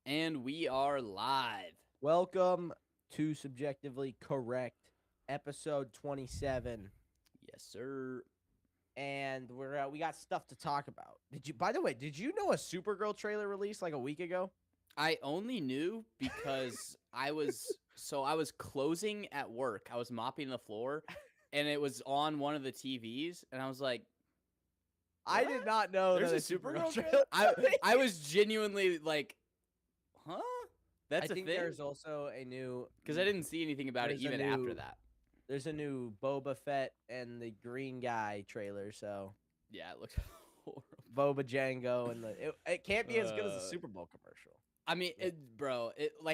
And we are live. Welcome to Subjectively Correct, episode 27. Yes, sir. And we got stuff to talk about. By the way, did you know a Supergirl trailer released like a week ago? I only knew because I was closing at work. I was mopping the floor and it was on one of the TVs and I was like, I did not know there's that a Supergirl trailer? I was genuinely like, huh? That's I a think thing? there's also a new Because I didn't see anything about it there's a even after that. There's a new Boba Fett and the Green Guy trailer, so Yeah, it looks horrible. Boba Jango and it can't be as good as the Super Bowl commercial. I mean,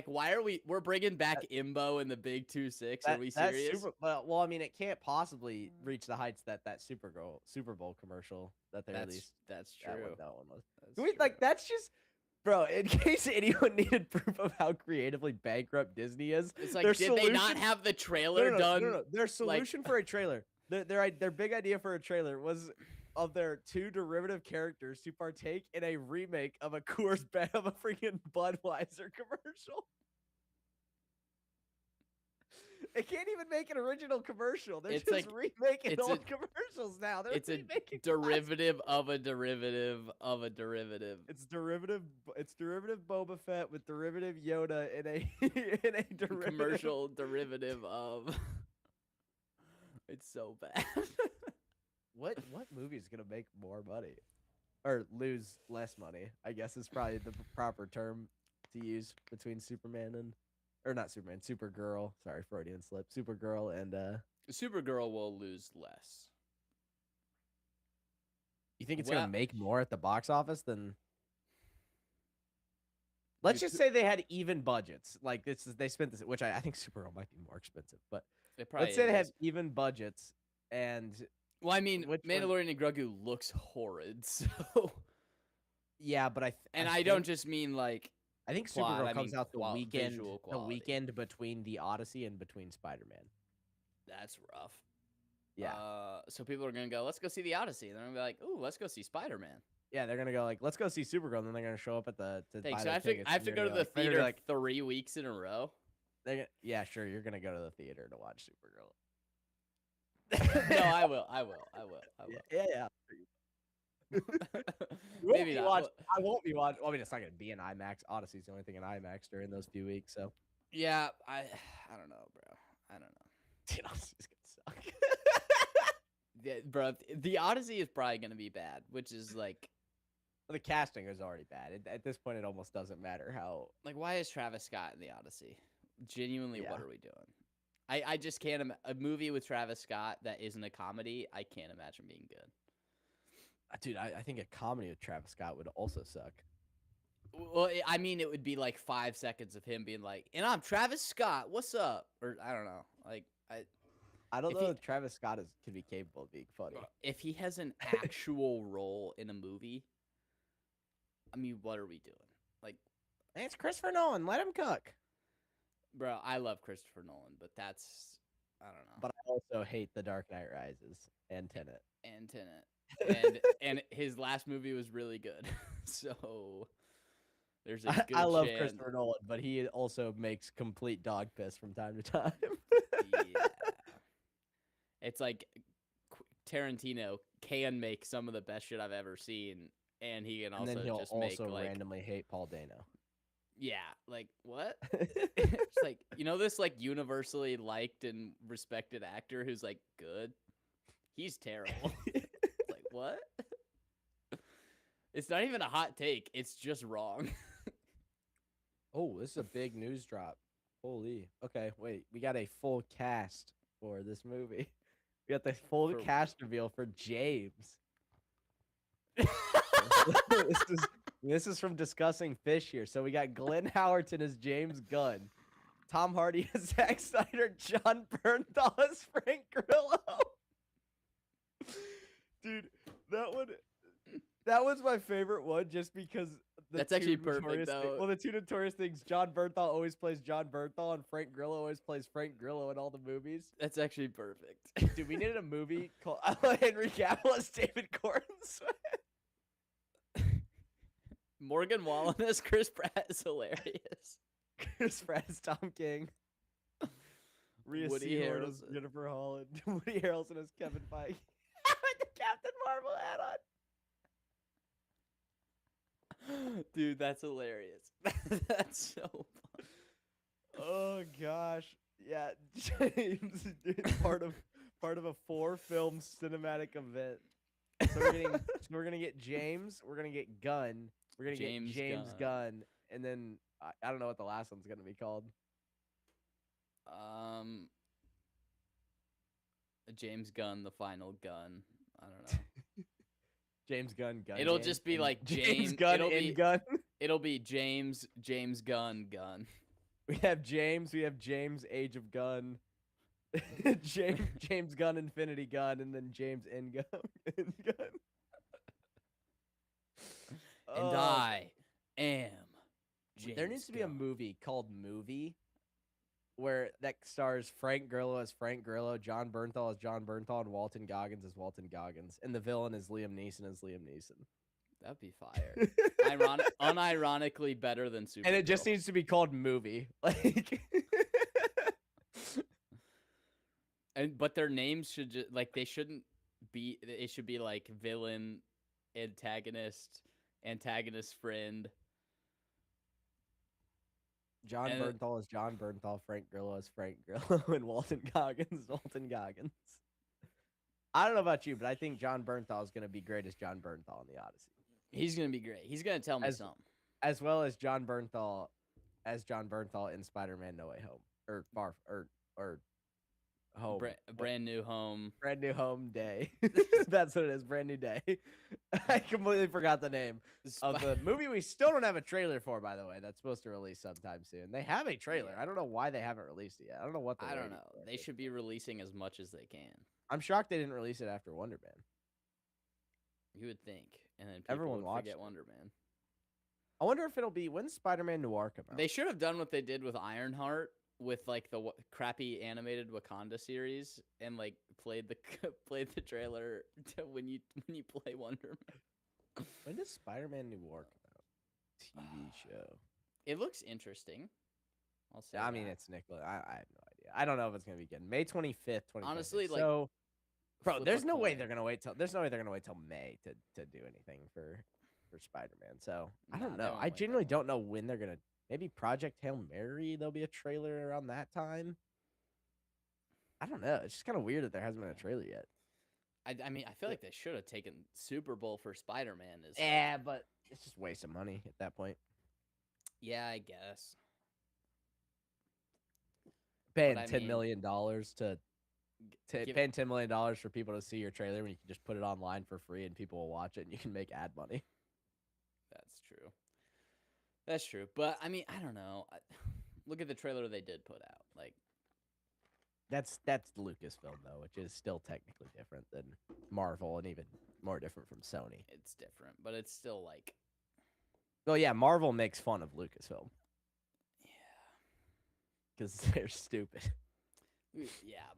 why are we're bringing back Imbo in the Big 2-6? Are we serious? Well, I mean, it can't possibly reach the heights that Super Bowl commercial that they released. That's true. That one was. That's just, bro. In case anyone needed proof of how creatively bankrupt Disney is, it's like, did they not have the trailer done? No. Their solution for a trailer, their big idea for a trailer was of their two derivative characters to partake in a remake of a of a freaking Budweiser commercial. They can't even make an original commercial. They're just remaking old commercials now. It's a derivative of a derivative of a derivative. It's derivative Boba Fett with derivative Yoda in a derivative commercial derivative of. It's so bad. What movie is gonna make more money or lose less money? I guess is probably the proper term to use between Supergirl. Sorry, Freudian slip. Supergirl and Supergirl will lose less. You think it's gonna make more at the box office than? Let's just say they had even budgets. Like they spent this, which I think Supergirl might be more expensive, but let's say they have even budgets and. Well, I mean, Mandalorian and Grogu looks horrid, so yeah, but I don't just mean like I think Supergirl comes out the weekend between the Odyssey and between Spider-Man. That's rough. Yeah. So people are gonna go, let's go see the Odyssey, and they're gonna be like, ooh, let's go see Spider-Man. Yeah, they're gonna go like, let's go see Supergirl, and then they're gonna show up at the. Thanks. So I have to go to the theater like 3 weeks in a row. Yeah, sure. You're gonna go to the theater to watch Supergirl. No, I will. Yeah. Maybe not. I won't be watching. Well, I mean, it's not gonna be in IMAX. Odyssey's the only thing in IMAX during those few weeks. So yeah, I don't know, bro. I don't know. Dude, Odyssey's gonna suck. Yeah, bro. The Odyssey is probably gonna be bad, which is like. The casting is already bad. At this point, it almost doesn't matter how. Like, why is Travis Scott in the Odyssey? Genuinely, what are we doing? I just can't a movie with Travis Scott that isn't a comedy. I can't imagine being good. Dude, I think a comedy with Travis Scott would also suck. Well, I mean, it would be like 5 seconds of him being like, "And I'm Travis Scott. What's up?" Or I don't know. Like I don't know if Travis Scott can be capable of being funny. If he has an actual role in a movie, I mean, what are we doing? Like, hey, it's Christopher Nolan. Let him cook. Bro, I love Christopher Nolan, but that's, I don't know. But I also hate The Dark Knight Rises and Tenet. And his last movie was really good. So there's a good I love Christopher Nolan, but he also makes complete dog piss from time to time. Yeah. It's like Tarantino can make some of the best shit I've ever seen, and he can also make randomly hate Paul Dano. Yeah, like what? It's like, this like universally liked and respected actor who's like good. He's terrible. It's like, what? It's not even a hot take. It's just wrong. Oh, this is a big news drop. Holy. Okay, wait. We got a full cast for this movie. We got the full cast reveal for James. This is from Discussing Fish here. So we got Glenn Howerton as James Gunn, Tom Hardy as Zack Snyder, John Bernthal as Frank Grillo. Dude, that was my favorite one just because that's actually perfect though. Well, the two notorious things, John Bernthal always plays John Bernthal and Frank Grillo always plays Frank Grillo in all the movies. That's actually perfect. Dude, we needed a movie called Henry Cavill as David Gordon Sweat. Morgan Wallen as Chris Pratt is hilarious. Chris Pratt as Tom King. Rhea Woody Seahorn as Harrelson. Jennifer Holland. Woody Harrelson as Kevin Feige. With the Captain Marvel hat on. Dude, that's hilarious. That's so funny. Oh gosh, yeah, James, dude, part of a 4-film cinematic event. So we're gonna get James, we're gonna get Gunn, we're gonna James get James Gunn. Gunn, and then I don't know what the last one's gonna be called. James Gunn, the final gun. I don't know. James Gunn, Gunn. It'll James, just be and like James James Gunn it'll and be, Gunn. It'll be James Gunn. We have James Age of Gun, James Gunn Infinity Gun, and then James N Gun. Gun. And I am James There needs to be a Gunn. movie called Movie where that stars Frank Grillo as Frank Grillo, John Bernthal as John Bernthal, and Walton Goggins as Walton Goggins. And the villain is Liam Neeson as Liam Neeson. That'd be fire. Unironically better than Super. And it just needs to be called Movie. Like but their names should just like they shouldn't be. It should be like villain, antagonist friend. John Bernthal is John Bernthal, Frank Grillo is Frank Grillo, and Walton Goggins is Walton Goggins. I don't know about you, but I think John Bernthal is going to be great as John Bernthal in the Odyssey. He's going to be great. He's going to tell me something. As well as John Bernthal in Spider-Man No Way Home. Or Home. Brand New Home. Brand New Home Day. That's what it is, Brand New Day. I completely forgot the name of the movie we still don't have a trailer for, by the way. That's supposed to release sometime soon. They have a trailer. Yeah. I don't know why they haven't released it yet. I don't know what I don't know. They should be releasing as much as they can. I'm shocked they didn't release it after Wonder Man. You would think. And then Everyone would watched forget it. Wonder Man. I wonder if it'll be when's Spider-Man Noir come out? They should have done what they did with Ironheart with like the crappy animated Wakanda series and like played the trailer to when you play Wonder Man. When does Spider-Man Noir come out? TV show. It looks interesting. I'll say. I mean, it's Nicholas. I have no idea. I don't know if it's gonna be good. May 25th, 2020. Honestly, like, so, bro, flip there's a no way coin. they're gonna wait till May to do anything for Spider-Man. So I don't Nah, they know. won't I wait that genuinely long. don't know when they're gonna. Maybe Project Hail Mary. There'll be a trailer around that time. I don't know. It's just kind of weird that there hasn't been a trailer yet. I mean, I feel like they should have taken Super Bowl for Spider-Man. Yeah, but it's just waste of money at that point. Yeah, I guess. Paying I $10 mean, million to give- paying $10 million for people to see your trailer when you can just put it online for free and people will watch it and you can make ad money. That's true. That's true. But I mean, I don't know. Look at the trailer they did put out. Like, That's Lucasfilm though, which is still technically different than Marvel and even more different from Sony. it's different, but it's still like, Well, yeah, Marvel makes fun of Lucasfilm yeah, because they're stupid. yeah,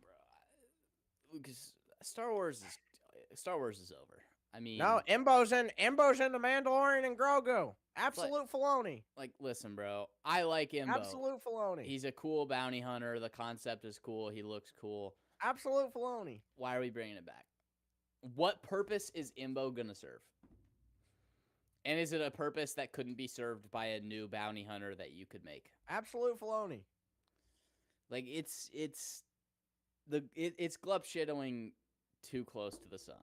bro. Lucas, Star Wars is over. I mean, No, Embo's in the Mandalorian and Grogu. Absolute Filoni. like, listen, bro. I like Imbo. Absolute Filoni. He's a cool bounty hunter. The concept is cool. He looks cool. Absolute Filoni. Why are we bringing it back? What purpose is Imbo gonna serve? And is it a purpose that couldn't be served by a new bounty hunter that you could make? Absolute Filoni. Like it's glup shitting too close to the sun.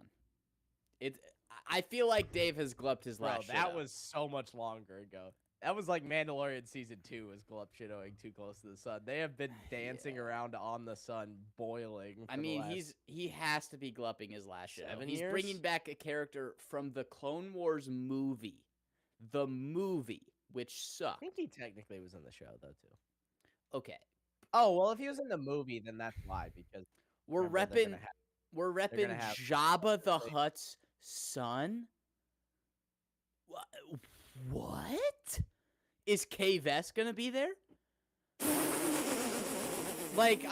I feel like Dave has glupped his Bro, last shit that up. was so much longer ago. That was like Mandalorian season 2 was glup shitting too close to the sun. They have been dancing around on the sun, boiling. I mean, he has to be glupping his last shit. 7 He's years? bringing back a character from the Clone Wars movie, which I sucked. think he technically was in the show though too. Okay, Oh well, if he was in the movie, then that's why. Because we're remember, they're repping gonna have- we're gonna repping have- Jabba the Hutt's son. What? Is Kay Vest gonna be there? Like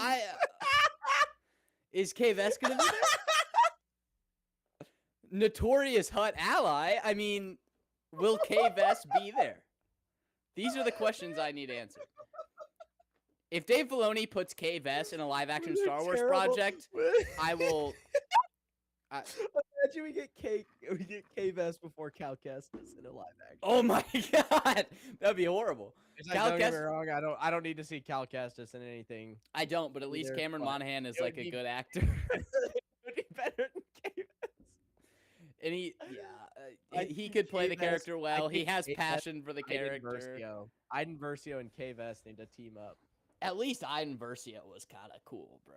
is Kay Vest gonna be there? Notorious Hutt ally. I mean, Will K-Vest be there? These are the questions I need answered. If Dave Filoni puts K-Vest in a live-action They're Star Wars terrible. project, I will. Imagine we get K-Vest before Cal Kestis in a live action. Oh my god, that'd be horrible. Don't get me wrong, I don't need to see Cal Kestis in anything. I don't, but at least Either, Cameron but Monaghan is it like would a be- good actor. It would be better than K-Vest. And he could play the K-Vest- character well. He think has K-Vest- passion for the character. Iden Versio and K-Vest need to team up. At least Iden Versio was kind of cool, bro.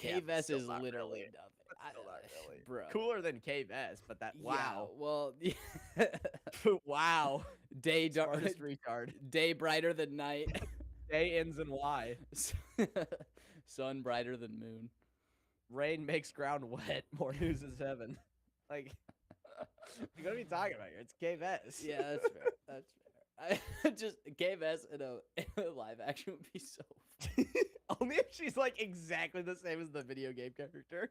Yeah, K-Vest still is not literally really. nothing. Still not really. Bro. Cooler than K-Vest, but that wow. Yeah, well, Wow. day Smartest retard. day brighter than night. Day ends in Y. Sun brighter than moon. Rain makes ground wet. More news is heaven. Like, what are we talking about here? It's K-Vest. Yeah, that's fair. That's fair. I just K-Vest in a live action would be so fun. Only if she's like exactly the same as the video game character.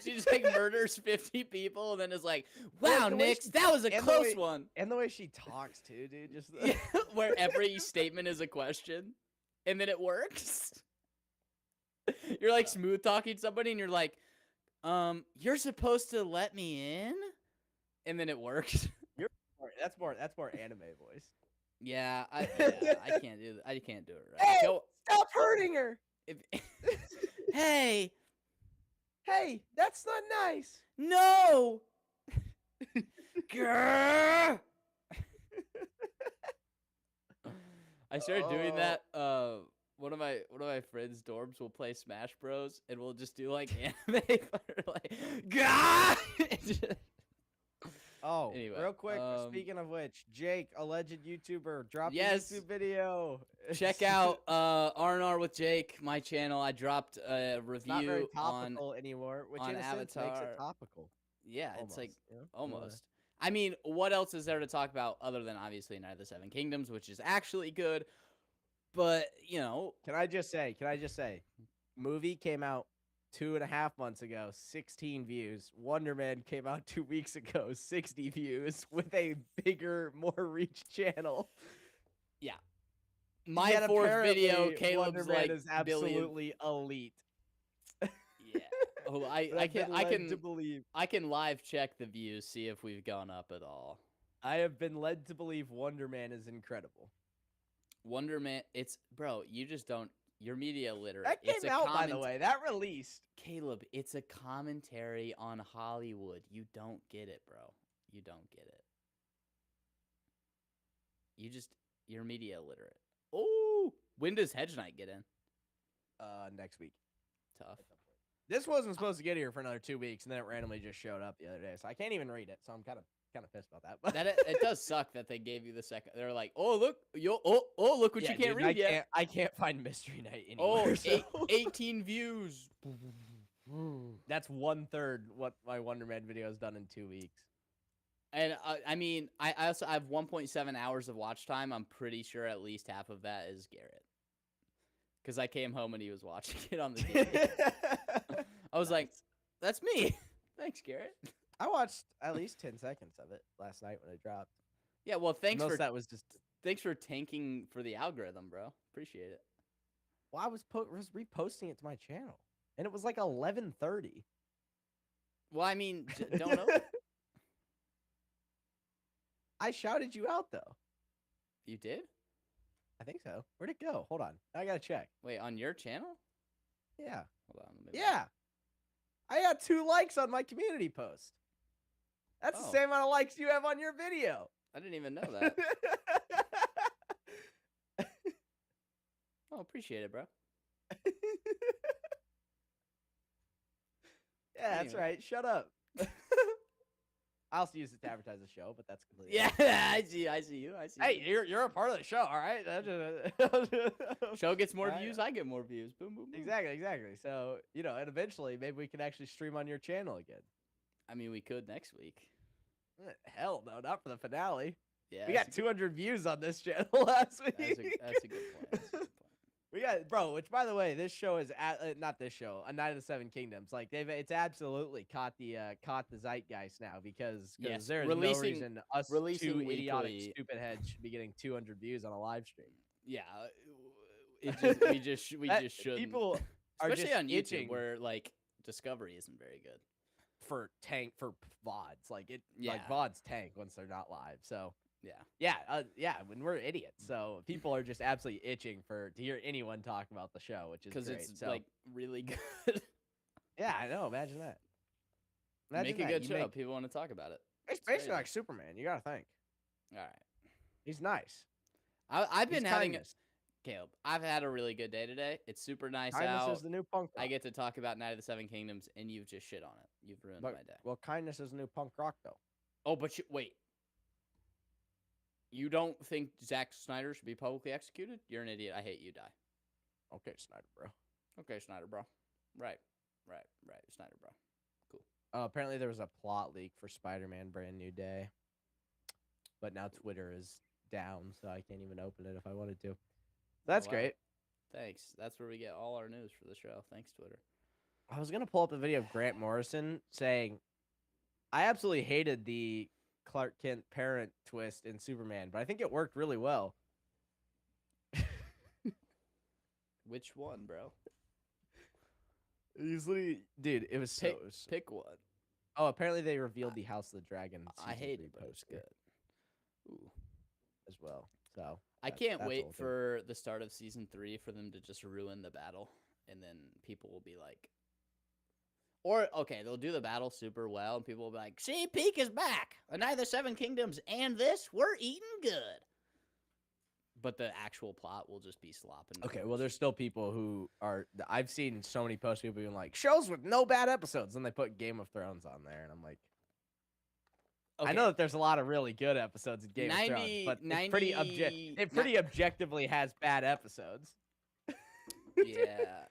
She just like murders 50 people and then is like, wow, the way Nix, she- that was a and the close way- one. And the way she talks too, dude. Just Yeah, where every statement is a question and then it works. You're like smooth talking somebody and you're like, you're supposed to let me in? And then it works. that's more anime voice. Yeah, I can't do that. I can't do it right. Hey, Go, stop hurting her. if, hey, Hey, that's not nice. no. Grrr. I started doing that. One of my friends' dorms will play Smash Bros. And we'll just do like anime, like, Gah! Oh, Anyway, real quick. Speaking of which, Jake, alleged YouTuber, dropped Yes. a YouTube video. Check out R&R with Jake, my channel. I dropped a It's not very review on. topical anymore, which on in a sense makes Avatar. it topical. Yeah, it's like you know? almost. I mean, what else is there to talk about other than obviously Night of the Seven Kingdoms, which is actually good, but you know, Can I just say? Movie came out 2.5 months ago, 16 views. Wonder Man came out 2 weeks ago, 60 views, with a bigger, more reach channel. my Yet fourth video, apparently Caleb's Wonder Man like is billion. absolutely elite. Yeah. Oh, But I I've been led to can believe. I can live check the views, see if we've gone up at all. I have been led to believe Wonder Man is incredible. Wonder Man, it's bro. You just don't. You're media literate. That It's came a out, by the comment- way. That released. Caleb, it's a commentary on Hollywood. You don't get it, bro. You don't get it. You're media illiterate. Oh, when does Hedge Knight get in? Next week. Tough. This wasn't supposed to get here for another 2 weeks, and then it randomly just showed up the other day. So I can't even read it. So I'm kind of pissed about that. But That it does suck that they gave you the second. They're like, oh look, look what yeah, you can't dude, read yet. I can't find Mystery Night Oh, anywhere. so- 18 views. That's 1/3 what my Wonder Man video has done in 2 weeks. And I mean, I also have 1.7 hours of watch time. I'm pretty sure at least half of that is Garrett, because I came home and he was watching it on the TV. I was like, "That's me." Thanks, Garrett. I watched at least 10 seconds of it last night when it dropped. Yeah, well, thanks Most for of that was just. thanks for tanking for the algorithm, bro. Appreciate it. Well, I was reposting it to my channel, and it was like 11:30. Well, I mean, don't know. I shouted you out though. You did? I think so. Where'd it go? Hold on. I gotta check. Wait, on your channel? Yeah. Hold on. Let me Yeah. I got 2 likes on my community post. That's Oh. the same amount of likes you have on your video. I didn't even know that. Oh, appreciate it, bro. Yeah, that's Anyway. right. Shut up. I also use it to advertise the show, but that's completely. Yeah, I see you. I see. Hey, you. you're a part of the show, all right? Show gets more Right. views, I get more views. Boom, boom, boom. Exactly. So, and eventually maybe we can actually stream on your channel again. I mean, we could next week. Hell no, not for the finale. Yeah, We that's got 200 views on this channel last week. That's a good point. That's a good point. We got bro. Which, by the way, this show is not this show. A Night of the Seven Kingdoms. Like it's absolutely caught the zeitgeist now because Yes, there is no releasing reason us releasing two idiotic weekly. stupid heads should be getting 200 views on a live stream. Yeah, we just shouldn't. People are Especially just on YouTube itching where like Discovery isn't very good. for VODs. Like Yeah. like VODs tank once they're not live. So Yeah. when we're idiots. So people are just absolutely itching to hear anyone talk about the show, which is Because great. it's So like really good. yeah, I know. Imagine that. Make a good You show. People want to talk about it. It's basically like Superman. You gotta think. All right. He's nice. I've been He's having kindness. Caleb. I've had a really good day today. It's super nice Kindness out. is the new punk rock. I get to talk about Night of the Seven Kingdoms, and you've just shit on it. You've ruined my day. Well, kindness is the new punk rock, though. Oh, but wait. You don't think Zack Snyder should be publicly executed? You're an idiot. I hate you. Die. Okay, Snyder, bro. Okay, Snyder, bro. Right. Snyder, bro. Cool. Apparently, there was a plot leak for Spider-Man: Brand New Day, but now Twitter is down, so I can't even open it if I wanted to. That's wow. great. Thanks. That's where we get all our news for the show. Thanks, Twitter. I was gonna pull up a video of Grant Morrison saying, "I absolutely hated the Clark Kent parent twist in Superman, but I think it worked really well." Which one, bro? Usually, dude, it was pick one. Oh, apparently they revealed the House of the Dragon. I hate it, but it's good. Ooh, as well. So I can't wait for the start of season 3 for them to just ruin the battle, and then people will be like, or okay, they'll do the battle super well, and people will be like, "See, Peak is back. A Night of the Seven Kingdoms, and this, we're eating good." But the actual plot will just be slopping. Okay, well, there's still people who are. I've seen so many posts, people being like, shows with no bad episodes, and they put Game of Thrones on there, and I'm like, okay. I know that there's a lot of really good episodes in Game of Thrones, but it pretty objectively has bad episodes. Yeah.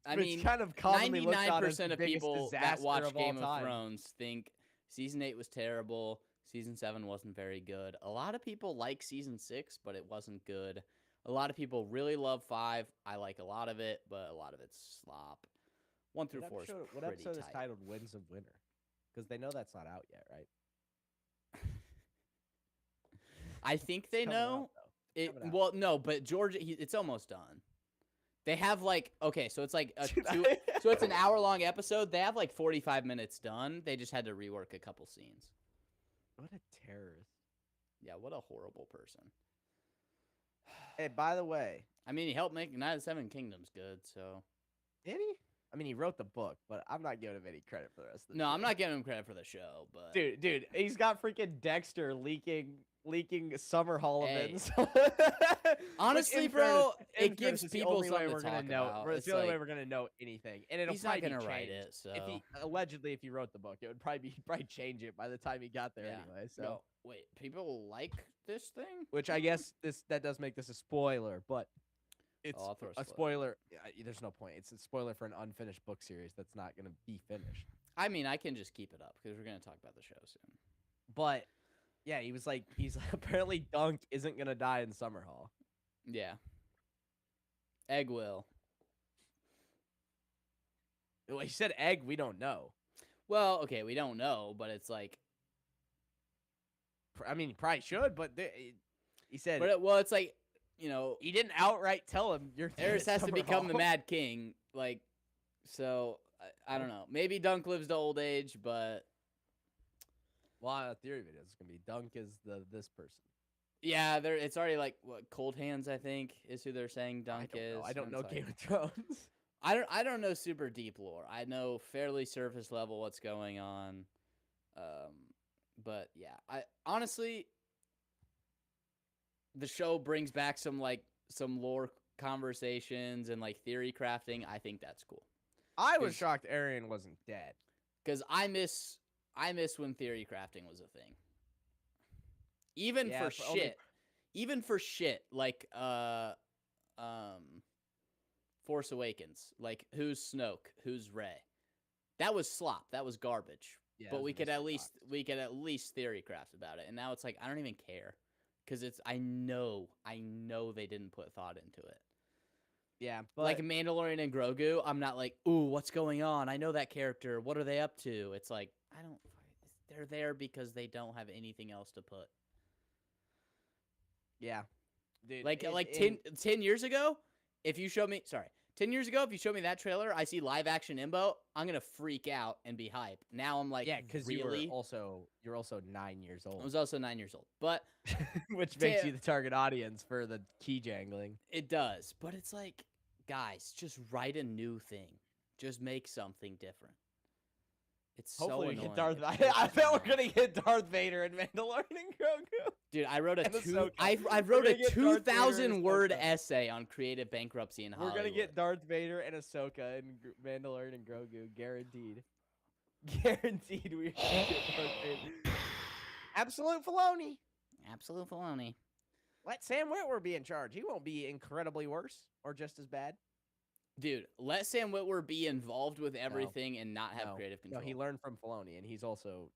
I mean, kind of 99% of people that watch Game of Thrones think season 8 was terrible. Season 7 wasn't very good. A lot of people like season 6, but it wasn't good. A lot of people really love 5. I like a lot of it, but a lot of it's slop. 1 through 4 is pretty What episode tight. is titled Winds of Winter? Because they know that's not out yet, right? I think they know. Well, no, but Georgia, it's almost done. They have like, okay, so it's like so it's an hour-long episode. They have like 45 minutes done. They just had to rework a couple scenes. What a terrorist. Yeah, what a horrible person. Hey, by the way. I mean, he helped make Night of the Seven Kingdoms good, so. Did he? I mean, he wrote the book, but I'm not giving him any credit for the rest of the show. No, I'm not giving him credit for the show, but. Dude, he's got freaking Dexter leaking summer Holovisions. Honestly, bro, it gives people something to talk about. It's the only way we're gonna know anything, and it'll probably not gonna write it. So if he wrote the book, it would probably change it by the time he got there anyway. So no, wait, people like this thing, which I guess that does make this a spoiler, but it's a spoiler. There's no point. It's a spoiler for an unfinished book series that's not gonna be finished. I mean, I can just keep it up because we're gonna talk about the show soon, but. Yeah, he's apparently Dunk isn't gonna die in Summer Hall. Yeah. Egg will. Well, he said Egg. We don't know. Well, okay, we don't know, but it's like. I mean, he probably should, but he said. But it's like, you know, he didn't outright tell him Eris has to become the Mad King, like. So I don't know. Maybe Dunk lives to old age, but. Well, theory video is gonna be Dunk is this person. Yeah, it's already like what Cold Hands, I think, is who they're saying Dunk is. I don't know Game of Thrones. I don't know super deep lore. I know fairly surface level what's going on. But yeah, I honestly the show brings back some lore conversations and like theory crafting. I think that's cool. I was shocked Arian wasn't dead. Because I miss when theory crafting was a thing. Even for shit like Force Awakens, like who's Snoke, who's Rey. That was slop. That was garbage. Yeah, but we could at least theory craft about it. And now it's like I don't even care cuz I know they didn't put thought into it. Yeah, but Like Mandalorian and Grogu, I'm not like, ooh, what's going on? I know that character. What are they up to? It's like, I don't. They're there because they don't have anything else to put. yeah, dude. Like 10 years ago, if you showed me, sorry, 10 years ago, if you showed me that trailer, I see live action Imbo, I'm gonna freak out and be hype. Now I'm like, yeah, because really? you're also 9 years I old, was also 9 years old, but which makes you the target audience for the key jangling. it does. But it's like, guys, just write a new thing. Just make something different. It's Hopefully so we annoying. get Darth. It I pisses me bet off. we're gonna get Darth Vader and Mandalorian and Grogu. Dude, I wrote a And two. Ahsoka. I We're wrote a gonna get Darth Vader and 2,000 word Ahsoka. essay on creative bankruptcy in We're Hollywood. gonna get Darth Vader and Ahsoka and Mandalorian and Grogu, guaranteed. Guaranteed, we gonna get Darth Vader. Absolute Filoni. Absolute baloney. Let Sam Witwer be in charge. He won't be incredibly worse or just as bad. Dude, let Sam Witwer be involved with everything and not have creative control. No, he learned from Filoni, and he's also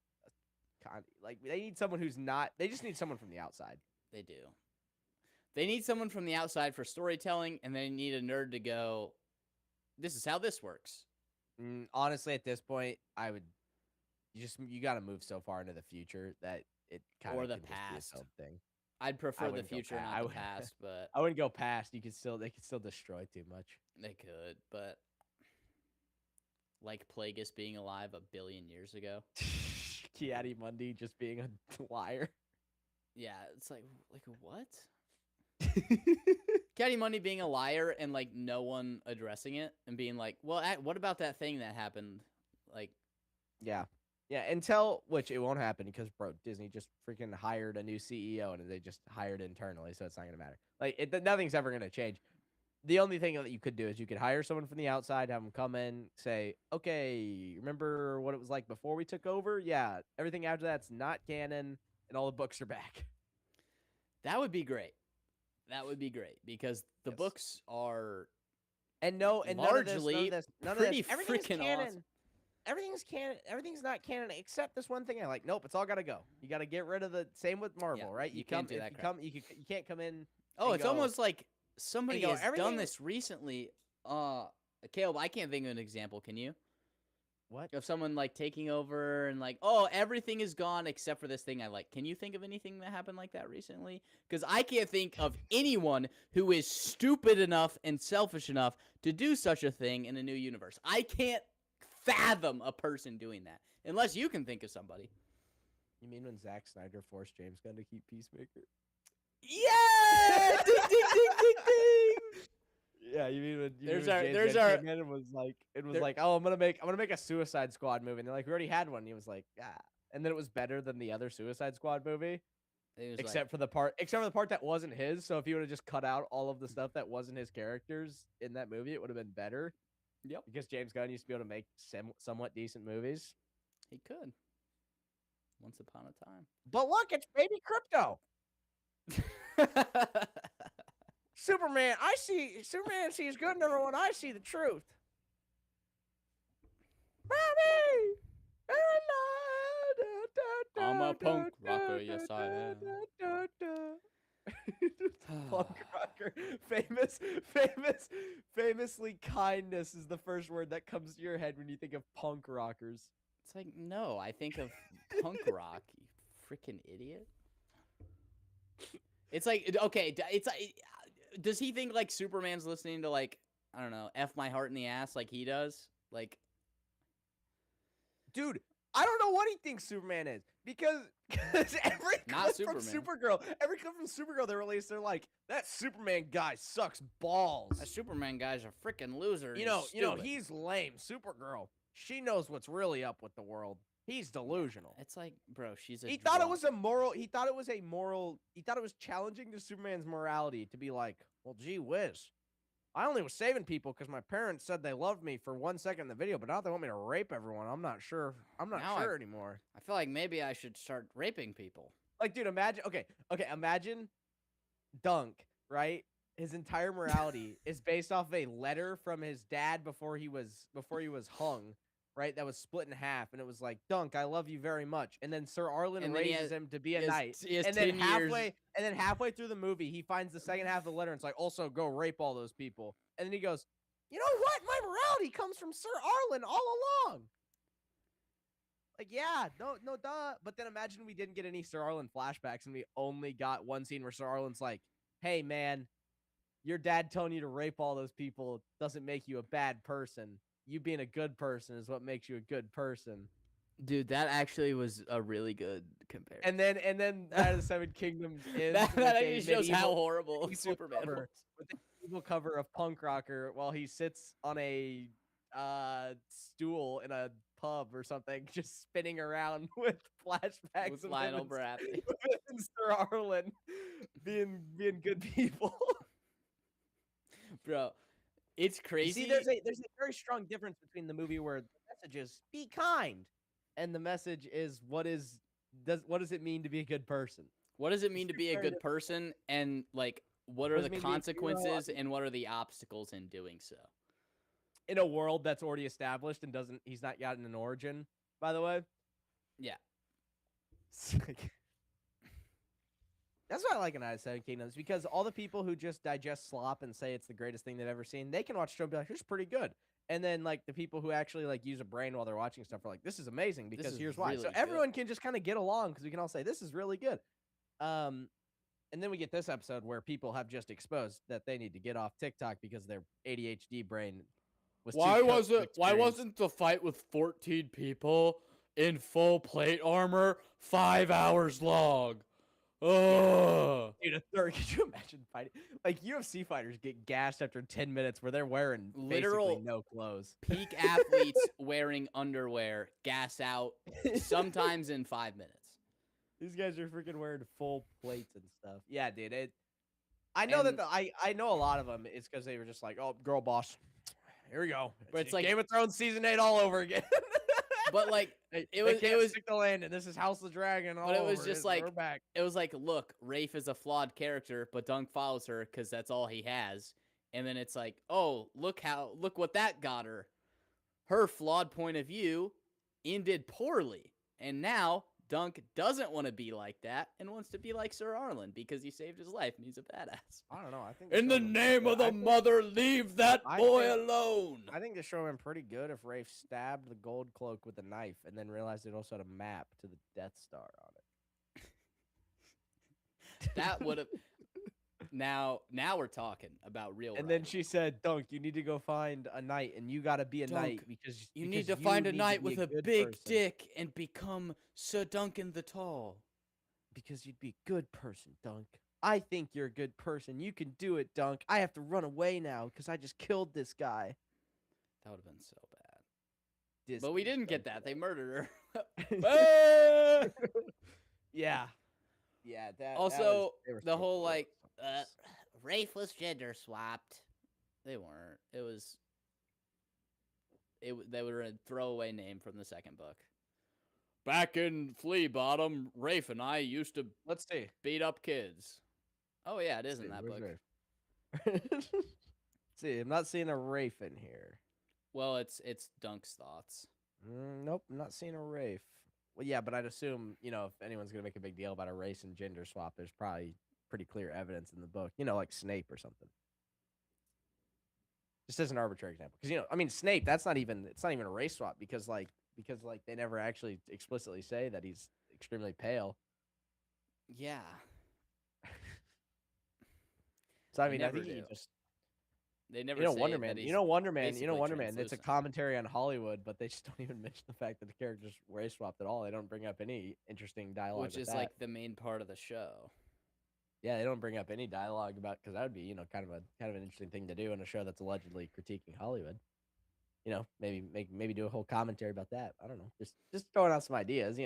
like they need someone who's not. They just need someone from the outside. They do. They need someone from the outside for storytelling, and they need a nerd to go, this is how this works. Honestly, at this point, I would you got to move so far into the future that it kind Or of the just be past. its own thing. I'd prefer the wouldn't go future, pa- not I the would- past, but I wouldn't go past. They could still destroy too much. they could. But like Plagueis being alive 1 billion years ago. Kiadi Mundi just being a liar. Yeah, it's like what? Caddy Money being a liar and like no one addressing it and being like, well, what about that thing that happened? Like, Yeah. Yeah, which it won't happen because, bro, Disney just freaking hired a new CEO and they just hired internally, so it's not going to matter. Like, nothing's ever going to change. The only thing that you could do is you could hire someone from the outside, have them come in, say, okay, remember what it was like before we took over? Yeah, everything after that's not canon, and all the books are back. that would be great. That would be great because the Yes. books are And largely none of pretty this, everything's freaking canon. awesome. Everything's canon. Everything's not canon except this one thing. I like. Nope, it's all got to go. You got to get rid of the same with Marvel, right? you can't do that You crap. you can't come in. Oh, and it's go, almost like somebody go, has done everything- this recently. Caleb, I can't think of an example. Can you? what? Of someone like taking over and like, oh, everything is gone except for this thing I like. Can you think of anything that happened like that recently? Because I can't think of anyone who is stupid enough and selfish enough to do such a thing in a new universe. I can't fathom a person doing that unless you can think of somebody. You mean when Zack Snyder forced James Gunn to keep Peacemaker? Yeah! Ding, ding, ding, ding, ding! Yeah, you mean when There's James our- Gunn came in and was like, oh, I'm gonna make a Suicide Squad movie, and they're like, we already had one. And he was like, ah, and then it was better than the other Suicide Squad movie, It was except for the part that wasn't his. So if you would have just cut out all of the stuff that wasn't his characters in that movie, it would have been better. Yep. Because James Gunn used to be able to make somewhat decent movies. he could. Once upon a time. But look, it's baby crypto. Superman sees good, number one. I see the truth. I'm a punk rocker, yes I am. Punk rocker. Famously, kindness is the first word that comes to your head when you think of punk rockers. It's like, no, I think of punk rock, you freaking idiot. It's like, okay, it's like, does he think like Superman's listening to like, I don't know, F my heart in the ass like he does? Like, Dude, I don't know what he thinks Superman is because every Not clip from Superman. Supergirl they released, they're like, that Superman guy sucks balls. that Superman guy's a freaking loser. and You know, stupid. he's lame. Supergirl, she knows what's really up with the world. He's delusional. It's like, bro, she's a He thought it drunk. was a moral. He thought it was challenging to Superman's morality to be like, well, gee whiz, I only was saving people because my parents said they loved me for 1 second in the video, but now they want me to rape everyone. I'm not sure. I'm not Now sure anymore. I feel like maybe I should start raping people. Like, dude, imagine. Okay, imagine Dunk, right? His entire morality is based off of a letter from his dad before he was hung, right? That was split in half, and it was like, Dunk, I love you very much. And then Sir Arlen And then raises him to be a he has, knight. he has And 10 years. then halfway through the movie, he finds the second half of the letter and it's like, also go rape all those people. And then he goes, you know what? My morality comes from Sir Arlen all along. Like, yeah, no, duh. But then imagine we didn't get any Sir Arlen flashbacks and we only got one scene where Sir Arlen's like, hey, man, your dad telling you to rape all those people doesn't make you a bad person. You being a good person is what makes you a good person. Dude, that actually was a really good comparison. And then Night of the Seven Kingdoms ends that actually shows how horrible Superman was. With the evil cover of Punk Rocker while he sits on a stool in a pub or something, just spinning around with flashbacks With of Lionel Bradley and Sir Arlen being good people. Bro, it's crazy. You see, there's a very strong difference between the movie where the message is be kind, and the message is what does it mean to be a good person? What does it mean to be a good person, and like what are the consequences and what are the obstacles in doing so? In a world that's already established and he's not gotten an origin, by the way. Yeah. That's why I like Night of the Seven Kingdoms, because all the people who just digest slop and say it's the greatest thing they've ever seen, they can watch the show and be like, "It's pretty good." And then like the people who actually like use a brain while they're watching stuff are like, "This is amazing," because here's why. So everyone can just kind of get along because we can all say this is really good. And then we get this episode where people have just exposed that they need to get off TikTok because their ADHD brain was. Why wasn't the fight with 14 people in full plate armor 5 hours long? Oh, dude, could you imagine fighting? Like UFC fighters get gassed after 10 minutes where they're wearing literal no clothes. Peak athletes wearing underwear gas out sometimes in 5 minutes. These guys are freaking wearing full plates and stuff. Yeah, dude. I know that I know a lot of them. It's because they were just like, oh, girl boss, here we go. But it's like Game of Thrones season 8 all over again. But like it was stick the land, and this is House of the Dragon. But it was just like we're back. It was like, look, Rafe is a flawed character, but Dunk follows her because that's all he has. And then it's like, oh, look what that got her. Her flawed point of view ended poorly, and now Dunk doesn't want to be like that and wants to be like Sir Arlen because he saved his life and he's a badass. I don't know. I think in the name of the mother, leave that boy alone. I think the show would have been pretty good if Rafe stabbed the gold cloak with a knife and then realized it also had a map to the Death Star on it. That would have. Now we're talking about real. And then she said, "Dunk, you need to go find a knight, and you got to be a knight because you need to find a knight with a big dick and become Sir Duncan the Tall. Because you'd be a good person, Dunk. I think you're a good person. You can do it, Dunk. I have to run away now because I just killed this guy." That would have been so bad. But we didn't get that. They murdered her. Yeah. Yeah. That. Also, the whole like. Rafe was gender swapped. They weren't. They were a throwaway name from the second book. Back in Flea Bottom, Rafe and I used to beat up kids. Oh yeah, it is in that book. Let's see, I'm not seeing a Rafe in here. Well, it's Dunk's thoughts. Nope, I'm not seeing a Rafe. Well, yeah, but I'd assume, if anyone's gonna make a big deal about a race and gender swap, there's probably pretty clear evidence in the book, like Snape or something. Just as an arbitrary example, because Snape, it's not even a race swap because they never actually explicitly say that he's extremely pale. Yeah. So I think they never. Wonder Man. Wonder Man. It's a commentary on Hollywood, but they just don't even mention the fact that the characters race swapped at all. They don't bring up any interesting dialogue, which is like the main part of the show. Yeah, they don't bring up any dialogue about because that would be kind of an interesting thing to do in a show that's allegedly critiquing Hollywood. Maybe do a whole commentary about that. I don't know, just throwing out some ideas.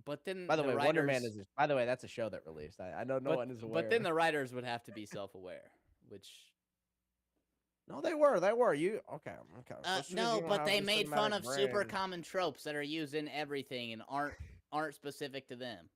But then, by the way, Wonder Man is. By the way, that's a show that released. I know no one is aware. But then the writers would have to be self-aware, which. No, they were. You okay? No, but they made fun of super common tropes that are used in everything and aren't specific to them.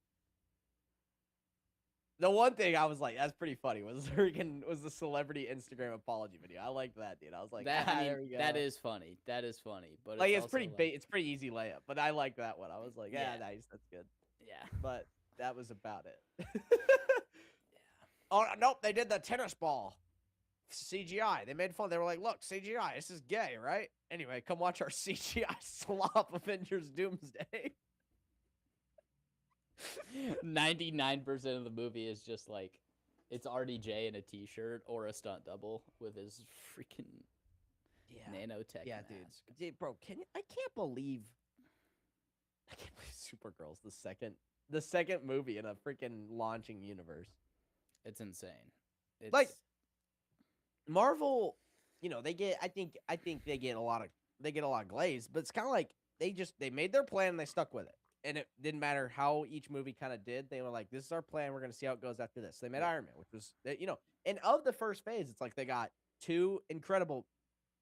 The one thing I was like, that's pretty funny was the celebrity Instagram apology video. I liked that, dude. I was like, That I mean, there we go. that is funny. That is funny, but Like it's it's pretty also like, it's pretty easy layup, but I like that one. I was like, yeah, Yeah. nice, that's good. yeah. But that was about it. Oh nope, they did the tennis ball CGI. They made fun. They were like, look, CGI. This is gay, right? Anyway, come watch our CGI slop Avengers Doomsday. 99% of the movie is just like it's RDJ in a t-shirt or a stunt double with his freaking nanotech Yeah, mask. dude, bro, I can't believe Supergirl's the second movie in a freaking launching universe. It's insane. It's Like Marvel, I think they get a lot of glaze, but it's kind of like they made their plan and they stuck with it. And it didn't matter how each movie kind of did. They were like, this is our plan. We're going to see how it goes after this. So they made Iron Man, which was, and of the first phase, it's like they got two incredible,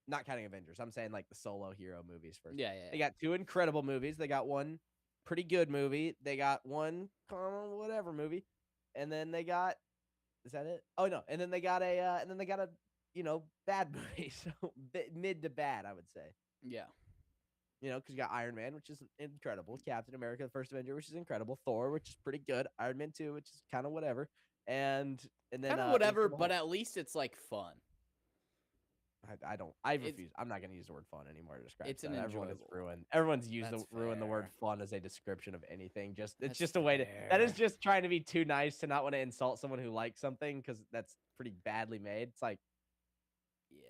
not counting Avengers. I'm saying like the solo hero movies first. Yeah. They got two incredible movies. They got one pretty good movie. They got one whatever movie. And then they got, is that it? Oh, no. And then they got a, bad movie. So mid to bad, I would say. Yeah. Because you got Iron Man, which is incredible. Captain America, the first Avenger, which is incredible. Thor, which is pretty good. Iron Man 2, which is kind of whatever. And then Kind of whatever, but at least it's like fun. I refuse. I'm not going to use the word fun anymore to describe It's that. an Everyone is enjoyable. ruined. Everyone's ruined the word fair. fun as a description of anything. It's That's just a way to. That is fair. just trying to be too nice to not want to insult someone who likes something because that's pretty badly made. It's like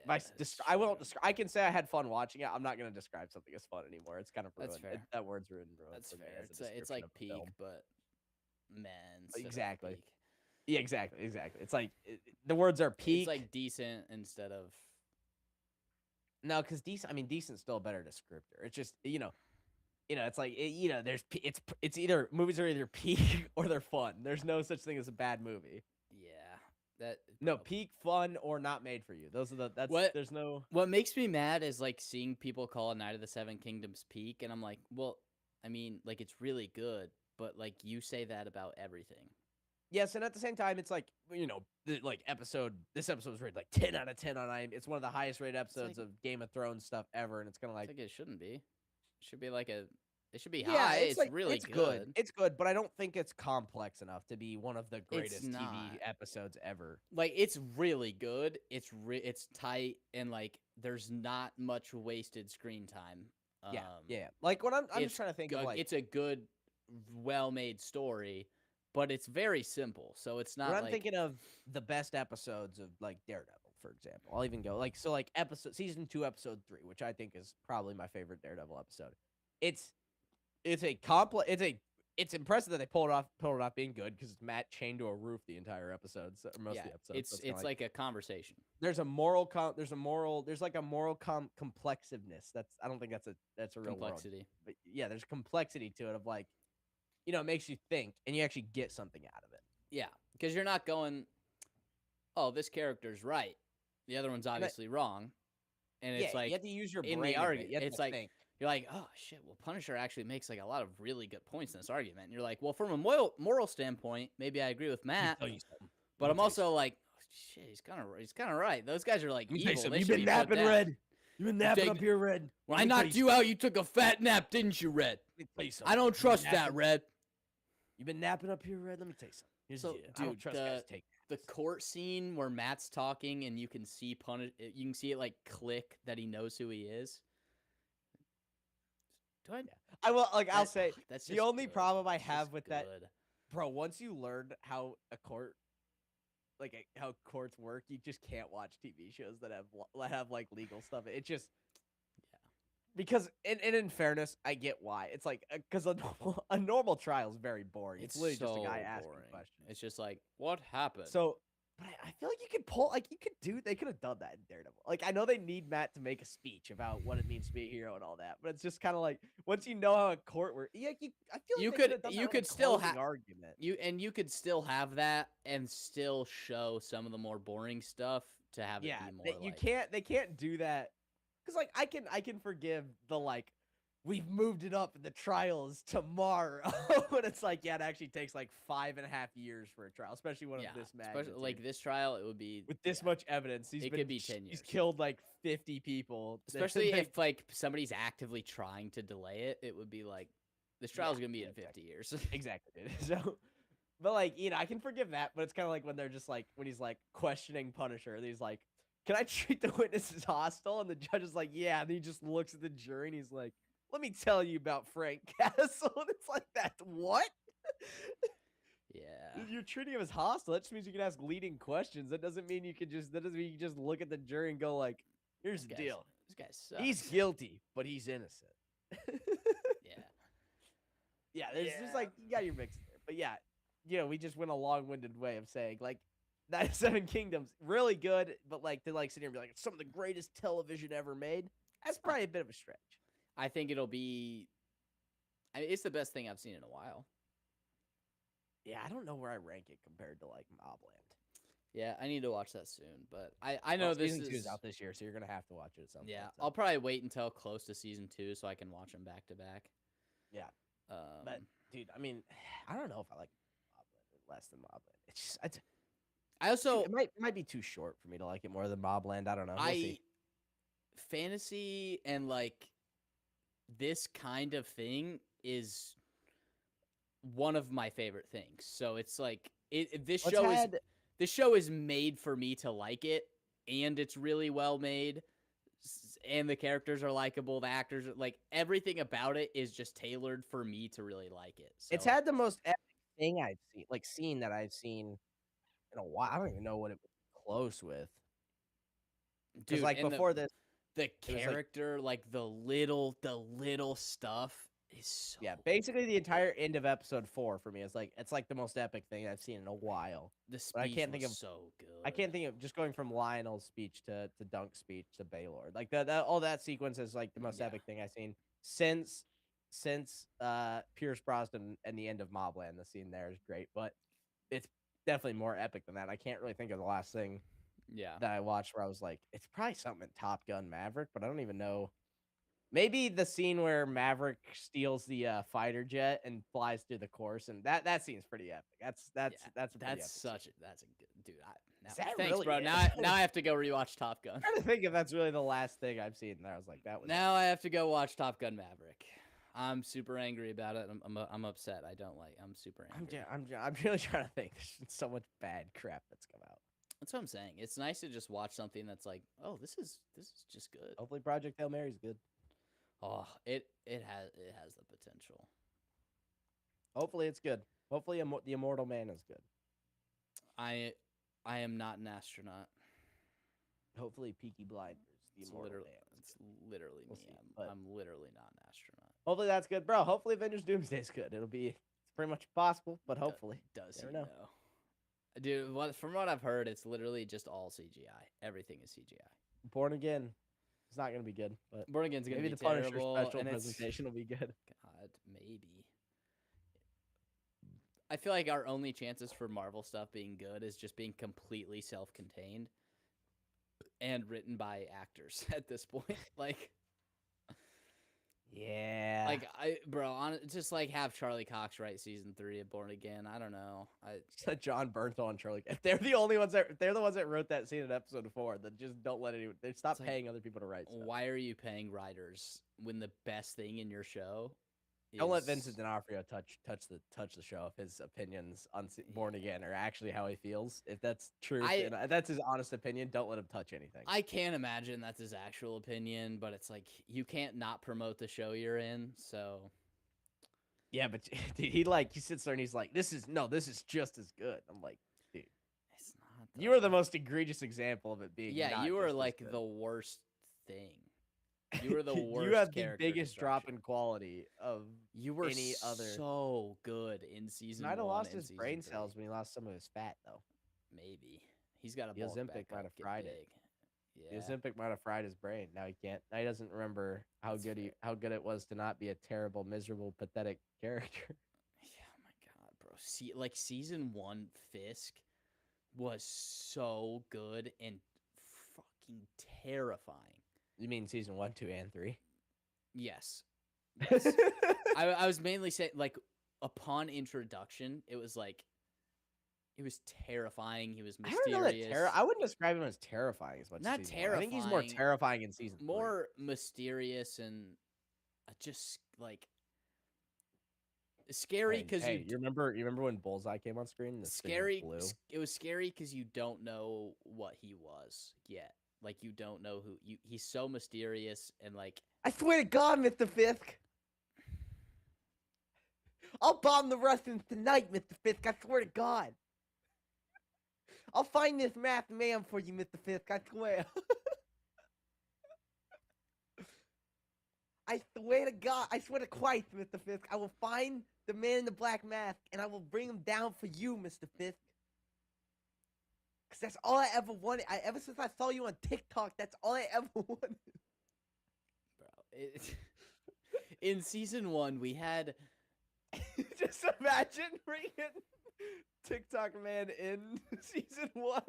Yeah. I won't describe. I can say I had fun watching it. I'm not going to describe something as fun anymore. It's kind of ruined. That's fair. That word's ruined. That's for me fair. as a It's like description of peak, film. but man. instead of Exactly. peak. Yeah, exactly. It's like the words are peak. It's like decent instead of. No, because decent. I mean, decent's still a better descriptor. It's just it's like there's it's either movies are either peak or they're fun. There's no such thing as a bad movie. Yeah, No, peak, fun, or not made for you. Those are there's no. What makes me mad is like seeing people call A Night of the Seven Kingdoms peak, and I'm like, well, I mean, like it's really good, but like you say that about everything. Yes, and at the same time, it's like this episode was rated like 10 out of 10 on IMDb. It's one of the highest rated episodes of Game of Thrones stuff ever, and it's kind of like it shouldn't be. It should be like it should be yeah, high. It's like, really it's good. It's good, but I don't think it's complex enough to be one of the greatest TV episodes ever. Like it's really good. It's tight, and like there's not much wasted screen time. Yeah. Like when I'm just trying to think of like it's a good, well-made story. But it's very simple, so it's not. When I'm thinking of the best episodes of like Daredevil, for example, I'll even go like season 2, episode 3, which I think is probably my favorite Daredevil episode. It's impressive that they pulled it off being good because it's Matt chained to a roof the entire episode, or most of the episodes. It's like a conversation. There's like a moral complexiveness. I don't think that's a real complexity. Word. But yeah, there's complexity to it of like. It makes you think, and you actually get something out of it. Yeah, because you're not going, oh, this character's right. The other one's obviously wrong. And it's like, you have to use your brain in the argument. It's like, think. You're like, oh, shit, well, Punisher actually makes like a lot of really good points in this argument. And you're like, well, from a moral standpoint, maybe I agree with Matt. But I'm also like, oh, shit, he's kind of right. Those guys are like evil. You've been napping, Red. You've been napping up here, Red. When I knocked you out, you took a fat nap, didn't you, Red? I don't trust that, Red. You've been napping up here, Red? Let me tell you something. I don't trust guys take the court scene where Matt's talking and you can see it like click that he knows who he is. Do I? I will I'll say that's the only problem I have with that, bro. Once you learn how how courts work, you just can't watch TV shows that have like legal stuff. It just. Because, and in fairness, I get why. It's like, because a normal trial is very boring. It's literally just a guy asking questions. It's just like, what happened? So, but I feel like they could have done that in Daredevil. Like, I know they need Matt to make a speech about what it means to be a hero and all that, but it's just kind of like, once you know how a court works, I feel like you could still have argument. You could still have that and still show some of the more boring stuff to have it be more they can't do that. Because like I can forgive the like we've moved it up and the trial is tomorrow. And it's like, yeah, it actually takes like 5.5 years for a trial, especially one of this magnitude. Especially like this trial, it would be with this much evidence. It could be 10 years. He's killed like 50 people. Especially if like somebody's actively trying to delay it, it would be like this trial's gonna be in 50 years. Exactly. So, but like, you know, I can forgive that, but it's kind of like when they're just like when he's like questioning Punisher, and he's like, "Can I treat the witnesses hostile?" And the judge is like, "Yeah." And he just looks at the jury and he's like, "Let me tell you about Frank Castle." And it's like, that what? Yeah. You're treating him as hostile. That just means you can ask leading questions. That doesn't mean you can just. That doesn't mean you can just look at the jury and go like, "Here's the deal. This guy sucks. He's guilty, but he's innocent." Yeah. Yeah. There's just like you got your mix there, but yeah, you know, we just went a long-winded way of saying like. 97 Kingdoms, really good, but like to like sit here and be like, it's some of the greatest television ever made. That's probably a bit of a stretch. I think it'll be. I mean, it's the best thing I've seen in a while. Yeah, I don't know where I rank it compared to like Mobland. Yeah, I need to watch that soon, but I know this season 2 is is out this year, so you're gonna have to watch it at some point. Yeah, So. I'll probably wait until close to season 2 so I can watch them back to back. Yeah, but dude, I mean, I don't know if I like Mobland less than Mobland. It's just I also it might be too short for me to like it more than Mobland. I don't know. We'll see. Fantasy and like this kind of thing is one of my favorite things. So it's like this show is made for me to like it, and it's really well made, and the characters are likable, the actors are like everything about it is just tailored for me to really like it. So It's had the most epic thing I've seen that I've seen in a while. I don't even know what it was close with. Dude, like before this, the character, like the little stuff is so basically the entire end of episode 4 for me is like it's like the most epic thing I've seen in a while. The speech I can't think of so good. I can't think of just going from Lionel's speech to Dunk's speech to Baylor. Like that all that sequence is like the most epic thing I've seen since Pierce Brosnan and the end of Mobland. The scene there is great, but it's definitely more epic than that. I can't really think of the last thing that I watched where I was like, it's probably something in Top Gun Maverick, but I don't even know. Maybe the scene where Maverick steals the fighter jet and flies through the course, and that scene's pretty epic. That's a good dude. Thanks, really bro. it? Now I have to go rewatch Top Gun. I'm trying to think if that's really the last thing I've seen there. I was like, that was. Now I have to go watch Top Gun Maverick. I'm super angry about it. I'm upset. I'm super angry. I'm really trying to think. There's been so much bad crap that's come out. That's what I'm saying. It's nice to just watch something that's like, oh, this is just good. Hopefully, Project Hail Mary's good. Oh, it has the potential. Hopefully, it's good. Hopefully, the Immortal Man is good. I am not an astronaut. Hopefully, Peaky Blinders. It's literally me. I'm literally not an astronaut. Hopefully that's good, bro. Hopefully Avengers Doomsday is good. It's pretty much possible, but hopefully. Does he know? Dude, from what I've heard, it's literally just all CGI. Everything is CGI. Born Again, it's not gonna be good, but Born Again's gonna be the terrible. Punisher special presentation will be good. God, maybe. I feel like our only chances for Marvel stuff being good is just being completely self-contained and written by actors at this point. Like, yeah, like just like have Charlie Cox write season 3 of Born Again. I don't know. John Bernthal and Charlie. They're the only ones they're the ones that wrote that scene in episode 4 that just don't let anyone. They stop paying other people to write stuff. Why are you paying writers when the best thing in your show? Don't let Vincent D'Onofrio touch the show if his opinions on Born Again are actually how he feels. If that's true, that's his honest opinion. Don't let him touch anything. I can't imagine that's his actual opinion, but it's like you can't not promote the show you're in. So yeah, but dude, he sits there and he's like, "This is just as good." I'm like, dude, it's not. You are the most egregious example of it being. Yeah, you are like the worst thing. You were the worst. You have the biggest drop in quality of any other. So good in season. He might have lost his brain cells when he lost some of his fat, though. Maybe he's got a the Ozempic might have fried it. Yeah. The Ozempic might have fried his brain. Now he can't. Now he doesn't remember how good it was to not be a terrible, miserable, pathetic character. Yeah, oh my god, bro. Season 1 Fisk was so good and fucking terrifying. You mean season 1, 2, and 3? Yes. I was mainly saying, like, upon introduction, it was like, it was terrifying. He was I don't know that mysterious. I wouldn't describe him as terrifying as much Not as season 1. I think he's more terrifying, terrifying in season 3. more mysterious and just like scary because Hey, you remember when Bullseye came on screen and the screen was blue? It was scary because you don't know what he was yet. Like, you don't know he's so mysterious and like. I swear to God, Mr. Fisk. I'll bomb the Russians tonight, Mr. Fisk. I swear to God. I'll find this masked man for you, Mr. Fisk. I swear. I swear to God. I swear to Christ, Mr. Fisk. I will find the man in the black mask, and I will bring him down for you, Mr. Fisk. Because that's all I ever wanted. Ever since I saw you on TikTok, that's all I ever wanted. Bro, in season 1, we had. Just imagine bringing TikTok man in season 1.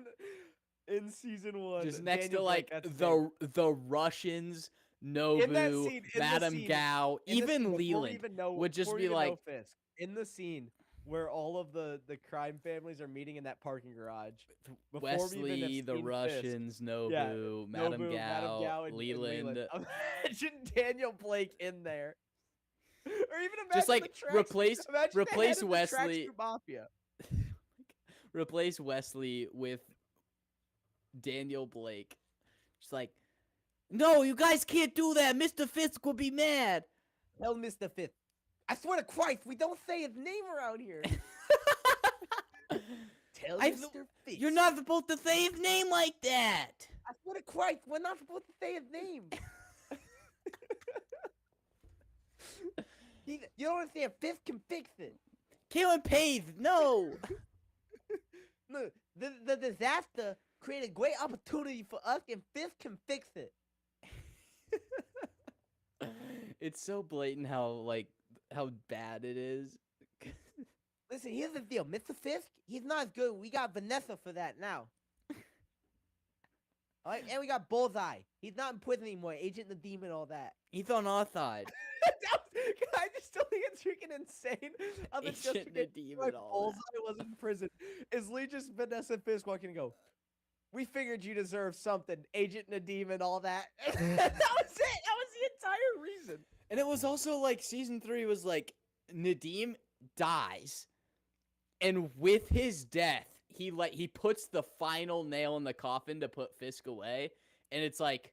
In season 1, just next Daniel to like Blake, the Russians, Nobu, Madame Gao, even Leland would just be like, Fisk, in the scene where all of the crime families are meeting in that parking garage. Wesley, the Russians, Nobu, Madame Gao, and Leland. Imagine Daniel Blake in there. Or even imagine just like replace Wesley. Mafia. Replace Wesley with Daniel Blake. Just like, no, you guys can't do that. Mr. Fisk will be mad. Tell Mr. Fisk. I swear to Christ, we don't say his name around here. Tell Mr. Fisk. You're not supposed to say his name like that. I swear to Christ, we're not supposed to say his name. You don't understand. Fisk can fix it. Kalen Page, no. Look, the disaster created a great opportunity for us, and Fisk can fix it. It's so blatant how bad it is. Listen, here's the deal. Mr. Fisk, he's not as good. We got Vanessa for that now. All right, and we got Bullseye. He's not in prison anymore. Agent Nadim and all that. He's on our side. I just still think it's freaking insane. Agent Nadim and all Bullseye was in prison. Is Lee just Vanessa Fisk walking and go, we figured you deserve something, Agent Nadim and all that. That was it. That was the entire reason. And it was also like season 3 was like Nadim dies, and with his death, he puts the final nail in the coffin to put Fisk away, and it's like,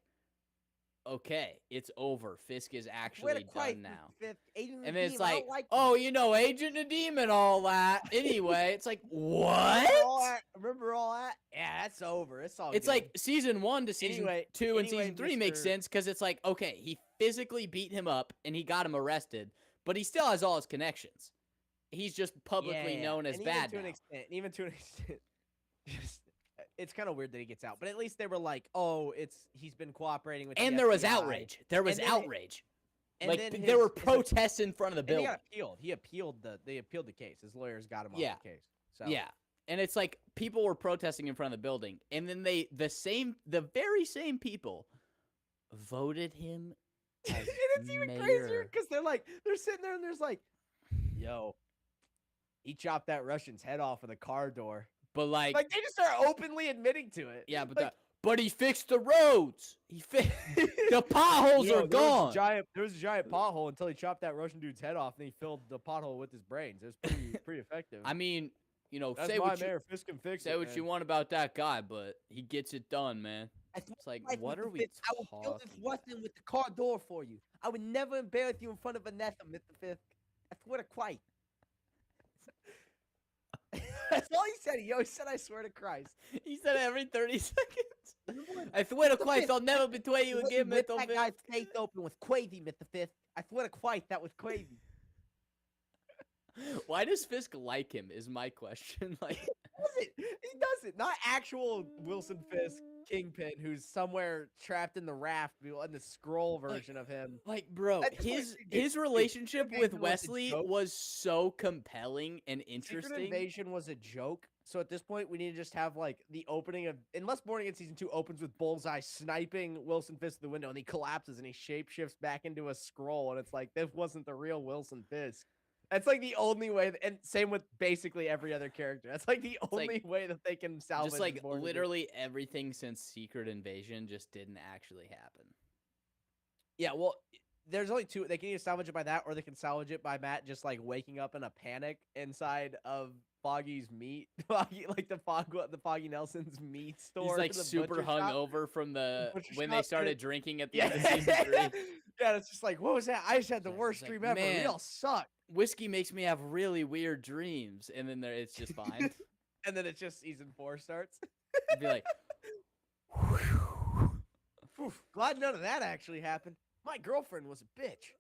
okay, it's over. Fisk is actually done now. And then it's like, oh, Agent Nadim and all that. Anyway, it's like, what? Remember all that? Yeah, that's over. It's all. It's good. like season 1 to season 2 and season 3 makes sense because it's like, okay, he physically beat him up and he got him arrested, but he still has all his connections. He's just publicly known as bad now. Even to an extent, it's kind of weird that he gets out, but at least they were like, "Oh, he's been cooperating with." And there was outrage. There was outrage. Like there were protests in front of the building. He appealed. They appealed the case. His lawyers got him off the case. So. Yeah, and it's like people were protesting in front of the building, and then the very same people voted him. And it's even crazier because they're sitting there and there's like, yo, he chopped that Russian's head off with a car door. But like they just start openly admitting to it. Yeah, but he fixed the roads. The potholes are gone. There was a giant pothole until he chopped that Russian dude's head off, and he filled the pothole with his brains. It was pretty effective. I mean, that's say what Fisk can fix say it, what man. you want about that guy, but he gets it done, man. It's like, what are we talking I will kill this Russian with the car door for you. I would never embarrass you in front of Vanessa, Mr. Fisk. I swear to Christ. That's all he said. He always said, I swear to Christ. He said it every 30 seconds. I swear to Christ, I'll never betray you again, Mr. Fisk. That guy's face open was crazy, Mr. Fisk. I swear to Christ, that was crazy. Why does Fisk like him is my question. Like, he does it. Not actual Wilson Fisk. Kingpin, who's somewhere trapped in the raft, in the scroll version of him. Like, bro, At this point, his relationship Secret with Invasion was a Wesley joke. was so compelling and Secret interesting. Invasion was a joke. So at this point, we need to just have like the opening of, unless Morning in season 2 opens with Bullseye sniping Wilson Fisk through the window, and he collapses and he shapeshifts back into a scroll, and it's like this wasn't the real Wilson Fisk. That's like the only way, and same with basically every other character. That's like the only way that they can salvage. Just like literally everything since Secret Invasion just didn't actually happen. Yeah, well, there's only two. They can either salvage it by that, or they can salvage it by Matt just like waking up in a panic inside of Foggy's meat, the Foggy Nelson's meat store. He's like super hungover from when they started drinking at the end of season 3. Yeah, it's just like, what was that? I just had the worst dream ever. We all suck. Whiskey makes me have really weird dreams, and then it's just fine. And then it's just season 4 starts. I'd be like, glad none of that actually happened. My girlfriend was a bitch.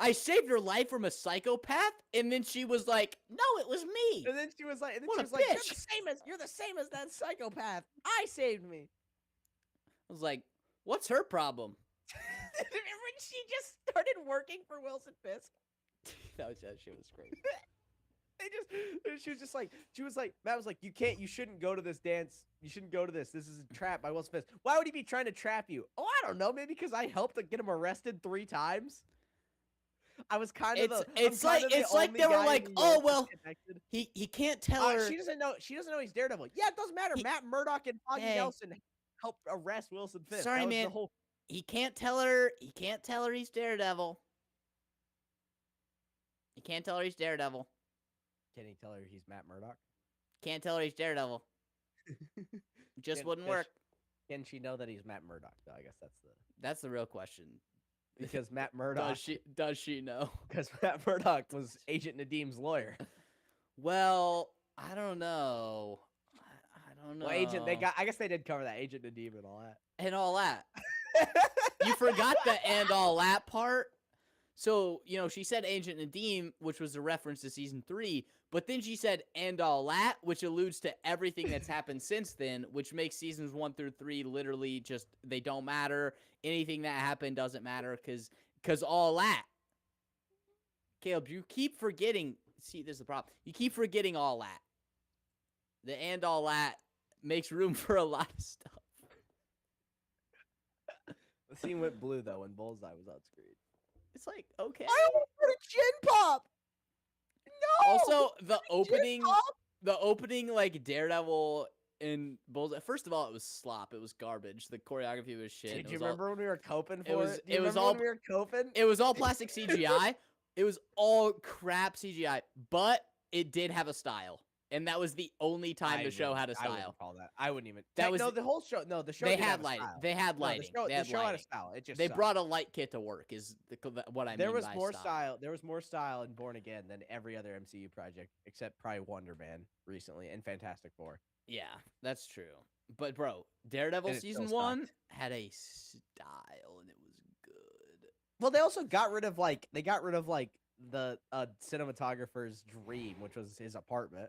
I saved her life from a psychopath, and then she was like, "No, it was me." And then she was like, "What a bitch. You're the same as that psychopath. I saved me." I was like, "What's her problem?" Remember when she just started working for Wilson Fisk? That shit was crazy. She was like, Matt was like, you shouldn't go to this dance. You shouldn't go to this. This is a trap by Wilson Fisk. Why would he be trying to trap you? Oh, I don't know. Maybe because I helped to get him arrested 3 times. I was kind of it's like they were like, oh well, he can't tell her. She doesn't know he's Daredevil. Yeah, it doesn't matter. Matt Murdock and Foggy Nelson helped arrest Wilson Fisk. Sorry, man. He can't tell her. He can't tell her he's Daredevil. He can't tell her he's Daredevil. Can he tell her he's Matt Murdock? Can't tell her he's Daredevil. Just wouldn't work. Can she know that he's Matt Murdock, though? I guess that's the real question. Because Matt Murdock... Does she know? Because Matt Murdock was Agent Nadim's lawyer. Well, I don't know. I don't know. Well, I guess they did cover that, Agent Nadim and all that. And all that. You forgot the and all that part. So, she said Agent Nadim, which was a reference to season 3, but then she said and all that, which alludes to everything that's happened since then, which makes seasons 1 through 3 literally just, they don't matter. Anything that happened doesn't matter because all that. Caleb, you keep forgetting. See, this is the problem. You keep forgetting all that. The and all that makes room for a lot of stuff. The scene went blue, though, when Bullseye was on screen. It's like, okay. I almost put a gin pop. No. Also, the opening, like Daredevil and Bullseye. First of all, it was slop. It was garbage. The choreography was shit. Did you remember when we were coping for it? It was all plastic CGI. It was all crap CGI, but it did have a style. And that was the only time the show had a style. I wouldn't call that. I wouldn't even. The whole show. No, the show. They had lighting. They had lighting. The show had a style. It just. They brought a light kit to work. Is what I mean. There was more style. There was more style in Born Again than every other MCU project, except probably Wonder Man recently and Fantastic Four. Yeah, that's true. But bro, Daredevil season 1 had a style, and it was good. Well, they also got rid of the cinematographer's dream, which was his apartment.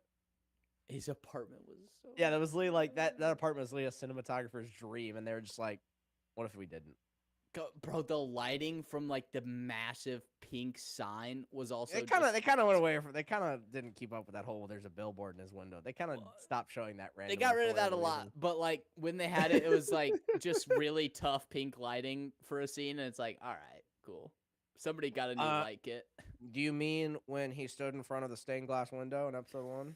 His apartment was so... Yeah, that was literally like that apartment was literally a cinematographer's dream, and they were just like, what if we didn't? Bro, the lighting from like the massive pink sign was also they kind of went away from. They kind of didn't keep up with that whole there's a billboard in his window. They kind of stopped showing that randomly. They got rid of that a lot, but like when they had it, it was like just really tough pink lighting for a scene, and it's like, all right, cool. Somebody got a new light kit. Do you mean when he stood in front of the stained glass window in episode 1?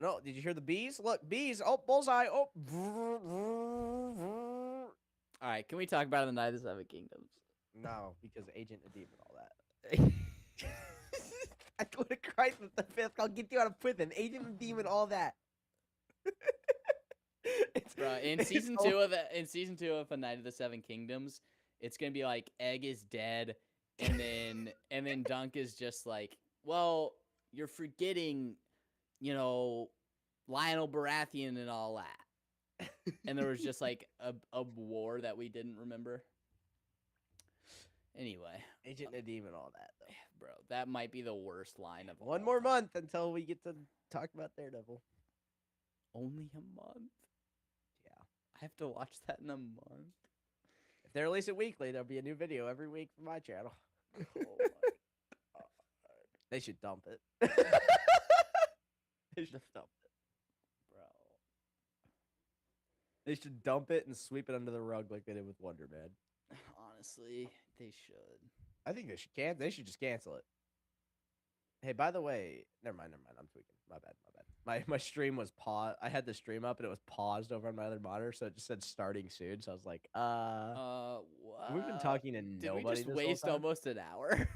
No, did you hear the bees? Look, bees. Oh, Bullseye. Oh. All right, can we talk about the Night of the Seven Kingdoms? No, because Agent Nadim and all that. I go to Christ with the fifth. I'll get you out of prison. Agent Nadim and all that. Bro, in season 2 of A Night of the Seven Kingdoms, it's gonna be like Egg is dead, and then Dunk is just like, well, you're forgetting, Lionel Baratheon and all that. And there was just like a war that we didn't remember. Anyway. Agent Nadim and all that, though. Bro, that might be the worst line of one more month until we get to talk about Daredevil. Only a month. Yeah. I have to watch that in a month. If they release it weekly, there'll be a new video every week from my channel. Oh my god. They should dump it. They should dump it. Bro. They should dump it and sweep it under the rug like they did with Wonder Man. Honestly, they should. I think they should They should just cancel it. Hey, by the way, never mind. I'm tweaking. My bad. My stream was paused. I had the stream up and it was paused over on my other monitor, so it just said starting soon. So I was like, What? we've been talking to Did nobody. we just this waste whole time? almost an hour?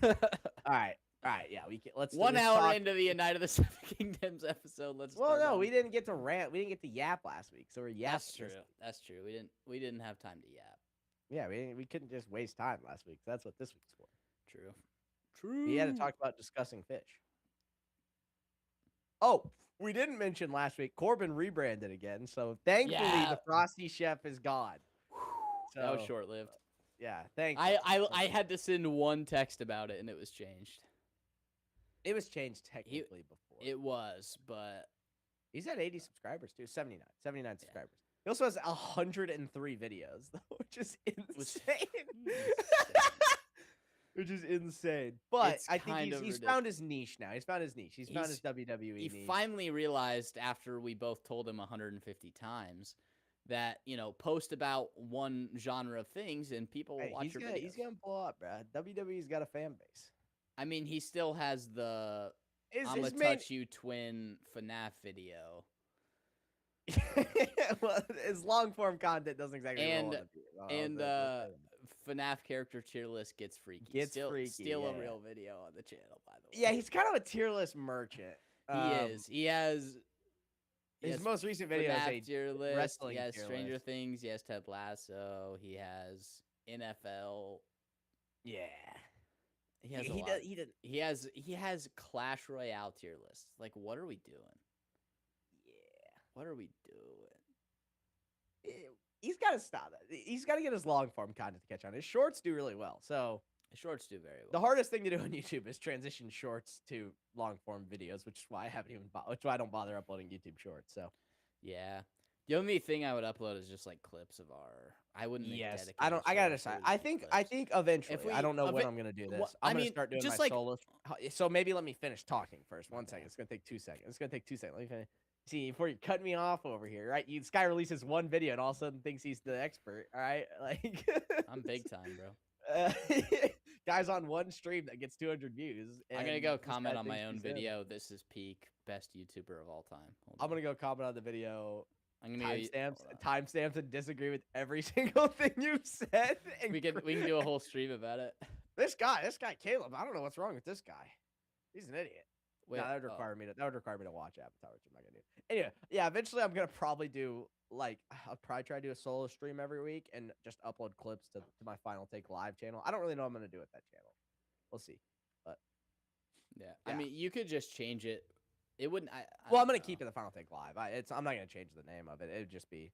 All right, yeah, we can. Let's 1 let's hour talk. into the Night of the Seven Kingdoms episode. Let's. Well, start no, on- we didn't get to rant. We didn't get to yap last week, so we're yapping. That's true. That's true. We didn't have time to yap. Yeah, we couldn't just waste time last week. That's what this week's for. True. True. We had to talk about discussing fish. Oh, we didn't mention last week. Corbin rebranded again, so thankfully Yeah. the Frosty Chef is gone. So, That was short lived. Yeah, thanks. I had to send one text about it and it was changed. It was changed technically before. It was, but He's at 80 subscribers too. 79 subscribers. He also has 103 videos, though, which is insane. Which is insane. But It's I think kind of he's ridiculous. found his niche now. He's found his niche. He's found his WWE he niche. finally realized after we both told him 150 times that, post about one genre of things and people will watch your videos. He's gonna blow up, bro. WWE's got a fan base. I mean, he still has the I'ma touch you twin FNAF video. Well, his long form content doesn't exactly roll on the view. And FNAF character tier list gets freaky. Gets still, freaky, Still a yeah. real video on the channel, by the way. Yeah, he's kind of a tier list merchant. He is. He has His most recent video is FNAF a tier list. wrestling He has tier Stranger list. Things. He has Ted Lasso. He has NFL. yeah. He has a He lot. does. He has Clash Royale tier lists. Like, what are we doing? Yeah. What are we doing? He's got to stop that. He's got to get his long form content to catch on. His shorts do really well. So The shorts do very well. the hardest thing to do on YouTube is transition shorts to long form videos, which is why I haven't even which is why I don't bother uploading YouTube shorts. So Yeah. The only thing I would upload is just like clips of our. I wouldn't. Make yes, dedicated I gotta shorts, decide. it would I just be think clips. eventually. I don't know when evi- I'm gonna do this. Well, I'm I gonna mean, start doing just my like- solo. So maybe let me finish talking first. One second. It's gonna take 2 seconds. It's gonna take 2 seconds. Let me finish. See, before you cut me off over here, right? This guy releases one video and all of a sudden thinks he's the expert. All right, like I'm big time, bro. Guy's on one stream that gets 200 views. I'm gonna and go this guy comment on my thinks own he's him. video. This is peak best YouTuber of all time. Hold I'm on. gonna go comment on the video. I'm gonna go. Timestamps and disagree with every single thing you've said. And We can do a whole stream about it. This guy, Caleb. I don't know what's wrong with this guy. He's an idiot. Wait, No, that would oh, require me to watch Avatar, which I'm not gonna do. Anyway, yeah, eventually I'm gonna probably do I'll probably try to do a solo stream every week and just upload clips to my Final Take live channel. I don't really know what I'm gonna do with that channel. We'll see. yeah. yeah. I mean, you could just change it. It wouldn't. Well, I'm gonna keep it the Final Take live. I'm not gonna change the name of it. It would just be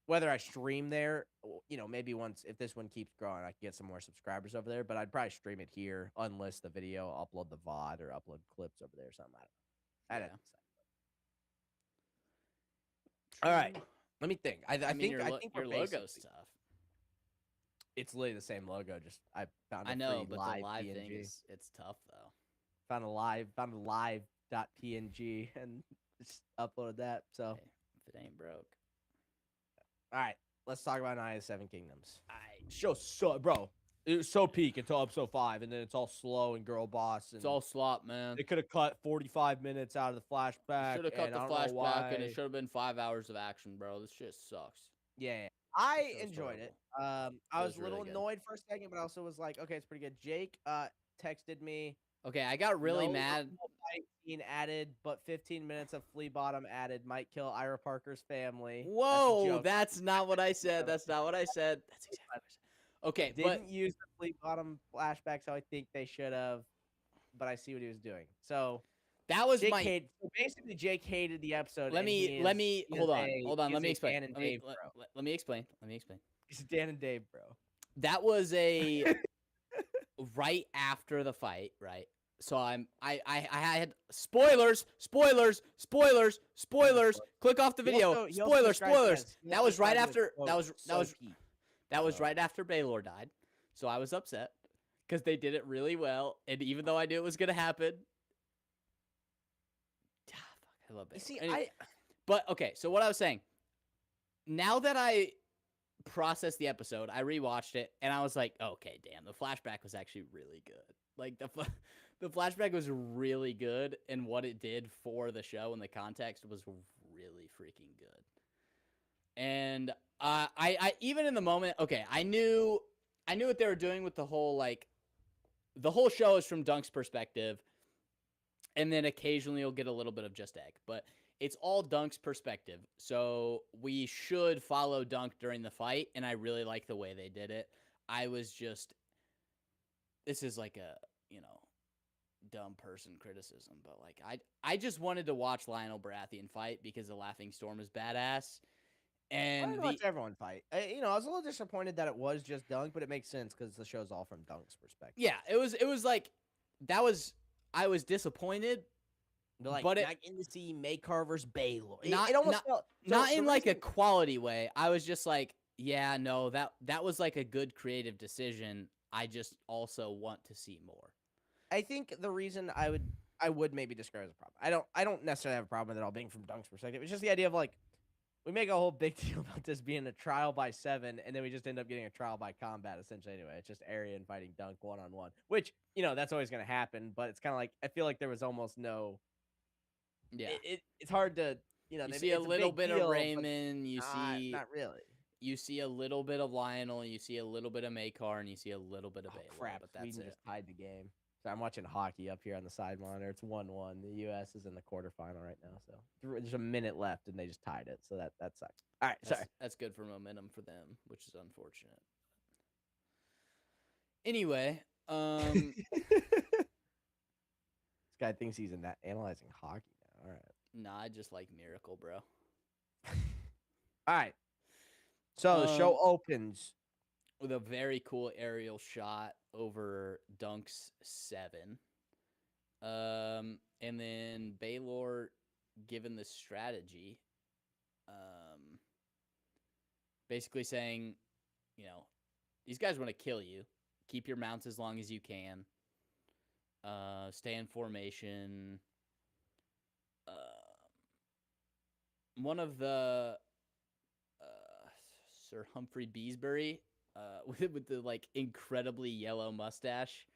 whether I stream there. Maybe once if this one keeps growing, I can get some more subscribers over there. But I'd probably stream it here, unlist the video, upload the VOD, or upload clips over there or something. I don't know. Yeah. All right. Let me think. I mean, think your we're logo basically- stuff. It's literally the same logo. Just I found a I know, free but live the live PNG. thing it's tough though. Found a live.png and just uploaded that. So Hey, if it ain't broke. all right, let's talk about Night of the Seven Kingdoms. I. Show so bro. It was so peak until episode 5, and then it's all slow and girl boss. And It's all slop, man. they could have cut 45 minutes out of the flashback. Should have cut and the I don't know flashback, and why. it should have been 5 hours of action, bro. This shit sucks. Yeah, I That show's enjoyed it. horrible. I It was was a little really good. annoyed for a second, but also was like, okay, it's pretty good. Jake texted me. Okay, I got really No mad. normal fight scene added, but 15 minutes of flea bottom added. Might kill Ira Parker's family. That's a Whoa, joke. that's not what I said. That's not what I said. That's exactly what I said. Okay, Didn't use the flea bottom flashbacks how I think they should have, but I see what he was doing. So but that was Jake my. so basically Jake hated the episode. Let and me he is hold on. a- Hold on. he Let is me a explain. Dan and Let me, Dave, let, bro. let me explain. Let me explain. He's Dan and Dave, bro. That was a right after the fight, right? So I had spoilers. Click off the video. He also described it Spoilers. as he That also was right described it as, after quote, so peak. that was So right after Baylor died. So I was upset because they did it really well, and even though I knew it was gonna happen, fuck, I love you Baylor. see, Anyway, but okay, so what I was saying, now that I processed the episode, I rewatched it, and I was like, okay, damn, the flashback was actually really good. Like the flashback was really good, and what it did for the show and the context was really freaking good. And I even in the moment, okay, I knew what they were doing with the whole like the whole show is from Dunk's perspective, and then occasionally you'll get a little bit of just Egg, but it's all Dunk's perspective. So we should follow Dunk during the fight, and I really like the way they did it. I was just, this is like a, dumb person criticism, but like I just wanted to watch Lionel Baratheon fight because the Laughing Storm is badass. I And don't watch everyone fight. I was a little disappointed that it was just Dunk, but it makes sense because the show's all from Dunk's perspective. yeah, it was like I was disappointed, But but not getting to see May Carver's Baylor. Not- It almost not- felt not the in like a reason- quality way. I was just like, yeah, no, that was like a good creative decision. I just also want to see more. I think the reason I would maybe describe as a problem. I don't necessarily have a problem with it all being from Dunk's perspective. It's just the idea of like we make a whole big deal about this being a trial by 7, and then we just end up getting a trial by combat essentially anyway. It's just Arian fighting Dunk 1-on-1, which that's always going to happen. But it's kind of like I feel like there was almost no. Yeah, It's hard to you see a little bit of Raymond. You see not really. You see a little bit of Lionel. You see a little bit of Makar, and you see a little bit of Baylor. Crap! But that's Sweden it. just tied the game. So I'm watching hockey up here on the side monitor. It's 1-1. The U.S. is in the quarterfinal right now. So there's a minute left, and they just tied it. So that sucks. All right, sorry. That's good for momentum for them, which is unfortunate. Anyway, This guy thinks he's in that analyzing hockey now. All right. nah, I just like Miracle, bro. All right. So the show opens with a very cool aerial shot over Dunk's 7. And then Baylor given the strategy, basically saying, these guys want to kill you. Keep your mounts as long as you can. Stay in formation. One of the Sir Humphrey Beesbury, with the like incredibly yellow mustache,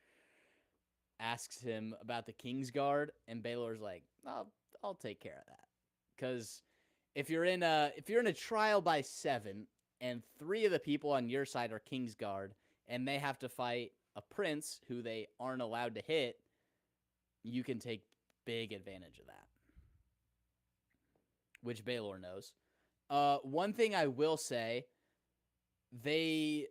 asks him about the Kingsguard, and Baylor's like, I'll take care of that. Because if you're in a trial by 7, and 3 of the people on your side are Kingsguard, and they have to fight a prince who they aren't allowed to hit, you can take big advantage of that. Which Baylor knows. One thing I will say, they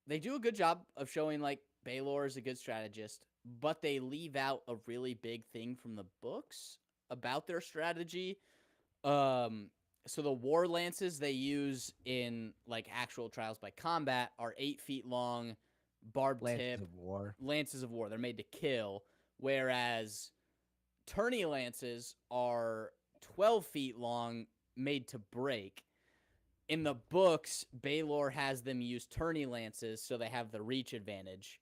do a good job of showing like Baylor is a good strategist, but they leave out a really big thing from the books about their strategy. So the war lances they use in like actual trials by combat are 8 feet long, barbed tip lances of war. They're made to kill, whereas tourney lances are 12 feet long, made to break. In the books, Baylor has them use tourney lances so they have the reach advantage,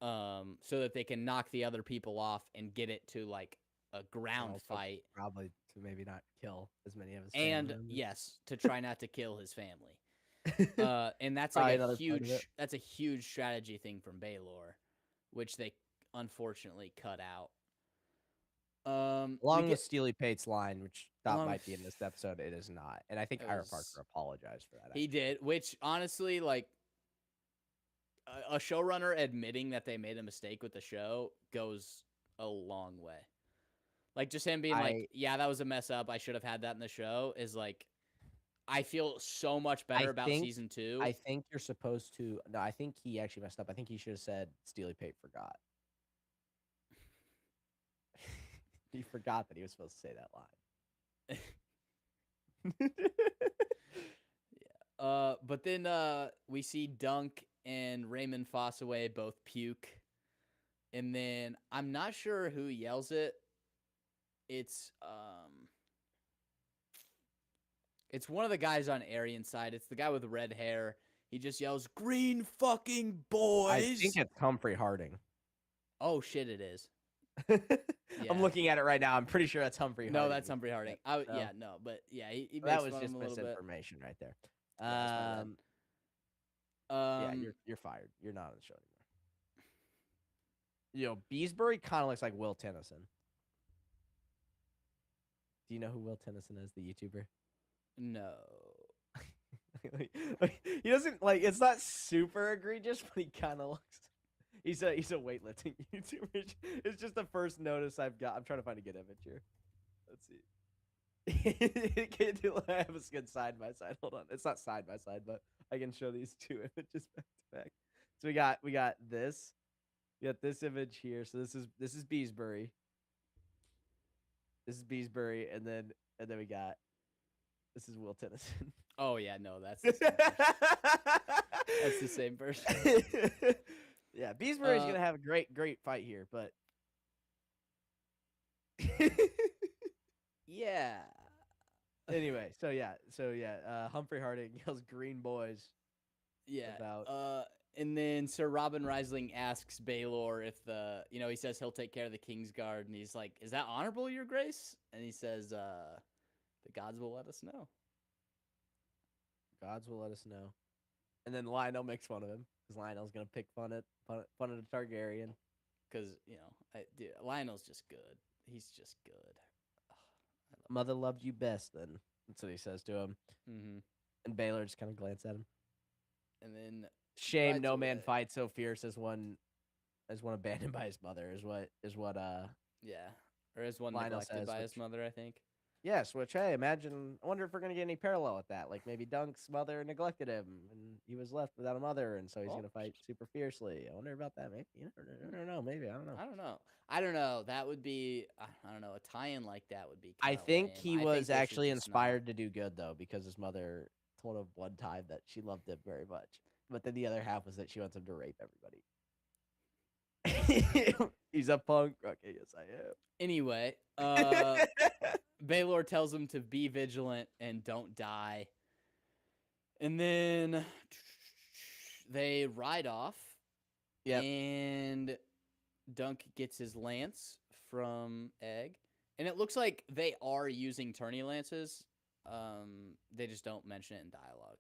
so that they can knock the other people off and get it to like a ground fight. Probably to maybe not kill as many of his family members. Yes, to try not to kill his family. And that's like a huge strategy thing from Baylor, which they unfortunately cut out. Along with Steely Pate's line, which thought might be in this episode, it is not. And I think Ira Parker apologized for that. He did, which honestly, like, a showrunner admitting that they made a mistake with the show goes a long way. Like, just him being like, yeah, that was a mess up. I should have had that in the show is like, I feel so much better about season 2. I think you're supposed to. No, I think he actually messed up. I think he should have said Steely Pate forgot. He forgot that he was supposed to say that line. But then we see Dunk and Raymond Fossaway both puke And then I'm not sure who yells it. It's it's one of the guys on Arian's side. It's the guy with red hair. He just yells, "Green fucking I think boys!" it's Humphrey Harding. Oh shit, it is. Yeah. I'm looking at it right now. I'm pretty sure that's Humphrey Harding. No, that's Humphrey Harding. So, Yeah, no, but yeah, he that makes was fun just of him a little bit. misinformation right there. Yeah, that's my bad. Yeah, you're fired. You're not on the show anymore. Beesbury kind of looks like Will Tennyson. Do you know who Will Tennyson is, the YouTuber? No. He doesn't like. It's not super egregious, but he kind of looks. He's a weightlifting YouTuber. It's just the first notice I've got. I'm trying to find a good image here. Let's see. I have a good side by side. Hold on, it's not side by side, but I can show these two images back to back. So we got this. We got this image here. So this is Beesbury. This is Beesbury, and then we got this is Will Tennyson. Oh yeah, no, that's the same person. That's the same person. Yeah, Beesbury's gonna have a great fight here, but yeah. Anyway, so Humphrey Harding yells "Green Boys." Yeah. About and then Sir Robin Rising asks Baelor if he says he'll take care of the Kingsguard, and he's like, "Is that honorable, Your Grace?" And he says, "The gods will let us know." Gods will let us know. And then Lionel makes fun of him because Lionel's gonna pick fun at the Targaryen. Because dude, Lionel's just good. He's just good. Mother loved you best. Then that's what he says to him. Mm-hmm. And Baelor just kind of glances at him. And then shame no man fights so fierce as one abandoned by his mother is what yeah, or as one Lionel neglected says, by his mother, I think. Yes, which hey, I wonder if we're gonna get any parallel with that. Like maybe Dunk's mother neglected him and he was left without a mother, and so he's gonna fight super fiercely. I wonder about that. Maybe I don't know. Maybe I don't know. That would be I don't know. A tie-in like that would be. I think lame. he was actually inspired to do good though, because his mother told him one time that she loved him very much, but then the other half was that she wants him to rape everybody. He's a punk. Okay, yes I am. Anyway, Baelor tells him to be vigilant and don't die. And then they ride off. Yeah. And Dunk gets his lance from Egg. And it looks like they are using tourney lances. They just don't mention it in dialogue.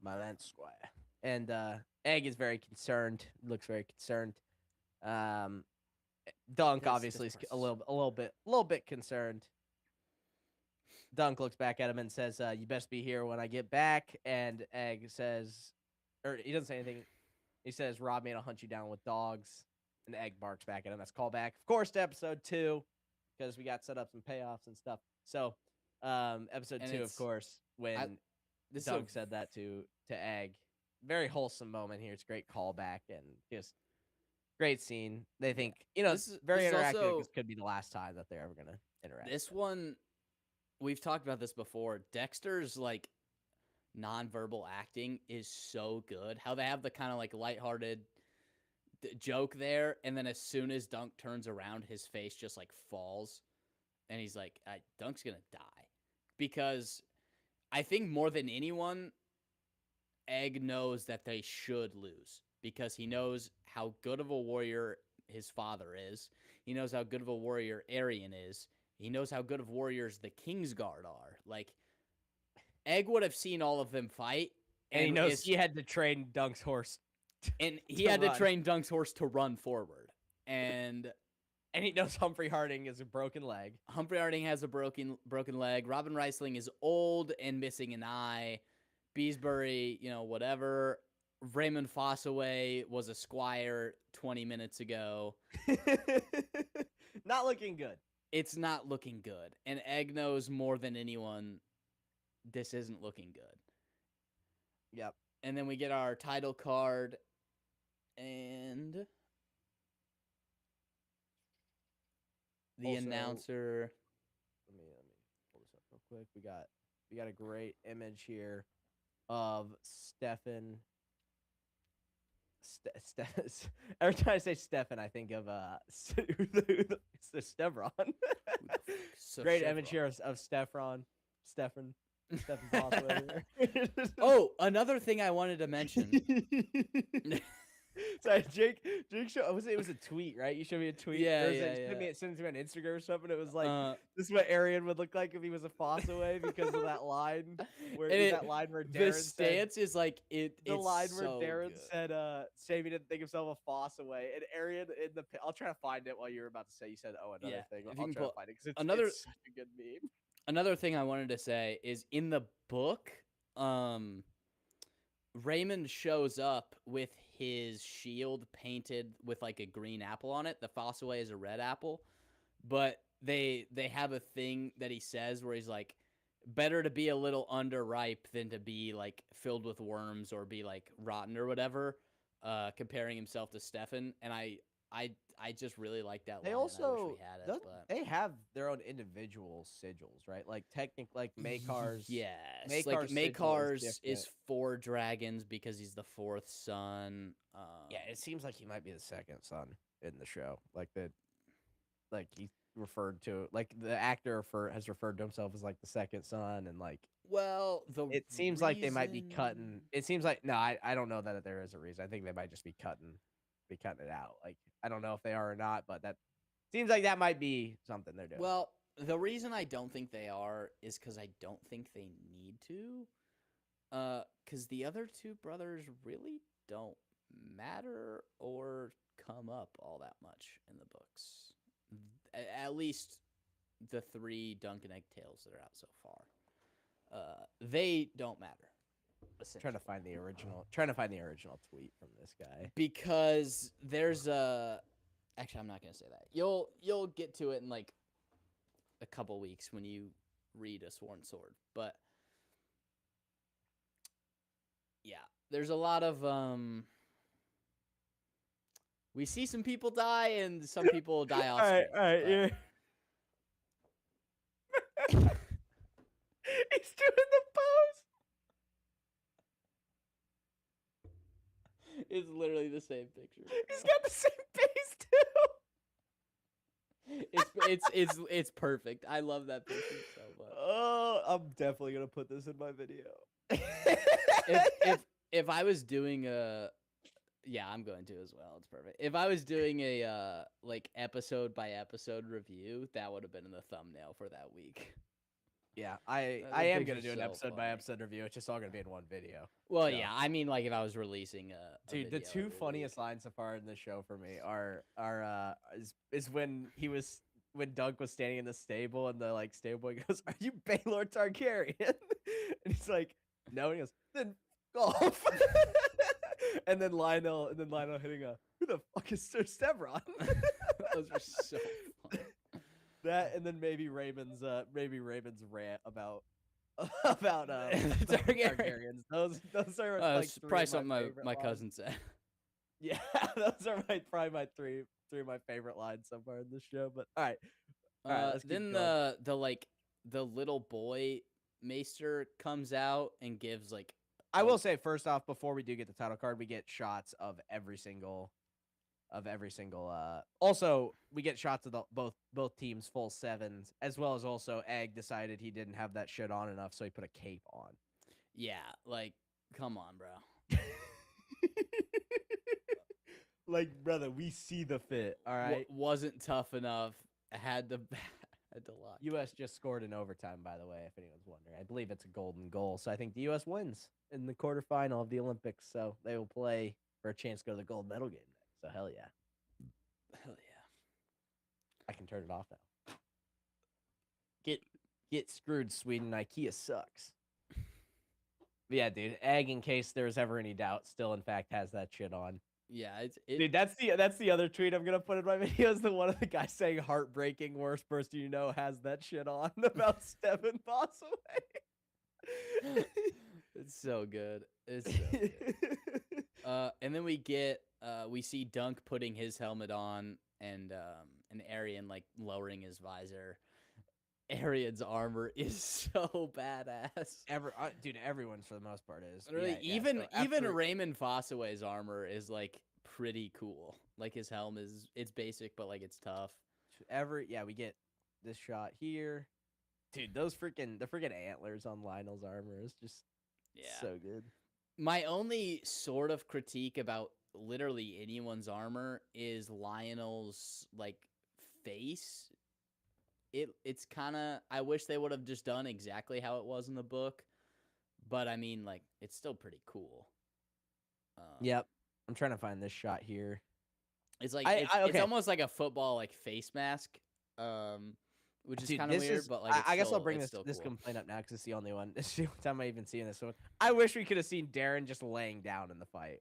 My lance squire. And Egg is very concerned. Looks very concerned. Dunk obviously is a little bit concerned. Dunk looks back at him and says, "You best be here when I get back." And Egg says, or he doesn't say anything. He says, "Rob me and I'll hunt you down with dogs." And Egg barks back at him. That's callback, of course, to episode 2, because we got set up some payoffs and stuff. So, episode 2, of course, when Dunk said that to Egg. Very wholesome moment here. It's a great callback and just great scene. They think, it's very interactive. Also, this could be the last time that they're ever going to interact. This one, we've talked about this before. Dexter's like nonverbal acting is so good. How they have the kind of like lighthearted joke there, and then as soon as Dunk turns around, his face just like falls, and he's like, Dunk's going to die. Because I think more than anyone, Egg knows that they should lose, because he knows how good of a warrior his father is. He knows how good of a warrior Arian is. He knows how good of warriors the Kingsguard are. Like, Egg would have seen all of them fight. And he knows he had to train Dunk's horse. And he had to train Dunk's horse to run forward. And he knows Humphrey Harding is a broken leg. Humphrey Harding has a broken leg. Robin Reisling is old and missing an eye. Beesbury, whatever. Raymond Fossaway was a squire 20 minutes ago. Not looking good. It's not looking good. And Egg knows more than anyone this isn't looking good. Yep. And then we get our title card. And the announcer. Let me pull this up real quick. We got a great image here of Every time I say Stefan, I think of Stefan. So Great Chevron. image here of Stefan. Stefan's also over there. Oh, another thing I wanted to mention. Sorry, Jake showed. It was a tweet, right? You showed me a tweet. Yeah, Or yeah. It sent it to me on Instagram or something. It was like, this is what Arian would look like if he was a Fossaway because of that line. That line where the Darren stance is like it. The it's line so where Darren good. said, Sammy didn't think himself a Fossaway, and Arian I'll try to find it while you were about to say. You said, oh, another thing. If you I'll can try to pull find it because it's such a good meme. Another thing I wanted to say is in the book, Raymond shows up with his shield painted with like a green apple on it. The Fossaway is a red apple, but they have a thing that he says where he's like, better to be a little underripe than to be like filled with worms or be like rotten or whatever, comparing himself to Stefan. And I just really like that line. They also I wish we had it, but they have their own individual sigils, right? Like like Makar's. Yes, Makar's like sigil Makar's is different. 4 dragons because he's the 4th son. Yeah, it seems like he might be the 2nd son in the show. Like he referred to, like the actor has referred to himself as like the 2nd son, and like. Well, It seems like they might be cutting. It seems like no, I don't know that there is a reason. I think they might just be cutting it out. Like I don't know if they are or not, but that seems like that might be something they're doing. Well, the reason I don't think they are is because I don't think they need to. Because the other 2 brothers really don't matter or come up all that much in the books. At least the 3 Duncan Egg Tales that are out so far. They don't matter. Trying to find the original tweet from this guy, because there's actually I'm not gonna say that. You'll get to it in like a couple weeks when you read A Sworn Sword. But yeah, there's a lot of we see some people die and some people die off screen. All right, yeah. He's doing the pose. It's literally the same picture. He's got the same face too. It's perfect. I love that picture so much. Oh, I'm definitely gonna put this in my video. if I was doing a, yeah, I'm going to as well. It's perfect. If I was doing a like episode by episode review, that would have been in the thumbnail for that week. Yeah, I am gonna do an episode by episode review. It's just all gonna be in one video. Well, yeah, I mean, like if I was releasing a dude, the 2 funniest lines so far in the show for me are when Doug was standing in the stable and the like stable boy goes, "Are you Baelor Targaryen?" And he's like, "No," and he goes, "Then golf." and then Lionel hitting "Who the fuck is Sir Sevron?" Those are so funny. That and then maybe Raymond's rant about Targaryens. Those are like probably something my cousin said. Yeah, those are probably my three of my favorite lines so far in this show. But all right, let's then the little boy Maester comes out and gives like. I will say first off, before we do get the title card, we get shots of every single. Also, we get shots of both teams full 7s, as well as also Egg decided he didn't have that shit on enough, so he put a cape on. Yeah, like, come on, bro. Like, brother, we see the fit, all right? Wasn't tough enough. Had to lock. U.S. just scored in overtime, by the way, if anyone's wondering. I believe it's a golden goal, so I think the U.S. wins in the quarterfinal of the Olympics, so they will play for a chance to go to the gold medal game. So hell yeah. Hell yeah. I can turn it off now. Get screwed, Sweden. IKEA sucks. But yeah, dude. Egg, in case there's ever any doubt, still in fact has that shit on. Yeah, dude. That's the other tweet I'm gonna put in my videos. The one of the guys saying "heartbreaking, worst person you know has that shit on" about Stefan Fossaway. It's so good. It's so good. And then we see Dunk putting his helmet on and Arian like lowering his visor. Arian's armor is so badass. Dude, everyone's for the most part is. Really, Yeah, yeah. even So after, Raymond Fossaway's armor is like pretty cool. Like his helm is it's basic, but like it's tough. we get this shot here. Dude, the freaking antlers on Lionel's armor is just so good. My only sort of critique about literally anyone's armor is Lionel's like face. It's kind of, I wish they would have just done exactly how it was in the book, but I mean, like, it's still pretty cool. Yep, I'm trying to find this shot here. It's like it's almost like a football like face mask, which is kind of weird. But like, I guess I'll bring this cool. complaint up now because it's the only one. It's the only time I even seen this one. I wish we could have seen Darren just laying down in the fight.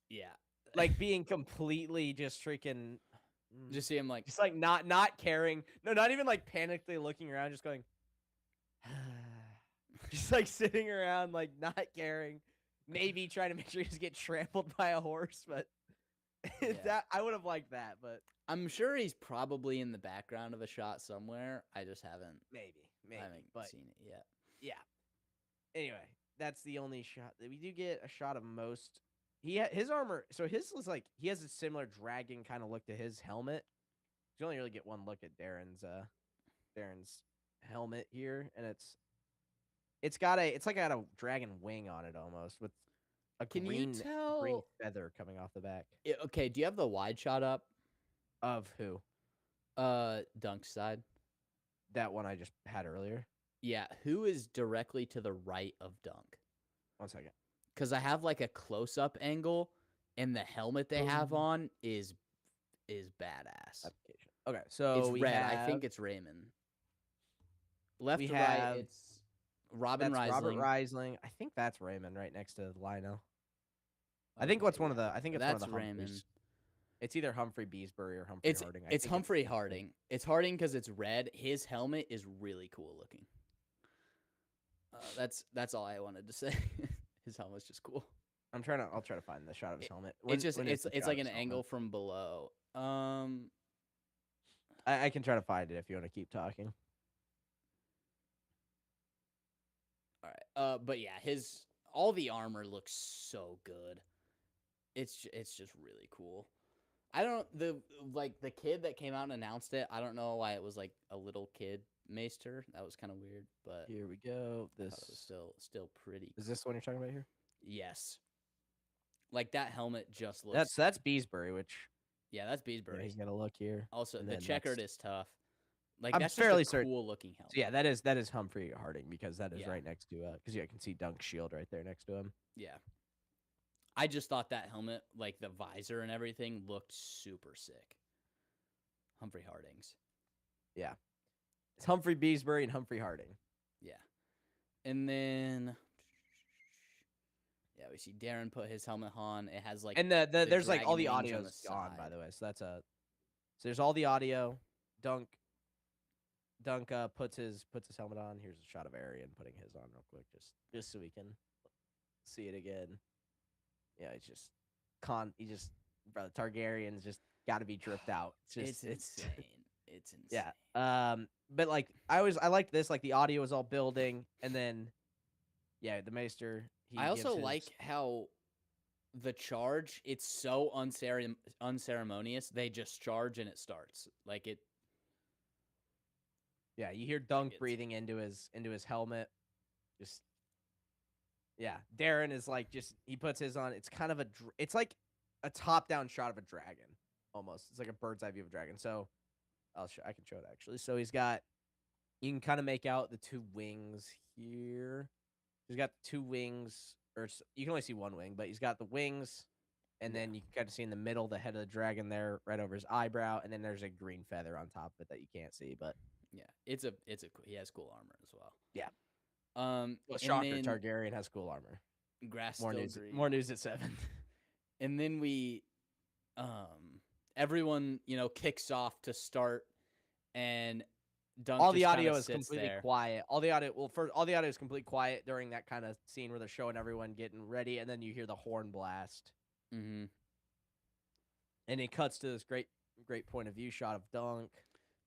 Yeah, like being completely just freaking. Just see him like just like not caring. No, not even like panically looking around, just going. Just like sitting around, like not caring. Maybe trying to make sure he doesn't get trampled by a horse, but that I would have liked that. But I'm sure he's probably in the background of a shot somewhere. I just haven't. Maybe. I haven't seen it yet. Yeah. Anyway, that's the only shot that we do get. A shot of most. His armor. So his was like he has a similar dragon kind of look to his helmet. You only really get one look at Darren's helmet here, and it's got a dragon wing on it almost with a green feather coming off the back. Okay, do you have the wide shot up? Of who? Dunk's side. That one I just had earlier. Yeah, who is directly to the right of Dunk? 1 second. Because I have like a close up angle, and the helmet they have on is badass. Okay, so it's red. I think it's Raymond. Left to right, it's Robert Reisling. Robert Reisling. I think that's Raymond right next to Lionel. I think it's one of the Raymond. It's either Humphrey Beesbury or Humphrey Harding. It's Humphrey Harding. It's Harding because it's red. His helmet is really cool looking. That's all I wanted to say. His helmet's just cool. I'll try to find the shot of his helmet. It's like an angle from below. I can try to find it if you want to keep talking. All right. But yeah, all the armor looks so good. It's just really cool. The kid that came out and announced it, I don't know why it was like a little kid maester. That was kind of weird, but here we go. This was still pretty cool. Is this one you're talking about here? Yes. Like that helmet just looks. That's Beesbury, which. Yeah, that's Beesbury. Yeah, he's got a look here. Also, the checkered is tough. Like I'm that's fairly just a cool looking helmet. So yeah, that is Humphrey Harding because that is right next to because I can see Dunk's shield right there next to him. Yeah. I just thought that helmet, like the visor and everything, looked super sick. Humphrey Harding's. Yeah. It's Humphrey Beesbury and Humphrey Harding. Yeah. And then we see Darren put his helmet on. It has like and there's like all the audio's gone, by the way. So that's so there's all the audio. Dunk puts his helmet on. Here's a shot of Arian putting his on real quick, just so we can see it again. Yeah, brother Targaryen's just got to be dripped out. It's insane. It's insane. Yeah. But like I liked this. Like the audio was all building, and then, yeah, the Maester. I also like how the charge. It's so unceremonious. They just charge and it starts. Like it. Yeah, you hear Dunk breathing into his helmet. Just. Yeah, Darren is like he puts his on. It's kind of it's like a top-down shot of a dragon, almost. It's like a bird's eye view of a dragon. So, I can show it actually. So you can kind of make out the two wings here. He's got two wings, or you can only see one wing, but he's got the wings, and then you can kind of see in the middle the head of the dragon there, right over his eyebrow, and then there's a green feather on top of it that you can't see, but yeah, he has cool armor as well. Yeah. Shocker, Targaryen has cool armor. Grass more news at 7. And then everyone, kicks off to start, and Dunk all the audio is completely quiet. All the audio is completely quiet during that kind of scene where they're showing everyone getting ready, and then you hear the horn blast. Mm-hmm. And it cuts to this great point of view shot of Dunk.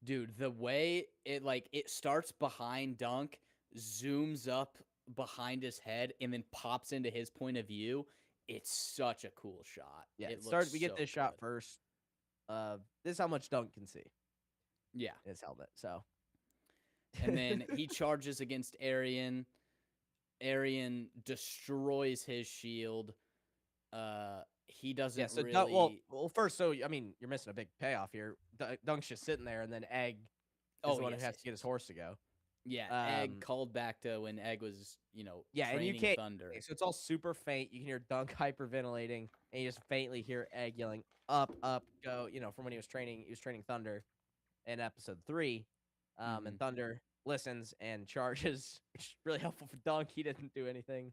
Dude, the way it starts behind Dunk, zooms up behind his head, and then pops into his point of view. It's such a cool shot. Yeah, It it looks starts. We get so this shot good. first. This is how much Dunk can see Yeah. in his helmet. So, And then he charges against Arian. Arian destroys his shield. He yeah. doesn't So really. well, first, so I mean, you're missing a big payoff here. Dunk's just sitting there, and then Egg is Oh, the one yes, who has yes, to get his yes. horse to go. Yeah, Egg called back to when Egg was, Yeah, and you training can't. Thunder. So it's all super faint. You can hear Dunk hyperventilating, and you just faintly hear Egg yelling, "Up, up, go!" From when he was training Thunder in episode 3. And Thunder listens and charges, which is really helpful for Dunk. He didn't do anything.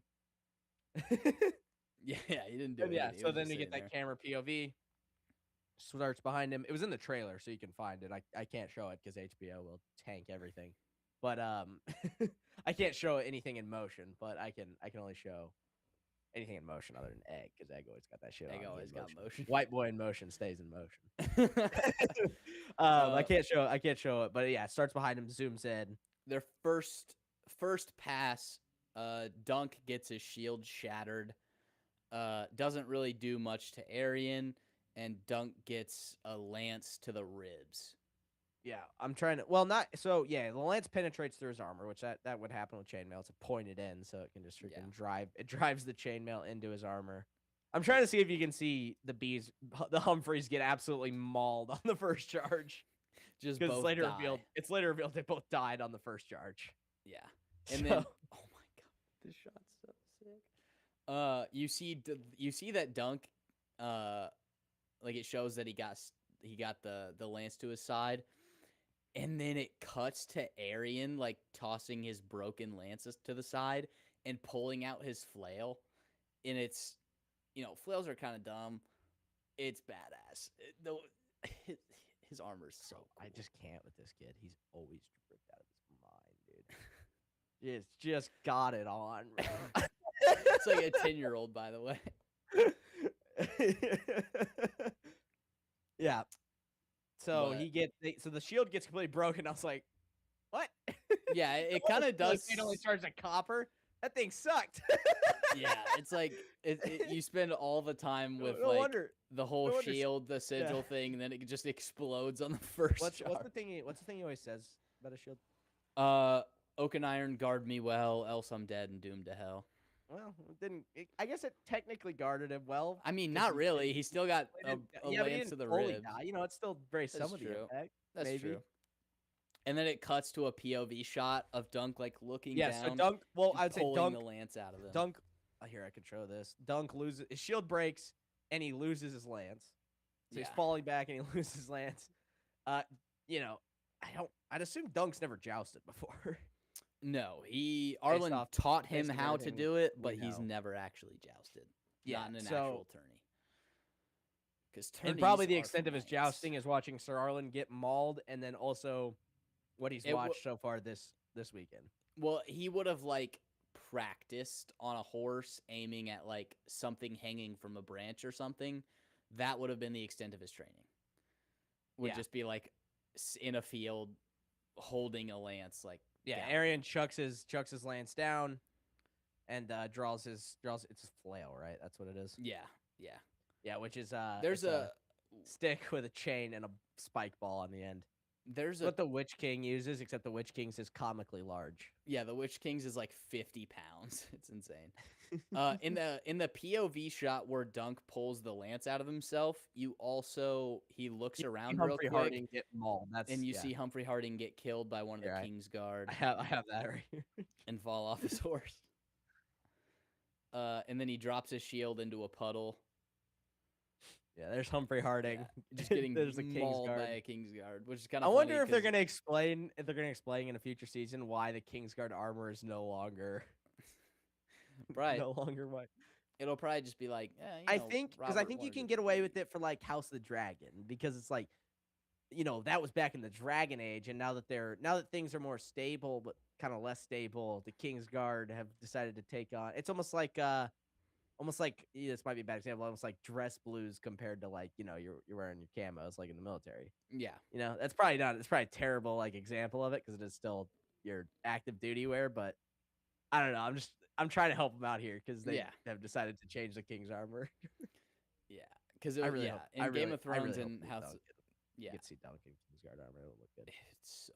Yeah, he didn't do And anything. yeah, He so was then just we get sitting that there. camera POV. Starts behind him. It was in the trailer, so you can find it. I can't show it because HBO will tank everything. But I can't show anything in motion, but I can only show anything in motion other than Egg, because Egg always got that shit on. Egg He always in got motion. White boy in motion stays in motion. I can't show it, but yeah, it starts behind him, zooms in. Their first pass, Dunk gets his shield shattered. Doesn't really do much to Arian, and Dunk gets a lance to the ribs. Yeah, I'm trying to. Well, not so. Yeah, the lance penetrates through his armor, which that would happen with chainmail. It's a pointed end, so it can just freaking drive. It drives the chainmail into his armor. I'm trying to see if you can see the Humphreys get absolutely mauled on the first charge. Just both die. It's later revealed they both died on the first charge. Yeah, and then oh my god, this shot's so sick. You see that Dunk, like it shows that he got the lance to his side. And then it cuts to Arian, like, tossing his broken lances to the side and pulling out his flail. And it's, flails are kind of dumb. It's badass. His armor's so cool. I just can't with this kid. He's always tripped out of his mind, dude. He's just got it on, bro. It's like a 10-year-old, by the way. Yeah. So so the shield gets completely broken. I was like, what? Yeah, it kind of does. It only charged a copper. That thing sucked. Yeah, it's like you spend all the time with the whole shield, the sigil thing, and then it just explodes on the first. What's the thing he always says about a shield? Oak and iron guard me well, else I'm dead and doomed to hell. Well, I guess it technically guarded him well. I mean, not really. He still got a lance to the ribs. It's still very some of the impact. That's true. And then it cuts to a POV shot of Dunk looking down. Yeah, so Dunk. Well, I'd say pulling the lance out of him. Dunk. Here, I control this. Dunk loses his shield, breaks, and he loses his lance. So he's falling back and he loses his lance. I'd assume Dunk's never jousted before. No, Arlen taught him how to do it, but he's never actually jousted. Yeah, not in an actual tourney. Because and probably the extent of his jousting is watching Sir Arlen get mauled, and then also what he's watched so far this weekend. Well, he would have practiced on a horse, aiming at something hanging from a branch or something. That would have been the extent of his training. Would just be in a field holding a lance, Yeah, Arian chucks his lance down, and draws it's a flail, right? That's what it is. Yeah, which is there's a stick with a chain and a spike ball on the end. There's what the Witch King uses, except the Witch King's is comically large. Yeah, the Witch King's is 50 pounds. It's insane. In the POV shot where Dunk pulls the lance out of himself, he looks around real quick. Harding get mauled. And you see Humphrey Harding get killed by one of the King's Guard. I have that right here. And fall off his horse. And then he drops his shield into a puddle. Yeah, there's Humphrey Harding just getting there's a mauled by a King's Guard, which is kind of. I wonder if they're gonna explain in a future season why the King's Guard armor is no longer right. No longer white. It'll probably just be I think you can get away with it for House of the Dragon, because it's that was back in the Dragon Age, and now that things are more stable but kind of less stable, the King's Guard have decided to take on. It's almost like almost like this might be a bad example. Almost like dress blues compared to like you're wearing your camos like in the military. Yeah. That's probably not. It's probably a terrible like example of it because it is still your active duty wear. But I don't know. I'm trying to help them out here because they Yeah. have decided to change the king's armor. Yeah. Because I really hope. in Game of I really Thrones hope and we House, don't yeah, get to see Duncan Kingsguard armor. It'll look good. it's so,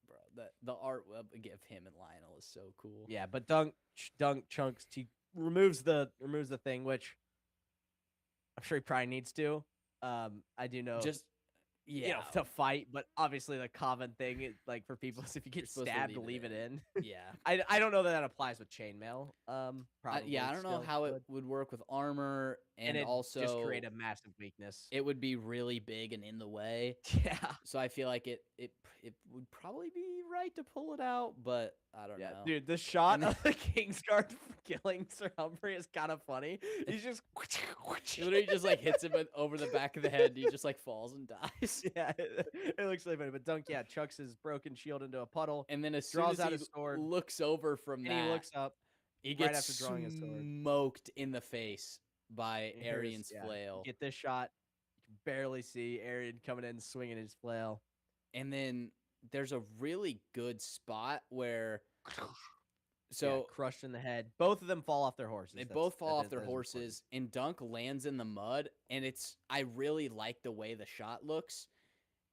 bro. The art of him and Lionel is so cool. Yeah, but Dunk chunks. He removes the thing, which I'm sure he probably needs to. I do know. Just yeah, to fight, but obviously the common thing is like for people is if you You're get supposed to stabbed to leave leave it it in. yeah. I don't know that applies with chainmail. Probably. Yeah, I don't know still how it would. would work with armor, and it also just create a massive weakness. it would be really big and in the way. Yeah. So I feel like it would probably be right to pull it out, but I don't know. Dude, the shot And of the Kingsguard killing Sir Humphrey is kind of funny. He's just He literally just like hits him over the back of the head, and he just like falls and dies. yeah, it looks really funny. But Dunk, chucks his broken shield into a puddle, And then as soon draws as out he his sword, looks over from and that, he looks up. he right gets after drawing his sword. smoked in the face by And here's- Arian's flail. Get this shot. You can barely see Arian coming in swinging his flail. And then there's a really good spot where crushed in the head. Both of them fall off their horses. they both fall off their horses, and Dunk lands in the mud, and I really like the way the shot looks.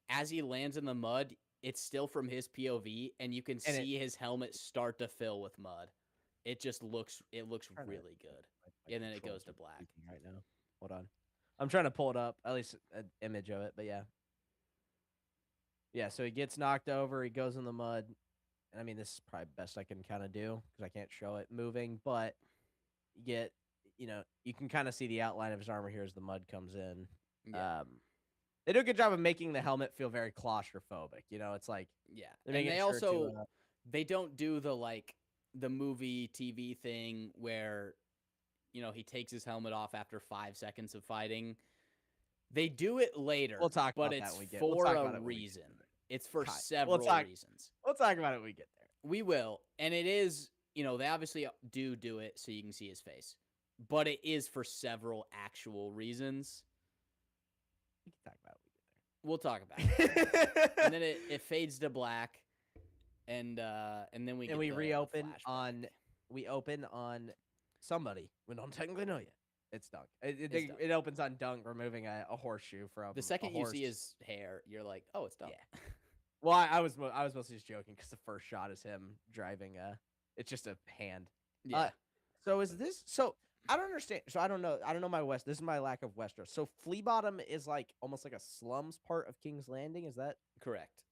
As he lands in the mud, it's still from his POV, and you can see his helmet start to fill with mud. It just looks really good. And then it goes to black. Right now. Hold on. I'm trying to pull it up, at least an image of it, but yeah. Yeah, so he gets knocked over, he goes in the mud. And I mean, this is probably best I can kind of do because I can't show it moving, but you get, you can kind of see the outline of his armor here as the mud comes in. Yeah. They do a good job of making the helmet feel very claustrophobic. It's like and they also they don't do the movie TV thing where he takes his helmet off after 5 seconds of fighting. They do it later. We'll talk but about it's that when we get. for We'll talk about a it when we reason. get there. It's for several reasons. We'll talk about it when we get there. We will, and it is. They obviously do it so you can see his face, but it is for several actual reasons. We can talk about it when we get there. We'll talk about it. And then it fades to black, and then we reopen on somebody we don't technically know yet. It's Dunk. It opens on Dunk removing a horseshoe from the second a horse. you see his hair, you're like, oh, it's Dunk. Yeah. Well, I was mostly just joking because the first shot is him driving. It's just a hand. Yeah. So is this? So I don't understand. So I don't know. I don't know my West. This is my lack of Westeros. So Flea Bottom is like almost like a slums part of King's Landing. Is that correct?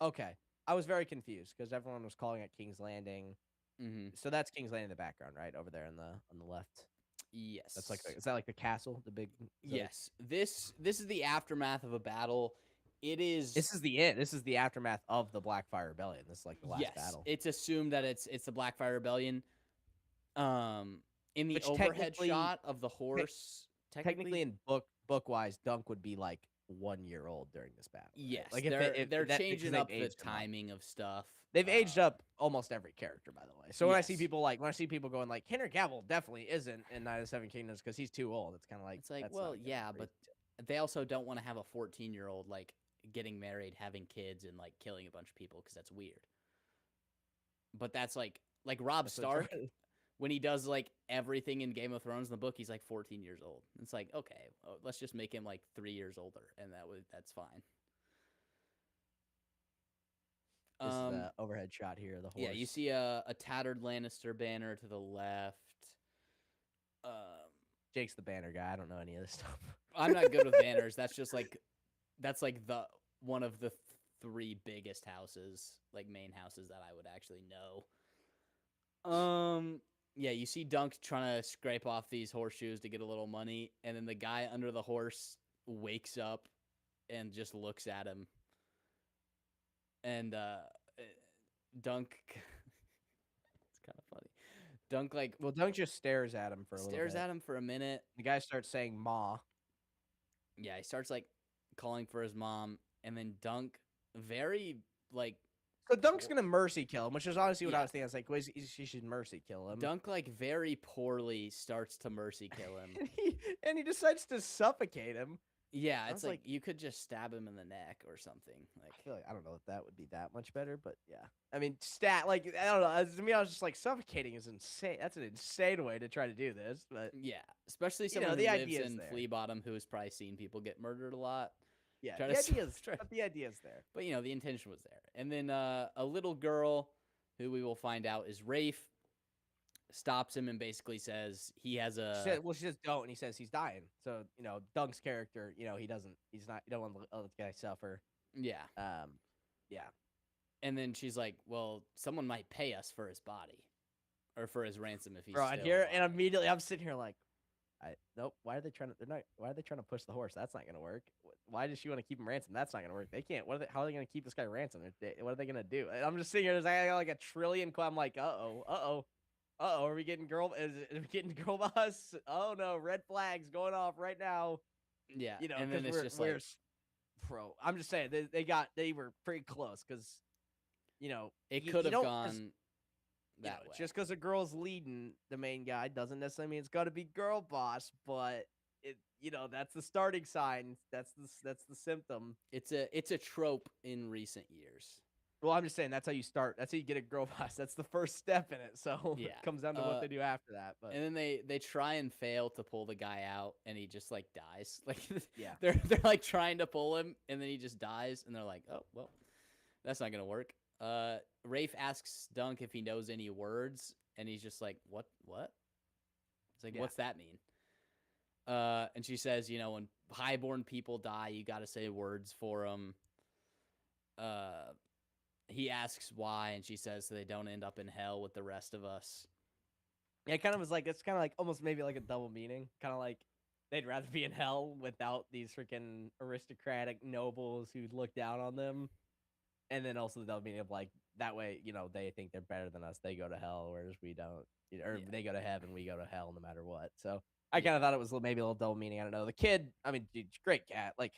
Okay. I was very confused because everyone was calling it King's Landing. Mm-hmm. So that's King's Landing in the background, right over there on the left. Yes. That's like is that like the castle, the big? Yes. This is the aftermath of a battle. It is. This is the end. This is the aftermath of the Blackfire Rebellion. This is like the last battle. It's assumed that it's the Blackfire Rebellion. In the Which overhead shot of the horse, technically in book wise, Dunk would be like 1 year old during this battle. Right? Yes, like they're changing up the timing of stuff. They've aged up almost every character, by the way. So when I see people going like Henry Cavill definitely isn't in Night of the Seven Kingdoms because he's too old. It's kind of like well, yeah, but they also don't want to have a 14-year-old like getting married, having kids, and like killing a bunch of people because that's weird. But that's like Robb Stark when he does like everything in Game of Thrones in the book. He's like 14 years old. It's like, okay, let's just make him like 3 years older, and that's fine. This is the overhead shot here of the horse. Yeah, you see a tattered Lannister banner to the left. Jake's the banner guy. I don't know any of this stuff. I'm not good with banners. That's the one of the 3 biggest houses, like main houses that I would actually know. Yeah, you see Dunk trying to scrape off these horseshoes to get a little money, and then the guy under the horse wakes up and just looks at him. And Dunk, it's kind of funny. Dunk just stares at him for a little bit. Stares at him for a minute. The guy starts saying "Ma." Yeah, he starts like calling for his mom, and then Dunk very like So Dunk's gonna mercy kill him, which is honestly what I Yeah. was thinking. I was like, well, she should mercy kill him. Dunk like very poorly starts to mercy kill him. and he decides to suffocate him. Yeah, I it's was like like, you could just stab him in the neck or something. Like, I feel like I don't know if that would be that much better, but yeah. I mean, like I don't know. To me, I was just like, suffocating is insane. That's an insane way to try to do this, but yeah, especially you know, someone the who lives idea is in there. Flea Bottom who has probably seen people get murdered a lot. Yeah, Try the to idea's try- but the idea's there. But you know, the intention was there. And then a little girl who we will find out is Rafe stops him and basically says he has a She says don't, and he says he's dying. So you know, Dunk's character, you know, he don't want to let the guy suffer. yeah. Yeah. And then she's like, "Well, someone might pay us for his body, or for his ransom if he's Bro, still and here and alive." immediately I'm sitting here like, nope. Why are they trying to? They're not. Why are they trying to push the horse? That's not gonna work. Why does she want to keep him ransomed? That's not gonna work. They can't. How are they gonna keep this guy ransomed? What are they gonna do? And I'm just sitting here. I got like a trillion. I'm like, uh oh. Are we getting girl? Are we getting girl boss? Oh no, red flags going off right now. Yeah, You know, and then because it's just we're like bro. I'm just saying they were pretty close because you know it you could have don't gone you know, that way. just because a girl's leading the main guy doesn't necessarily mean it's got to be girl boss, but you know, that's the starting sign. That's the symptom. It's a trope in recent years. Well, I'm just saying that's how you start. That's how you get a girl boss. That's the first step in it. So Yeah. it comes down to what they do after that. But And then they try and fail to pull the guy out, and he just like dies. Like yeah, they're like trying to pull him, and then he just dies, and they're like, "Oh well, that's not gonna work." Rafe asks Dunk if he knows any words, and he's just like, "What? What?" It's like, Yeah. "What's that mean?" And she says, "You know, when highborn people die, you got to say words for them." He asks why, and she says so they don't end up in hell with the rest of us. yeah. It kind of was like it's kind of like almost maybe like a double meaning. Kind of like they'd rather be in hell without these freaking aristocratic nobles who look down on them. And then also the double meaning of like that way, you know, they think they're better than us. They go to hell, whereas we don't. Or they go to heaven, we go to hell, no matter what. So I kind of thought it was maybe a little double meaning. I don't know. The kid, I mean, dude, great cat. Like,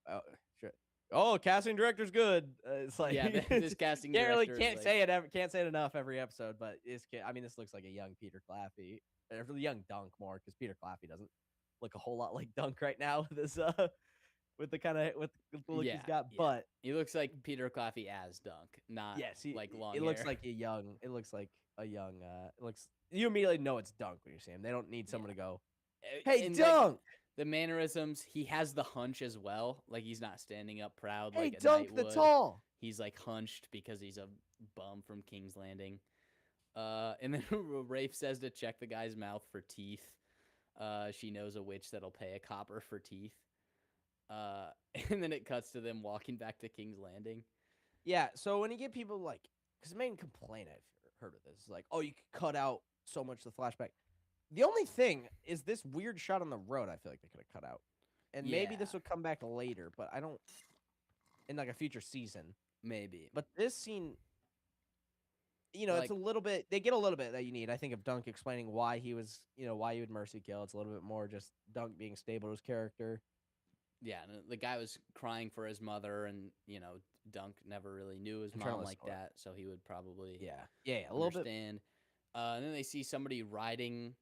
oh, sure. Oh, casting director's good. It's like Yeah, this casting can't really director is like, say it. Can't say it enough every episode. But this kid, I mean, this looks like a young Peter Claffey, or the young Dunk more, because Peter Claffey doesn't look a whole lot like Dunk right now with this with the kind of with the look he's got. yeah. But He looks like Peter Claffey as Dunk, not like long it looks hair. like a young. It looks like a young. It looks. You immediately know it's Dunk when you see him. They don't need someone to go, "Hey, And, Dunk." Like, the mannerisms, he has the hunch as well. Like he's not standing up proud Hey, like a Dunk knight the would. tall. He's like hunched because he's a bum from King's Landing. And then Rafe says to check the guy's mouth for teeth. She knows a witch that'll pay a copper for teeth. And then it cuts to them walking back to King's Landing. Yeah. So when you get people like, because the main complaint I've heard of this is like, oh, you could cut out so much of the flashback. The only thing is this weird shot on the road. I feel like they could have cut out, and maybe this would come back later, but I don't. In like a future season, maybe. But this scene, you know, Like, it's a little bit. They get a little bit that you need. I think of Dunk explaining why he was, you know, why he would mercy kill. It's a little bit more just Dunk being stable to his character. Yeah, and the guy was crying for his mother, and you know, Dunk never really knew his mom like that, so he would probably a little bit. And then they see somebody riding,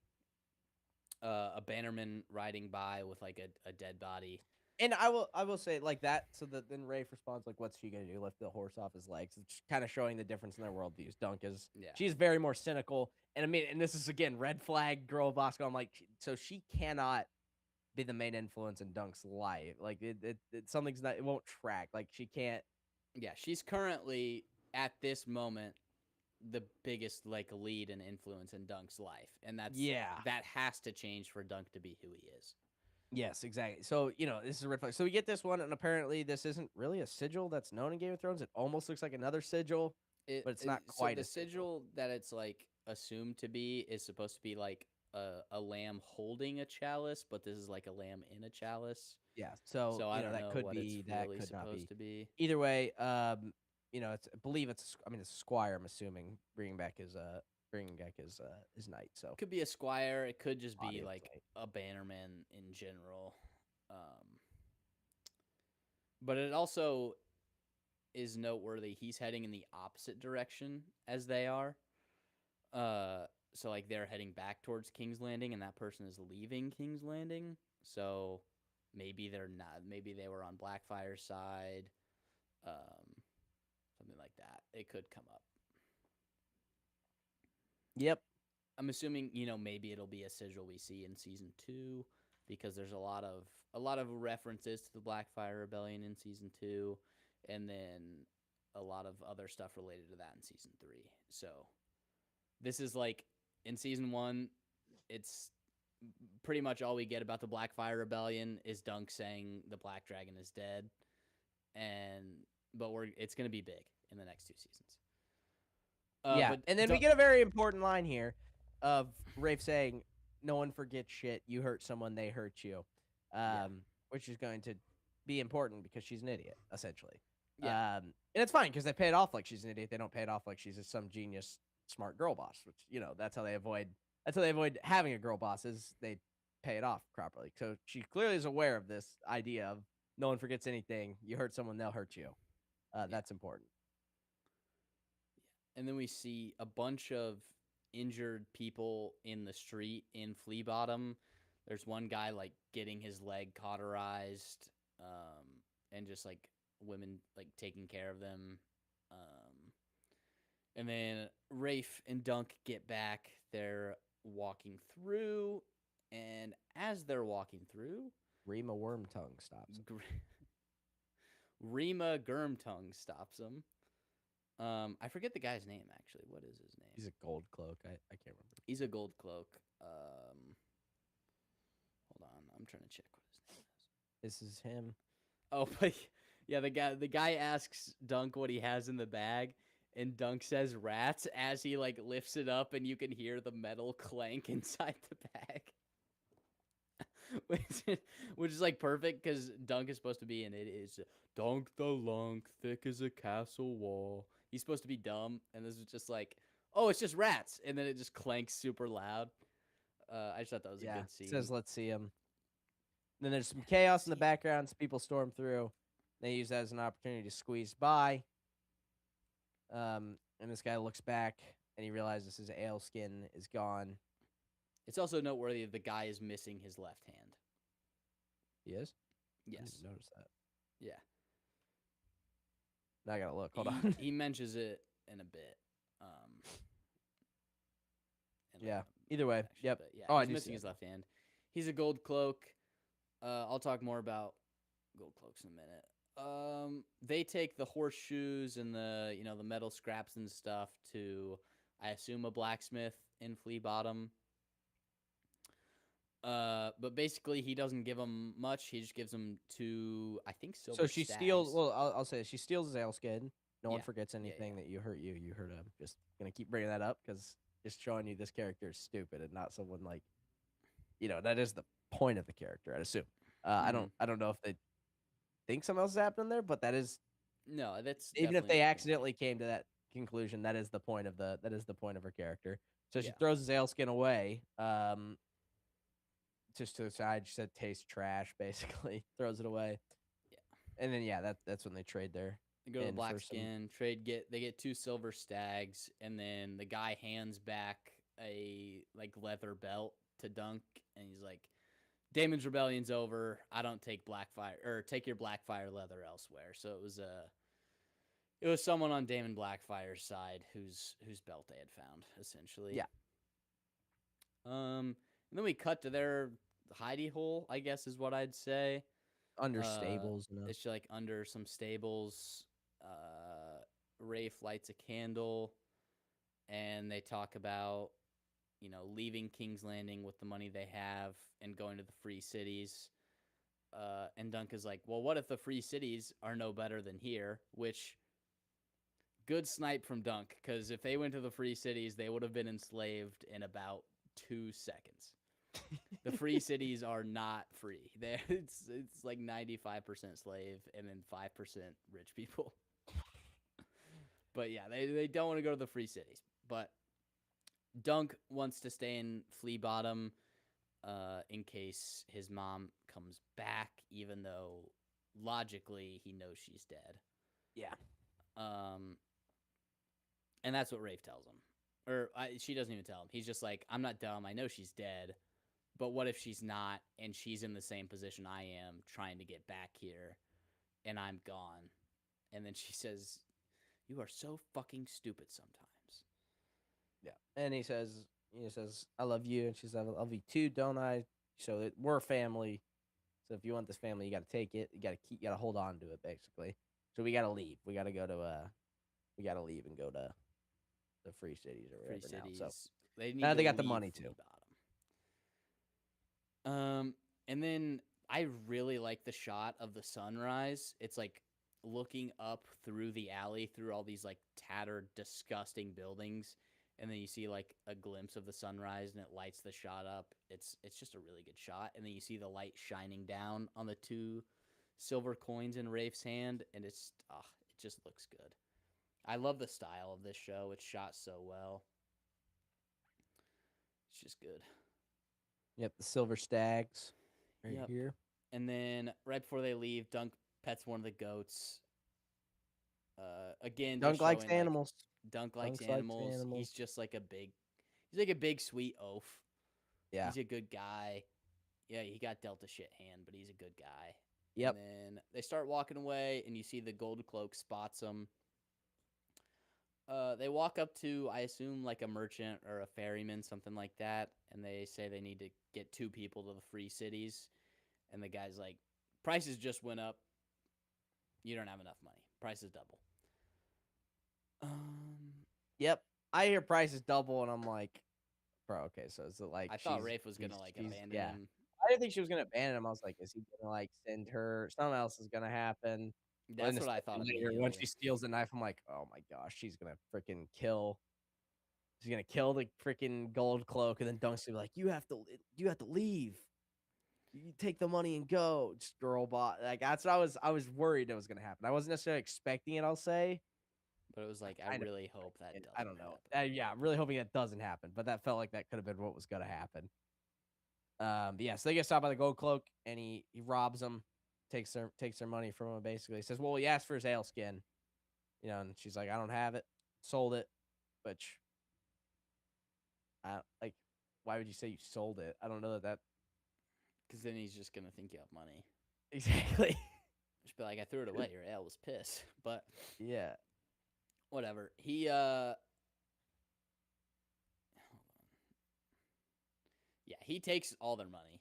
a bannerman riding by with like a dead body. And I will say like that. So that then Rafe responds like, "What's she gonna do? Lift the horse off his legs?" It's kind of showing the difference in their worldviews. Dunk is she's very more cynical, and I mean, and this is again red flag girl Bosco. I'm like, so she cannot be the main influence in Dunk's life. Like it something's not. It won't track. Like she can't. Yeah, she's currently at this moment the biggest like lead and influence in Dunk's life, and that has to change for Dunk to be who he is. Yes, exactly. So, you know, this is a red flag. So we get this one, and apparently this isn't really a sigil that's known in Game of Thrones. It almost looks like another sigil, but it's not quite so the a sigil that it's like assumed to be is supposed to be like a lamb holding a chalice, but this is like a lamb in a chalice. Yeah. So I you know, don't that know could what be it's that really could not supposed be. to be. Either way, you know, I believe it's a squire. I'm assuming bringing back his knight. So It could be a squire. It could just be Body of like knight. a bannerman in general. But it also is noteworthy. He's heading in the opposite direction as they are. So like they're heading back towards King's Landing, and that person is leaving King's Landing. So maybe they're not. Maybe they were on Blackfire's side. Something like that. It could come up. Yep. I'm assuming, maybe it'll be a sigil we see in season 2 because there's a lot of references to the Blackfire Rebellion in season 2, and then a lot of other stuff related to that in season 3. So this is like in season 1, it's pretty much all we get about the Blackfire Rebellion is Dunk saying the Black Dragon is dead, but it's gonna be big in the next 2 seasons. Yeah, and then we get a very important line here of Rafe saying, "No one forgets shit. You hurt someone, they hurt you," which is going to be important because she's an idiot, essentially. Yeah. And it's fine because they pay it off like she's an idiot. They don't pay it off like she's some genius, smart girl boss. Which that's how they avoid having a girl boss is they pay it off properly. So she clearly is aware of this idea of no one forgets anything. You hurt someone, they'll hurt you. That's important. And then we see a bunch of injured people in the street in Flea Bottom. There's one guy like getting his leg cauterized, and just like women like taking care of them. And then Rafe and Dunk get back. They're walking through, and as they're walking through, Rima Wormtongue stops him. Rima Germtongue stops him. I forget the guy's name, actually. What is his name? He's a gold cloak. I can't remember. He's a gold cloak. Hold on. I'm trying to check what his name is. This is him. Oh, but yeah, the guy asks Dunk what he has in the bag, and Dunk says rats as he like lifts it up, and you can hear the metal clank inside the bag. Which is like perfect because Dunk is supposed to be, and it is Dunk the Lunk, thick as a castle wall. He's supposed to be dumb, and this is just like, oh, it's just rats, and then it just clanks super loud. I just thought that was a good scene. It says, "Let's see him." Then there's some chaos in the background. Some people storm through. They use that as an opportunity to squeeze by. And this guy looks back, and he realizes his ale skin is gone. It's also noteworthy that the guy is missing his left hand. He is? Yes. I didn't notice that. Yeah. Now I gotta look. Hold on. He mentions it in a bit. Yeah. Either way. Actually, yep. Yeah, he's missing his left hand. He's a gold cloak. I'll talk more about gold cloaks in a minute. They take the horseshoes and the metal scraps and stuff to, I assume, a blacksmith in Flea Bottom. But basically he doesn't give them much. He just gives them 2, I think, silver So she stags. steals. Well, I'll say she steals his ale skin. No one Yeah. forgets anything that you hurt. You hurt him. Just gonna keep bringing that up because just showing you this character is stupid and not someone like, that is the point of the character. I'd assume. I don't know if they think something else is happening there, but that is No, that's even if definitely they the point. accidentally came to that conclusion. That is the point of her character. So she Yeah. throws his ale skin away. Just to the side. She said, "Tastes trash." Basically, throws it away. Yeah. And then that's when they trade there. They go to the in black for some- skin trade. They get 2 silver stags, and then the guy hands back a like leather belt to Dunk, and he's like, "Damon's rebellion's over. I don't take Blackfire or take your Blackfire leather elsewhere." So it was someone on Damon Blackfire's side whose belt they had found, essentially. Yeah. And then we cut to their hidey hole, I guess is what I'd say. under stables. It's like under some stables. Rafe lights a candle, and they talk about, leaving King's Landing with the money they have and going to the free cities. And Dunk is like, well, what if the free cities are no better than here? Which, good snipe from Dunk, because if they went to the free cities, they would have been enslaved in about 2 seconds. The free cities are not free. It's like 95% slave and then 5% rich people. But yeah, they don't want to go to the free cities. But Dunk wants to stay in Flea Bottom in case his mom comes back, even though logically he knows she's dead. Yeah. Um, and that's what Rafe tells him. Or she doesn't even tell him. He's just like, I'm not dumb. I know she's dead. But what if she's not and she's in the same position I am trying to get back here and I'm gone? And then she says, you are so fucking stupid sometimes. Yeah. And he says, I love you. And she says, I love you too, don't I? So we're family. So if you want this family, you got to take it. You got to hold on to it, basically. So we got to leave. We got to go to, we got to leave and go to the Free Cities or wherever now. So they need now to they got the leave money too. And then I really like the shot of the sunrise. It's like looking up through the alley through all these like tattered, disgusting buildings, and then you see like a glimpse of the sunrise and it lights the shot up. It's just a really good shot. And then you see the light shining down on the 2 silver coins in Rafe's hand, and it just looks good. I love the style of this show. It's shot so well. It's just good. Yep, the silver stags right here. And then right before they leave, Dunk pets one of the goats. Again, Dunk likes animals. Dunk likes animals. He's just like he's like a big sweet oaf. Yeah. He's a good guy. Yeah, he got dealt a shit hand, but he's a good guy. Yep. And then they start walking away, and you see the gold cloak spots them. They walk up to, I assume, like a merchant or a ferryman, something like that, and they say they need to get 2 people to the Free Cities. And the guy's like, prices just went up. You don't have enough money. Price is double. Yep. I hear prices double, and I'm like, bro, okay, so is it like I thought Rafe was gonna like abandon him. I didn't think she was gonna abandon him. I was like, is he gonna like send her? Something else is gonna happen. That's what I thought. When she steals the knife, I'm like, oh my gosh, she's gonna freaking kill. She's gonna kill the freaking gold cloak, and then Dunk's gonna be like, you have to leave. You take the money and go. Just girl bot. Like that's what I was worried it was gonna happen. I wasn't necessarily expecting it. I'll say. But it was like, I really hope that doesn't I don't know. Yeah, I'm really hoping that doesn't happen. But that felt like that could have been what was going to happen. But yeah, so they get stopped by the gold cloak, and he robs them, takes their money from him. Basically, he says, "Well, he asked for his ale skin, and she's like, I don't have it, sold it, which, like, why would you say you sold it? I don't know that. Because then he's just gonna think you have money. Exactly. Just be like, I threw it away. Your ale was piss. But yeah. Whatever. He he takes all their money.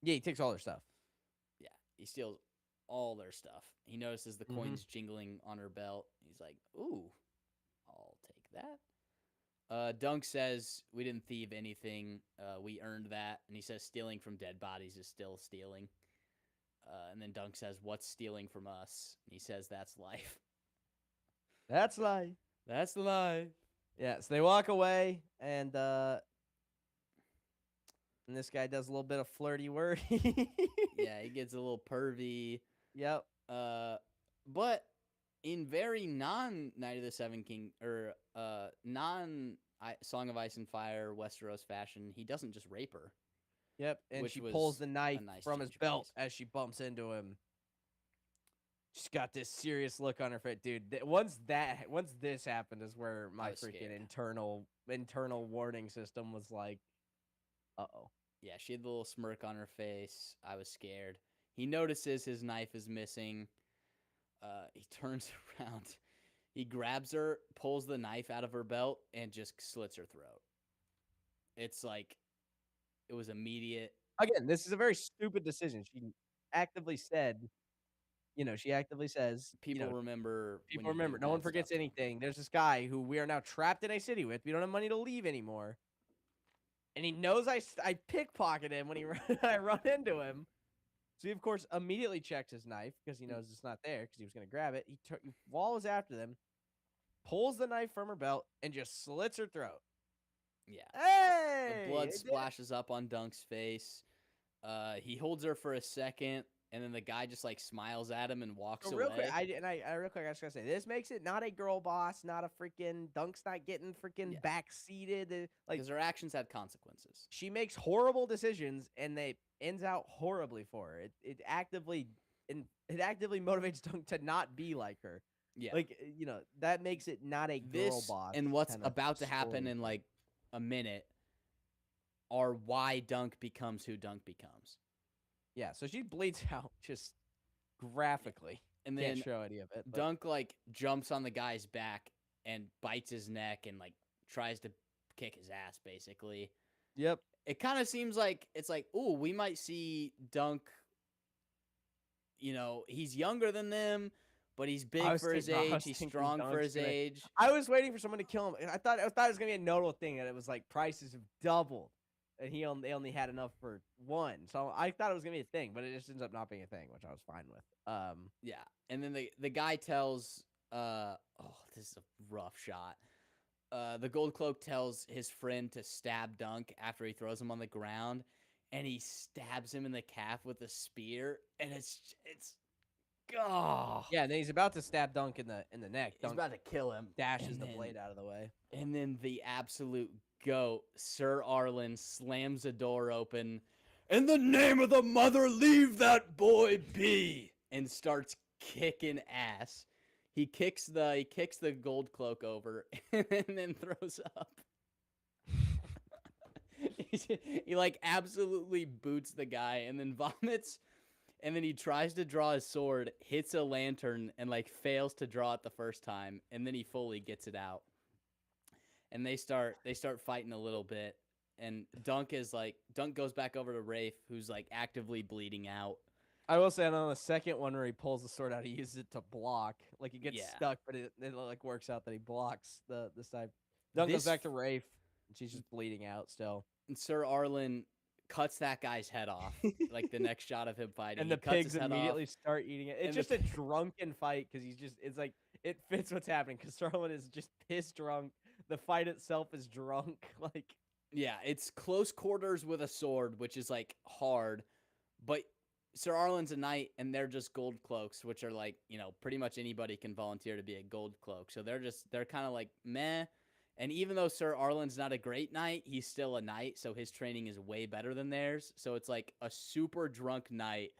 Yeah, he takes all their stuff. Yeah, he steals all their stuff. He notices the coins jingling on her belt. He's like, "Ooh, I'll take that." Dunk says, "We didn't thieve anything. We earned that." And he says, "Stealing from dead bodies is still stealing." And then Dunk says, "What's stealing from us?" And he says, "That's life." That's life. That's the life. Yeah, so they walk away, and this guy does a little bit of flirty wordy. Yeah, he gets a little pervy. Yep. But in very non-Night of the Seven King or non-Song of Ice and Fire Westeros fashion, he doesn't just rape her. Yep, and she pulls the knife from his belt as she bumps into him. She's got this serious look on her face, dude. Once this happened is where my freaking internal warning system was like, uh-oh. Yeah, she had the little smirk on her face. I was scared. He notices his knife is missing. He turns around. He grabs her, pulls the knife out of her belt, and just slits her throat. It's like, it was immediate. Again, this is a very stupid decision. She actively says, People remember. People remember. No one forgets anything. There's this guy who we are now trapped in a city with. We don't have money to leave anymore. And he knows I pickpocket him when I run into him. So he, of course, immediately checks his knife because he knows it's not there because he was going to grab it. He follows after them, pulls the knife from her belt, and just slits her throat. Yeah. Hey! The blood splashes up on Dunk's face. He holds her for a second, and then the guy just like smiles at him and walks away. Real quick, I real quick, I was gonna say this makes it not a girl boss, not a freaking Dunk's not getting freaking backseated. Like, because her actions had consequences. She makes horrible decisions, and they ends out horribly for her. It actively motivates Dunk to not be like her. Yeah. Like, that makes it not a girl This boss and what's kind of about to happen story. in like a minute are why Dunk becomes who Dunk becomes. Yeah, so she bleeds out just graphically. And Can't then show any of it, but Dunk like jumps on the guy's back and bites his neck and like tries to kick his ass basically. yep. It kind of seems like it's like, "Ooh, we might see Dunk, he's younger than them, but he's big for his I age, was he's thinking strong for Dunk's his gonna. age." I was waiting for someone to kill him, and I thought it was gonna be a notable thing that it was like prices have doubled, and they only had enough for one. So I thought it was gonna be a thing, but it just ends up not being a thing, which I was fine with. Yeah. And then the guy tells oh, this is a rough shot. The gold cloak tells his friend to stab Dunk after he throws him on the ground, and he stabs him in the calf with a spear, and it's oh, Yeah, and then he's about to stab Dunk in the neck. he's Dunk about to kill him, dashes and the then blade out of the way. the absolute goat Sir Arlen slams the door open. In the name of the mother, leave that boy be, and starts kicking ass. He kicks the gold cloak over and then throws up. he like absolutely boots the guy and then vomits, and then he tries to draw his sword, hits a lantern and like fails to draw it the first time, and then he fully gets it out. And they start fighting a little bit, and Dunk goes back over to Rafe, who's like actively bleeding out. I will say on the second one where he pulls the sword out, he uses it to block. Like he gets Yeah. stuck, but it like works out that he blocks the side. Dunk goes This back to Rafe, and she's just bleeding out still. and Sir Arlen cuts that guy's head off. Like the next shot of him fighting, And he the cuts his pigs head off. immediately start eating it. It's And the just a drunken fight because it's like it fits what's happening because Starlin is just pissed drunk. The fight itself is drunk. Like Yeah, it's close quarters with a sword, which is like hard, but Sir Arlen's a knight, and they're just gold cloaks, which are like, pretty much anybody can volunteer to be a gold cloak. So they're kind of like meh. And even though Sir Arlen's not a great knight, he's still a knight, so his training is way better than theirs. So it's like a super drunk knight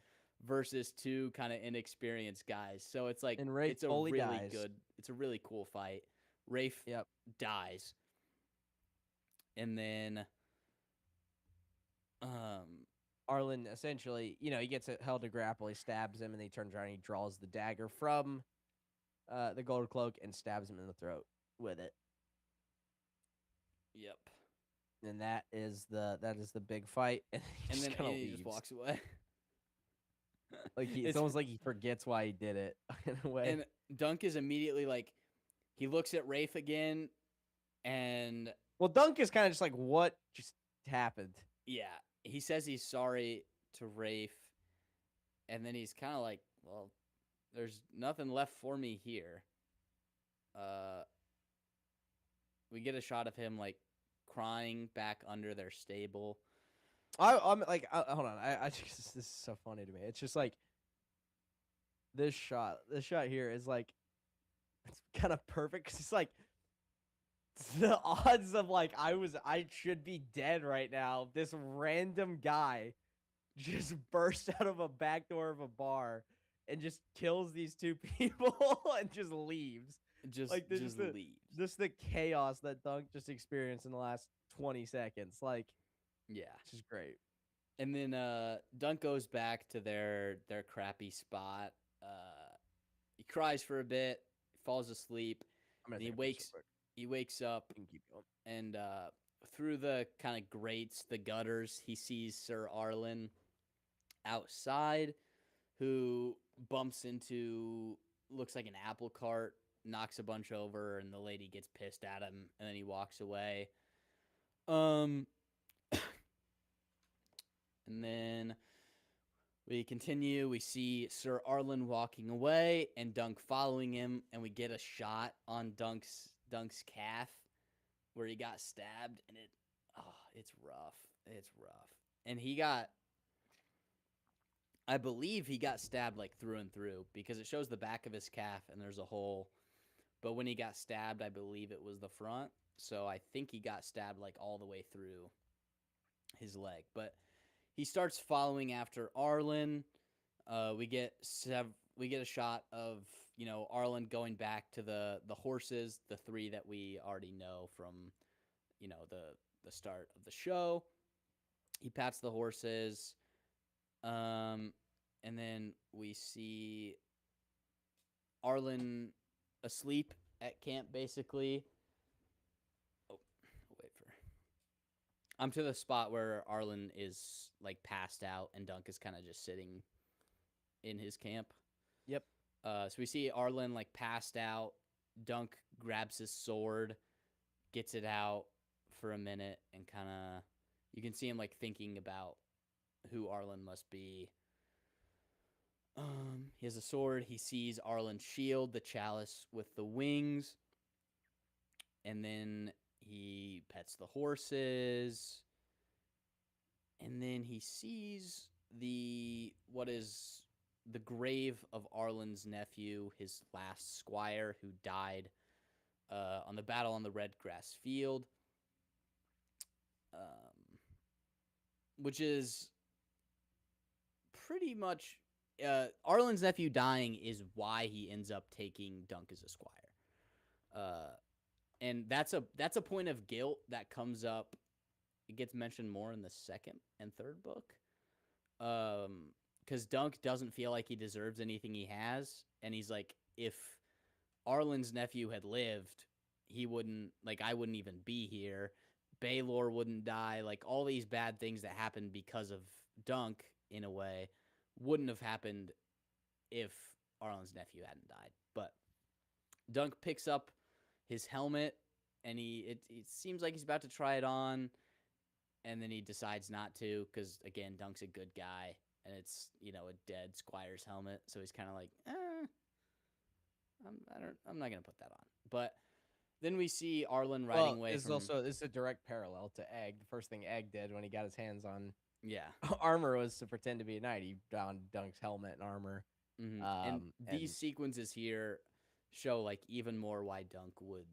versus two kind of inexperienced guys. So it's like and Rafe it's a fully really dies. good, it's a really cool fight. Rafe Yep. dies, and then um Arlen essentially, he gets held to grapple. He stabs him, and then he turns around and he draws the dagger from the gold cloak and stabs him in the throat with it. yep. And that is the big fight. And he And just then kind of he leaves. just walks away. Like it's It's almost like he forgets why he did it in a way. and Dunk is immediately like, he looks at Rafe again, and Well, Dunk is kind of just like, what just happened? yeah, he says he's sorry to Rafe, and then he's kind of like, well, there's nothing left for me here. We get a shot of him like crying back under their stable. I'm like, hold on. I just this is so funny to me. It's just like this shot. This shot here is like it's kind of perfect because it's like the odds of like I should be dead right now. This random guy just bursts out of a back door of a bar and just kills these two people and just leaves. Just Like just leaves. Just the chaos that Dunk just experienced in the last 20 seconds. Like Yeah. it's just great. And then Dunk goes back to their crappy spot. He cries for a bit, falls asleep, I'm gonna and he take a piss real wakes quick. he wakes up, You can keep going. and through the kind of grates, the gutters, he sees Sir Arlen outside, who bumps into, looks like an apple cart, knocks a bunch over, and the lady gets pissed at him, and then he walks away. And then we continue. We see Sir Arlen walking away and Dunk following him, and we get a shot on Dunk's calf where he got stabbed, and it's rough. It's rough. And I believe he got stabbed like through and through because it shows the back of his calf and there's a hole. But when he got stabbed, I believe it was the front. So I think he got stabbed like all the way through his leg. But he starts following after Arlen. We get a shot of Arlen going back to the horses, the three that we already know from the start of the show. He pats the horses, and then we see Arlen asleep at camp, basically. Oh, wait for. I'm to the spot where Arlen is like passed out, and Dunk is kind of just sitting in his camp. Yep. So we see Arlen like passed out. Dunk grabs his sword, gets it out for a minute, and kind of you can see him like thinking about who Arlen must be. He has a sword. He sees Arlen's shield, the chalice with the wings, and then he pets the horses, and then he sees what is the grave of Arlen's nephew, his last squire, who died on the battle on the red grass field, which is pretty much Arlen's nephew dying is why he ends up taking Dunk as a squire. And that's a point of guilt that comes up. It gets mentioned more in the second and third book. Because Dunk doesn't feel like he deserves anything he has. And he's like, if Arlen's nephew had lived, he wouldn't, like, I wouldn't even be here. Baelor wouldn't die. Like, all these bad things that happened because of Dunk, in a way, wouldn't have happened if Arlen's nephew hadn't died. But Dunk picks up his helmet, and it seems like he's about to try it on, and then he decides not to, because, again, Dunk's a good guy, and it's, a dead squire's helmet, so he's kind of like, I'm not going to put that on. But then we see Arlen riding away from... This is a direct parallel to Egg. The first thing Egg did when he got his hands on Yeah. armor was to pretend to be a knight. He donned Dunk's helmet and armor. Mm-hmm. And these sequences here show, like, even more why Dunk would,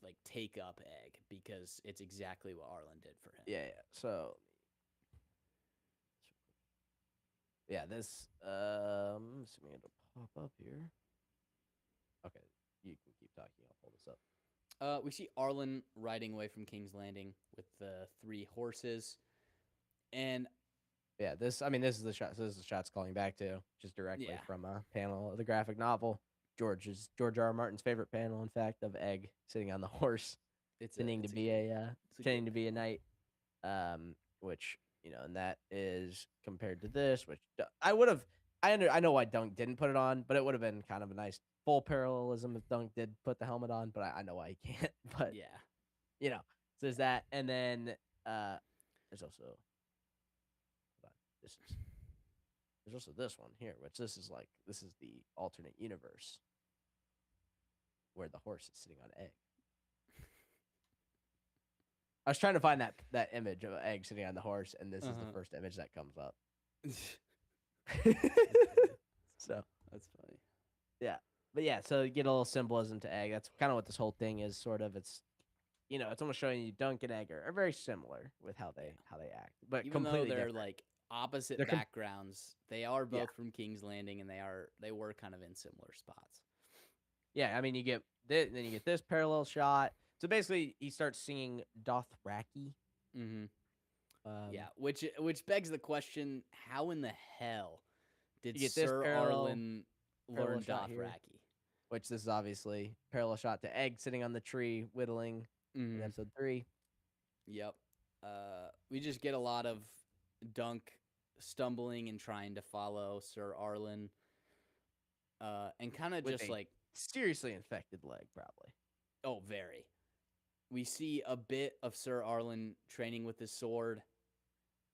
like, take up Egg, because it's exactly what Arlen did for him. Yeah. So, yeah, this, assuming it'll pop up here. Okay, you can keep talking. I'll pull this up. We see Arlen riding away from King's Landing with the 3 horses. And yeah, this is the shot. So this is the shot's calling back to, just directly from a panel of the graphic novel. George R.R. Martin's favorite panel, in fact, of Egg sitting on the horse, pretending to be a knight. Which, and that is compared to this, which I would have. I know why Dunk didn't put it on, but it would have been kind of a nice full parallelism if Dunk did put the helmet on. But I know why he can't. But so there's that, and then there's also there's also this one here, which this is the alternate universe where the horse is sitting on Egg. I was trying to find that image of Egg sitting on the horse, and this is the first image that comes up. So that's funny. Yeah. But yeah, so you get a little symbolism to Egg. That's kind of what this whole thing is, sort of. It's it's almost showing you Dunk and Egg are very similar with how they act. But even completely though they're different. like opposite backgrounds, they are both from King's Landing, and they were kind of in similar spots. Yeah, I mean, you get then you get this parallel shot. So basically, he starts singing Dothraki. Mm-hmm. Which begs the question: how in the hell did Sir Arlen learn Dothraki? Which this is obviously parallel shot to Egg sitting on the tree whittling in episode 3. Yep. We just get a lot of Dunk stumbling and trying to follow Sir Arlen, and kind of just like seriously infected leg, probably. Oh, very. We see a bit of Sir Arlen training with his sword.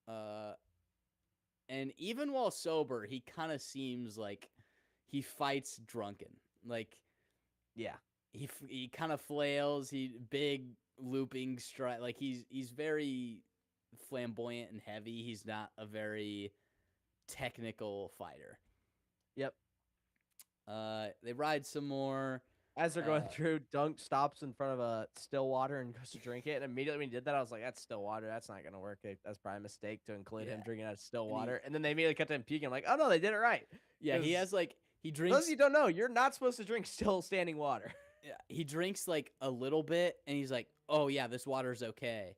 And even while sober, he kind of seems like he fights drunken. Like, yeah, he kind of flails. He big looping stride. Like he's very flamboyant and heavy. He's not a very technical fighter. Yep. They ride some more. As they're going through, Dunk stops in front of a still water and goes to drink it. And immediately when he did that, I was like, that's still water. That's not going to work. That's probably a mistake to include him drinking out of still water. And then they immediately cut to him puking. I'm like, oh, no, they did it right. Yeah, he has like he For those drinks. of you who don't know, you're not supposed to drink still standing water. Yeah, he drinks like a little bit, and he's like, "Oh yeah, this water's okay."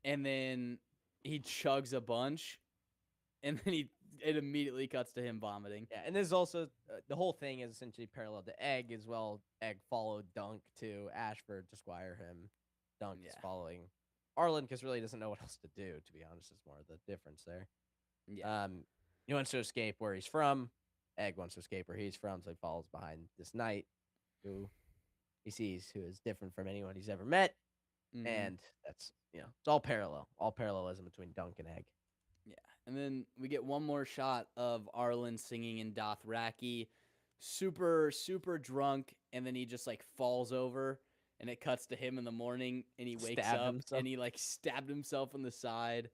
And then he chugs a bunch, and then it immediately cuts to him vomiting. Yeah, and this is also the whole thing is essentially parallel to Egg as well. Egg followed Dunk to Ashford to squire him. Dunk is Yeah. following Arlen because really doesn't know what else to do. To be honest, is more the difference there. Yeah. He wants to escape where he's from. Egg wants to escape where he's from, so he follows behind this knight who he sees who is different from anyone he's ever met. Mhm. And that's, it's all parallel. All parallelism between Dunk and Egg. Yeah. And then we get one more shot of Arlen singing in Dothraki, super, super drunk, and then he just like falls over, and it cuts to him in the morning, and he wakes Stabbed up, himself. and he like stabbed himself in the side.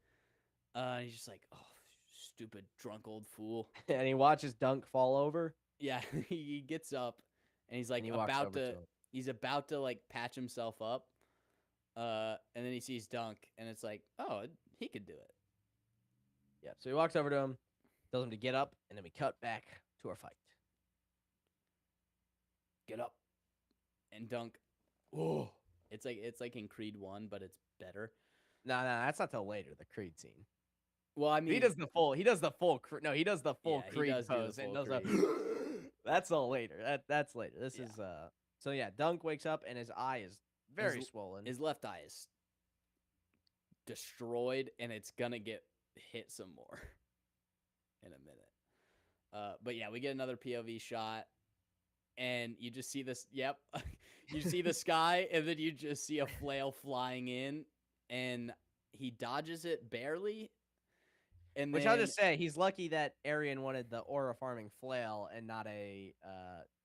And he's just like, oh, stupid drunk old fool. And he watches Dunk fall over. Yeah, he gets up, and he's like And he walks about over to, to him. he's about to like patch himself up. And then he sees Dunk, and it's like, oh, he could do it. Yeah, so he walks over to him, tells him to get up, and then we cut back to our fight. Get up. And Dunk, oh, it's like in Creed 1, but it's better. No, that's not till later, the Creed scene. Well, I mean, he does the full Creed Yeah, he Creed does do the pose and full does Creed. that's all later. That's later. This Yeah. is so yeah, Dunk wakes up and his eye is very His- swollen. his left eye is destroyed, and it's gonna get hit some more in a minute. But yeah, we get another POV shot, and you just see this. Yep, you see the sky, and then you just see a flail flying in, and he dodges it barely. And Which then, I'll just say, he's lucky that Arian wanted the aura farming flail and not a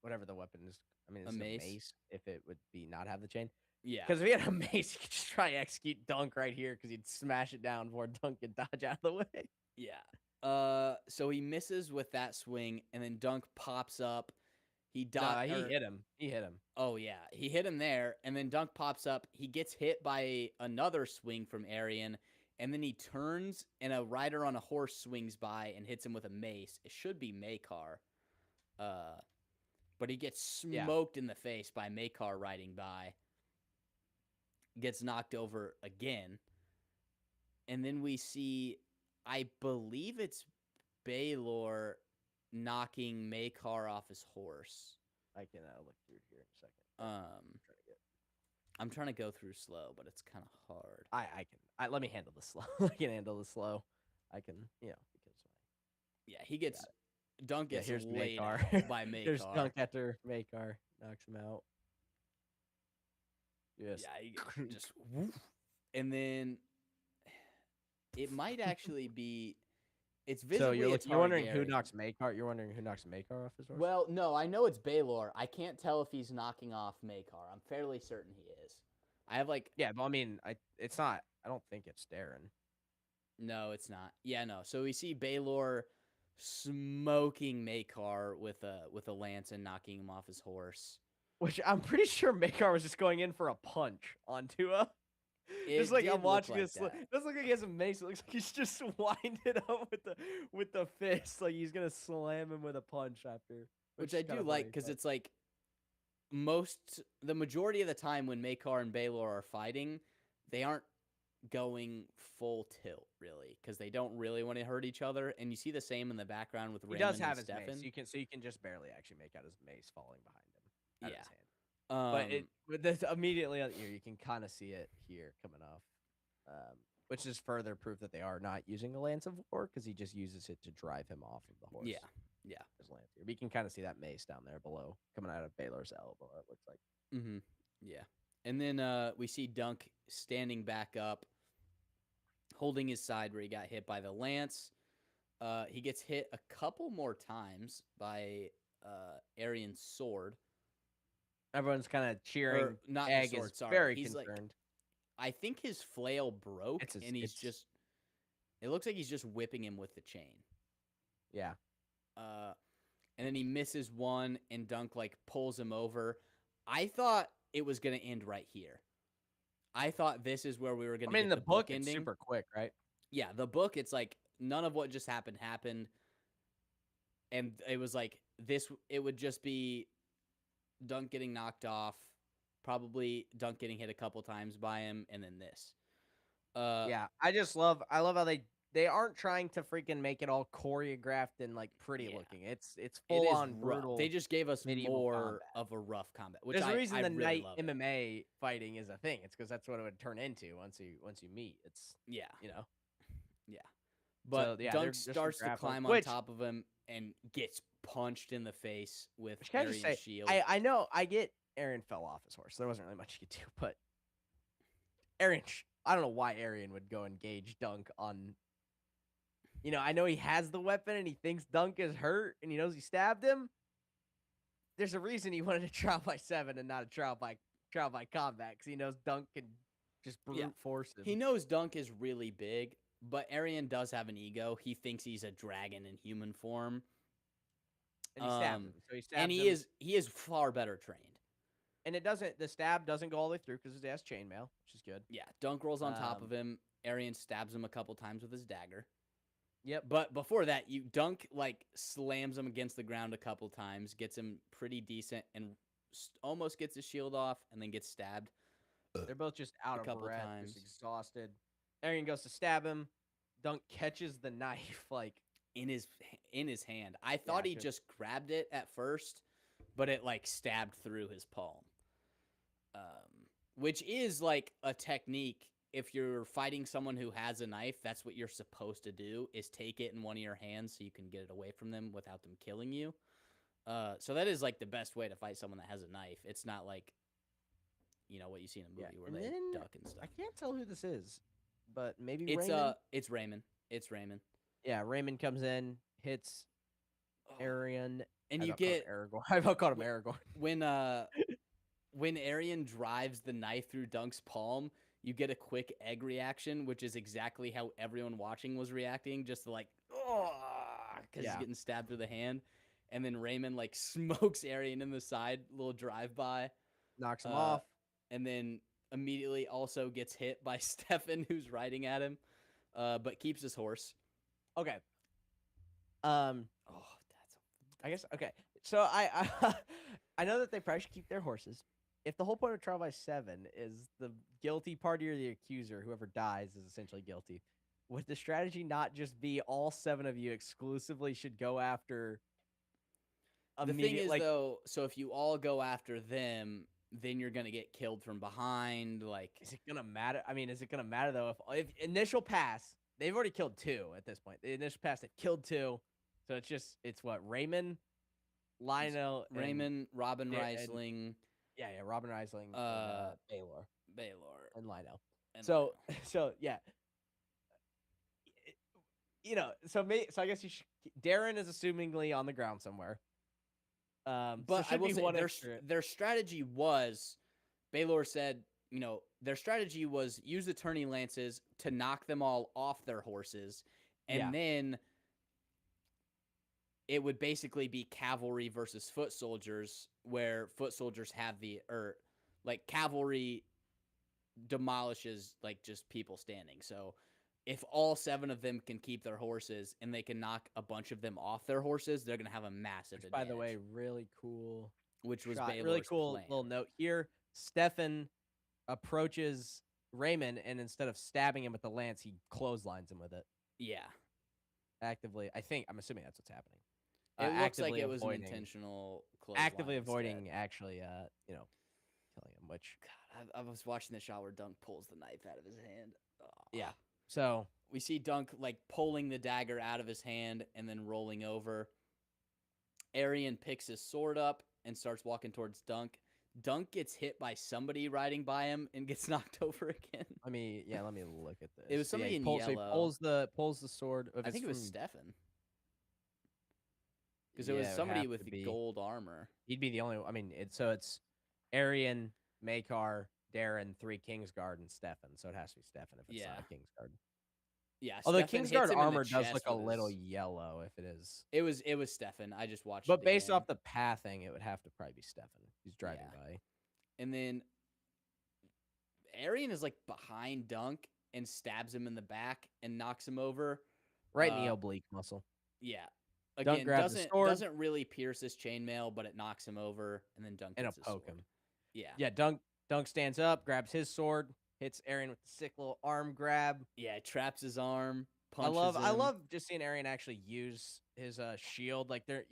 whatever the weapon is. I mean, it's a mace if it would be not have the chain. yeah, Because if he had a mace, he could just try and execute Dunk right here because he'd smash it down before Dunk could dodge out of the way. yeah. So he misses with that swing, and then Dunk pops up. He He hit him. He hit him. Oh yeah, he hit him there, and then Dunk pops up. He gets hit by another swing from Arian, and then he turns, and a rider on a horse swings by and hits him with a mace. It should be Maekar, but he gets smoked in the face by Maekar riding by. Gets knocked over again, and then we see, I believe it's Baelor knocking Maekar off his horse. I can look through here in a second. I'm trying to go through slow, but it's kind of hard. I can. Let me handle the slow. I can handle the slow. I can, because Yeah, he gets Dunk gets here's laid Maekar. out by Maekar. Here's Dunk after Maekar knocks him out. Yes. Yeah, he just woof. And then it might actually be. It's So visibly you're wondering who Targaryen. knocks Maekar. You're wondering who knocks Maekar off his horse. Well, no, I know it's Baelor. I can't tell if he's knocking off Maekar. I'm fairly certain he is. I have like yeah, but I mean, it's not. I don't think it's Darren. no, it's not. Yeah, no. So we see Baelor smoking Maekar with a lance and knocking him off his horse. Which I'm pretty sure Maekar was just going in for a punch onto a. Just like I'm watching this. It doesn't look like he has a mace. It looks like he's just winded up with the fist. Like he's gonna slam him with a punch after. Which I do like because it's like the majority of the time when Maekar and Baelor are fighting, they aren't going full tilt really because they don't really want to hurt each other. And you see the same in the background with Raymond does have and his Stefan. mace. You can just barely actually make out his mace falling behind him. Out of his hand. But immediately on the ear, you can kind of see it here coming off, which is further proof that they are not using a lance of war because he just uses it to drive him off of the horse. Yeah. His lance here. But you can kind of see that mace down there below, coming out of Baelor's elbow. It looks like. Mm-hmm. Yeah, and then we see Dunk standing back up, holding his side where he got hit by the lance. He gets hit a couple more times by Arian's sword. Everyone's kind of cheering. Or not Egg the sword, is sorry. very He's concerned. I think his flail broke, and he's just. It looks like he's just whipping him with the chain. Yeah. And then he misses one, and Dunk like pulls him over. I thought it was gonna end right here. I thought this is where we were gonna. I mean, get the book ending. it's super quick, right? Yeah, the book. It's like none of what just happened happened. and it was like this. It would just be Dunk getting knocked off, probably Dunk getting hit a couple times by him, and then this. Yeah, I love how they aren't trying to freaking make it all choreographed and like pretty Yeah, looking. It's it full is on rough. They brutal just gave us medieval more combat. of a rough combat, which There's a reason I the really night love. It. MMA fighting is a thing. It's because that's what it would turn into once you meet. It's Yeah, you know. yeah. But So yeah, Dunk they're starts to grappling, climb on top of him and gets punched in the face with which can I just Arian's say, shield. I know I get Aaron fell off his horse. There wasn't really much he could do, but Aaron, I don't know why Arian would go engage Dunk on. You know, I know he has the weapon and he thinks Dunk is hurt and he knows he stabbed him. There's a reason he wanted a trial by 7 and not a trial by combat because he knows Dunk can just brute force him. He knows Dunk is really big, but Arian does have an ego. He thinks he's a dragon in human form. And he stabbed him. So he stabbed and him. He is far better trained. And the stab doesn't go all the way through because his ass chainmail, which is good. Yeah, Dunk rolls on top of him. Arian stabs him a couple times with his dagger. Yep. But before that, Dunk like slams him against the ground a couple times, gets him pretty decent, and almost gets his shield off, and then gets stabbed. They're both just out of breath, times. just exhausted. Arian goes to stab him. Dunk catches the knife like in his hand. I thought he just grabbed it at first, but it like stabbed through his palm. Which is like a technique. If you're fighting someone who has a knife, that's what you're supposed to do, is take it in one of your hands so you can get it away from them without them killing you. So that is like the best way to fight someone that has a knife. It's not like, you know, what you see in a movie where they duck and stuff. I can't tell who this is, but maybe it's Raymond? It's Raymond. It's Raymond. Yeah, Raymond comes in, hits Arian, and you get Aragorn. I about called him Aragorn. When Arian drives the knife through Dunk's palm, you get a quick egg reaction, which is exactly how everyone watching was reacting, just like, oh, because he's getting stabbed through the hand. And then Raymond, like, smokes Arian in the side, little drive-by. Knocks him off. And then immediately also gets hit by Stefan, who's riding at him, but keeps his horse. Okay. I guess, okay. So I know that they probably should keep their horses. If the whole point of trial by 7 is the guilty party or the accuser, whoever dies is essentially guilty, would the strategy not just be all 7 of you exclusively should go after? The thing is, though, so if you all go after them, then you're gonna get killed from behind. Like, is it gonna matter? I mean, is it gonna matter though if initial pass? They've already killed 2 at this point. The initial pass, they killed 2, so it's what Raymond, Lionel, Robin Reisling. Yeah, Robin Reisling, Baylor, and Lionel. So yeah, you know, so I guess Darren is assumingly on the ground somewhere. But I will say their strategy was, Baylor said, you know, their strategy was use the turning lances to knock them all off their horses, and then it would basically be cavalry versus foot soldiers, where foot soldiers have like cavalry demolishes like just people standing. So if all 7 of them can keep their horses and they can knock a bunch of them off their horses, they're going to have a massive advantage. By the way, really cool. Which was Baylor's really cool plan. Little note here. Stefan approaches Raymond, and instead of stabbing him with the lance, he clotheslines him with it. Yeah. Actively, I'm assuming that's what's happening. It looks like it was an intentional clothesline. Actively avoiding, actually, killing him, which... God, I was watching the shot where Dunk pulls the knife out of his hand. Oh. Yeah. So... we see Dunk, like, pulling the dagger out of his hand and then rolling over. Arian picks his sword up and starts walking towards Dunk. Dunk gets hit by somebody riding by him and gets knocked over again. Let me look at this. It was somebody in yellow. So he pulls the sword. I think it was Stefan. Because it was somebody with gold armor. He'd be the only. I mean, it's Arian, Maekar, Darren, 3 Kingsguard, and Stefan. So it has to be Stefan if it's not a Kingsguard. Yeah. Although Kingsguard armor does look a little yellow if it is. It was Stefan. I just watched. But based off the pathing, it would have to probably be Stefan. He's driving by. And then Arian is like behind Dunk and stabs him in the back and knocks him over. Right in the oblique muscle. Yeah. Again, grabs the doesn't sword doesn't really pierce his chainmail, but it knocks him over, and then Dunk and a gets his poke sword. him. Yeah. Yeah, Dunk stands up, grabs his sword, hits Arian with the sick little arm grab. Yeah, traps his arm, I punches him. love just seeing Arian actually use his shield. Like they're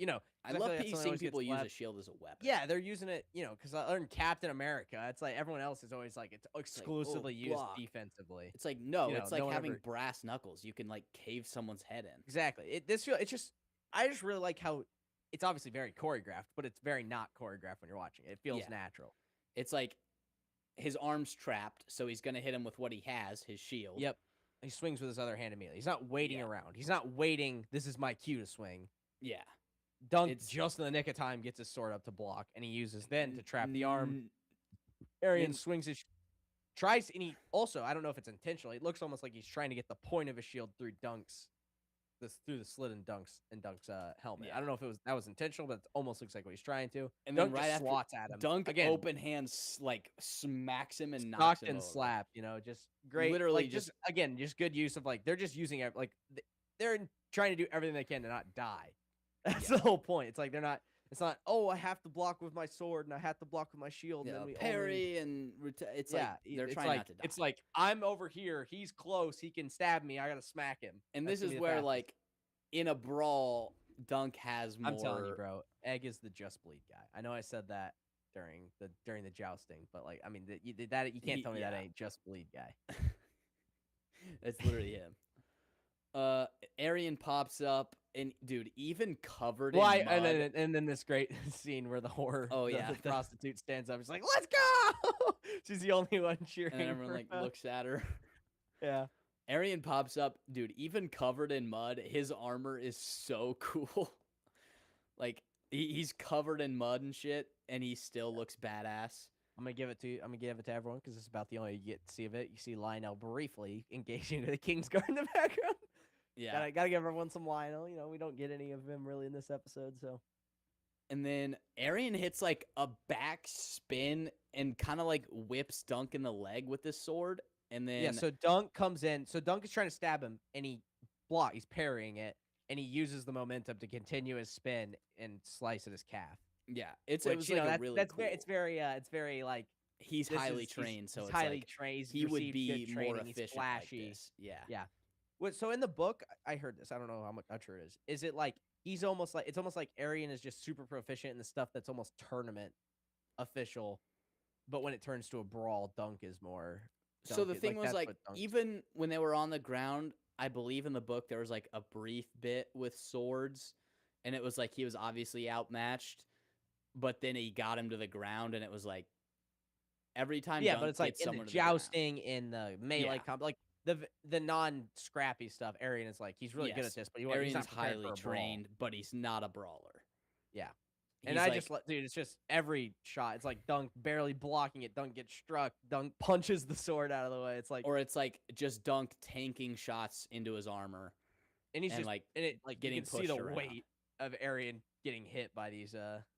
I 'cause love feel like that's something that seeing always people gets use a left. shield as a weapon. Yeah, they're using it, because other than Captain America, it's like everyone else is always like it's It's like, exclusively used block. defensively. It's like no, it's like no one having ever brass knuckles. You can like cave someone's head in. exactly. It's just I just really like how it's obviously very choreographed, but it's very not choreographed when you're watching it. It feels Yeah. natural. It's like his arm's trapped, so he's gonna hit him with what he has, his shield. Yep. He swings with his other hand immediately. He's not waiting Yeah. around. He's not waiting. This is my cue to swing. Yeah. Dunk It's just in the nick of time gets his sword up to block, and he uses then to trap the n- arm. Arian n- swings his tries, and he also I don't know if it's intentional. It looks almost like he's trying to get the point of his shield through through the slit in Dunk's helmet. Yeah. I don't know if that was intentional, but it almost looks like what he's trying to. And Dunk then right just after swats at him. Dunk again, open hands like smacks him and knocks knocked him and over. slap. Just great. Literally like, just again, just good use of they're just using they're trying to do everything they can to not die. That's the whole point. It's like they're not. It's not. Oh, I have to block with my sword and I have to block with my shield. Yeah, and then we parry and it's like they're it's trying like, not to die. It's like I'm over here. He's close. He can stab me. I gotta smack him. And That's this gonna is be the where fastest. like in a brawl, Dunk has more. I'm telling you, bro. Egg is the just bleed guy. I know I said that during the jousting, but like I mean you can't tell me that ain't just bleed guy. That's literally him. Arian pops up and dude, even covered in mud. And then this great scene where the the prostitute stands up. She's like, "Let's go!" She's the only one cheering. And everyone like looks at her. Yeah. Arian pops up, dude. Even covered in mud, his armor is so cool. Like he's covered in mud and shit, and he still looks badass. I'm gonna give it to you. I'm gonna give it to everyone because it's about the only you get to see of it. You see Lionel briefly engaging into the Kingsguard in the background. Yeah, gotta give everyone some Lionel. We don't get any of him really in this episode, so. And then Arian hits like a back spin and kind of like whips Dunk in the leg with this sword. And then so Dunk comes in. So Dunk is trying to stab him, and he's parrying it, and he uses the momentum to continue his spin and slice at his calf. Yeah, it was like a really cool. It's very like he's highly trained, so he's it's highly like trained. he would be more training, efficient. He's flashy. Like this. Yeah. Yeah. So in the book, I heard this. I don't know how true it is. Is it like it's almost like Arian is just super proficient in the stuff that's almost tournament official, but when it turns to a brawl, Dunk is more. So the thing was like even when they were on the ground, I believe in the book there was like a brief bit with swords, and it was like he was obviously outmatched, but then he got him to the ground, and it was like every time. Yeah, Dunk but it's like gets in the jousting, in the melee comp, like the non-scrappy stuff. Arian is like he's really good at this, but Arian's he's not highly trained, but he's not a brawler. Yeah. And dude, it's just every shot. It's like Dunk barely blocking it. Dunk gets struck. Dunk punches the sword out of the way. It's like just Dunk tanking shots into his armor, and he's just getting you can see pushed the around. weight of Arian getting hit by these.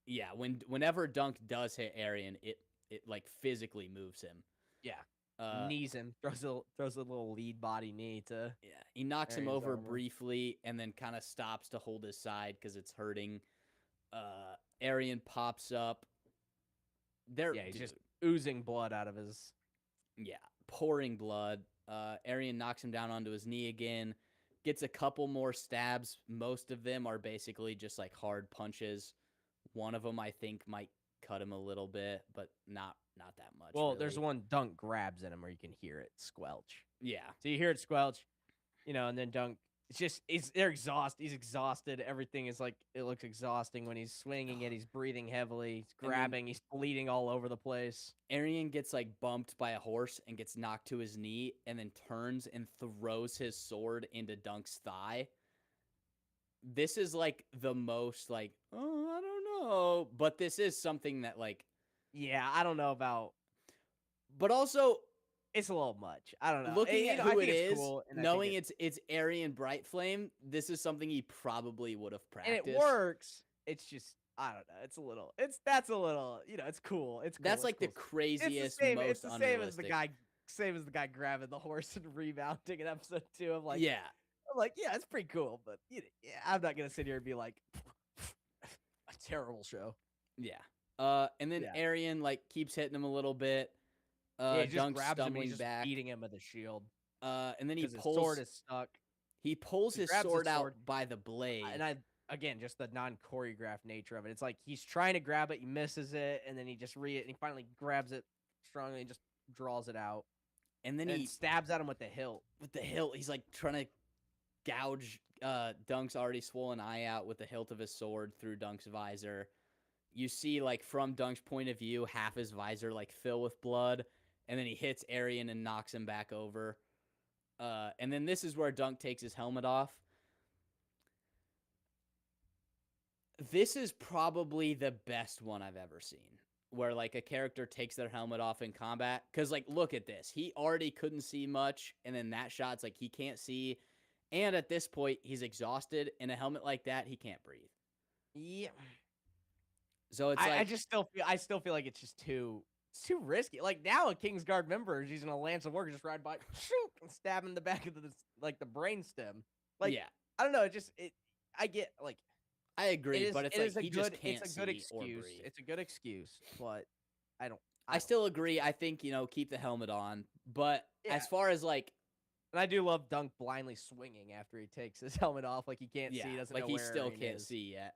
Yeah, whenever Dunk does hit Arian, it like physically moves him. Yeah, knees him. Throws a little lead body knee to. Yeah, he knocks Arian's him over armor. briefly, and then kind of stops to hold his side because it's hurting. Arian pops up. He's just oozing blood out of his. Yeah, pouring blood. Arian knocks him down onto his knee again. Gets a couple more stabs. Most of them are basically just like hard punches. One of them I think might cut him a little bit, but not that much. Well, really. There's one Dunk grabs at him where you can hear it squelch. Yeah. So you hear it squelch, and then Dunk. They're exhausted. He's exhausted. Everything is like it looks exhausting when he's swinging it. He's breathing heavily. He's grabbing. He's bleeding all over the place. Arian gets like bumped by a horse and gets knocked to his knee, and then turns and throws his sword into Dunk's thigh. This is like the most like I don't know, but this is something that like I don't know about, but also. It's a little much. I don't know. Looking at who it is, cool, knowing it's Arian Brightflame, this is something he probably would have practiced. And it works. It's just I don't know. It's a little. It's cool. It's cool. That's like the craziest, most It's the same as unrealistic. the guy grabbing the horse and rebounding in episode 2 of like. Yeah. I'm like, yeah, it's pretty cool, but yeah, I'm not gonna sit here and be like, a terrible show. Yeah. And then Yeah, Arian like keeps hitting him a little bit. yeah, he just Dunk's grabs him and he's stumbling just back. beating him with a shield And then because his sword is stuck. he pulls He his grabs his sword out sword, by the blade. and again, just the non-choreographed nature of it. It's like he's trying to grab it, he misses it, and then he just and he finally grabs it strongly and just draws it out, And then and he stabs at him with the hilt. with the hilt, he's like trying to gouge Dunk's already swollen eye out with the hilt of his sword through Dunk's visor. You see, like, from Dunk's point of view, half his visor like fill with blood, and then he hits Arian and knocks him back over. And then this is where Dunk takes his helmet off. This is probably the best one I've ever seen, where like a character takes their helmet off in combat. Because like, look at this, he already couldn't see much, and then that shot's like he can't see, and at this point he's exhausted. In a helmet like that, he can't breathe. Yeah, So it's I like, just still feel like it's too risky. Like now, a Kingsguard member is using a lance of war, just ride by, shoot, and stab him in the back of the brain stem. Like, yeah, I don't know. I get like. I agree, but it's like he just can't it's a good see or excuse. breathe. It's a good excuse, but I don't. I still agree. I think, keep the helmet on. But Yeah. as far as like, And I do love Dunk blindly swinging after he takes his helmet off, like he can't yeah, see, he doesn't like know he where still Arian can't is. see yet.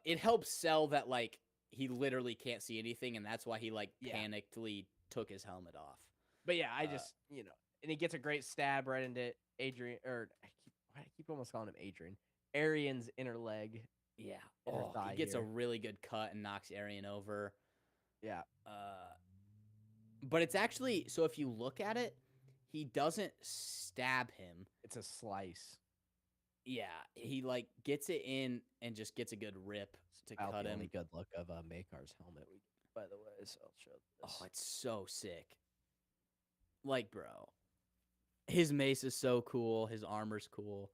It helps sell that like he literally can't see anything, and that's why he like panickedly took his helmet off. But yeah, I just and he gets a great stab right into Adrian, or I keep almost calling him Adrian, Arian's inner leg. Yeah. Inner Oh, thigh he gets a here. really good cut and knocks Arian over. Yeah. But it's actually, so if you look at it, he doesn't stab him. It's a slice. Yeah, he like gets it in and just gets a good rip to cut him. Only good look of Makar's helmet, by the way. So I'll show this. Oh, it's so sick. Like, bro, his mace is so cool. His armor's cool.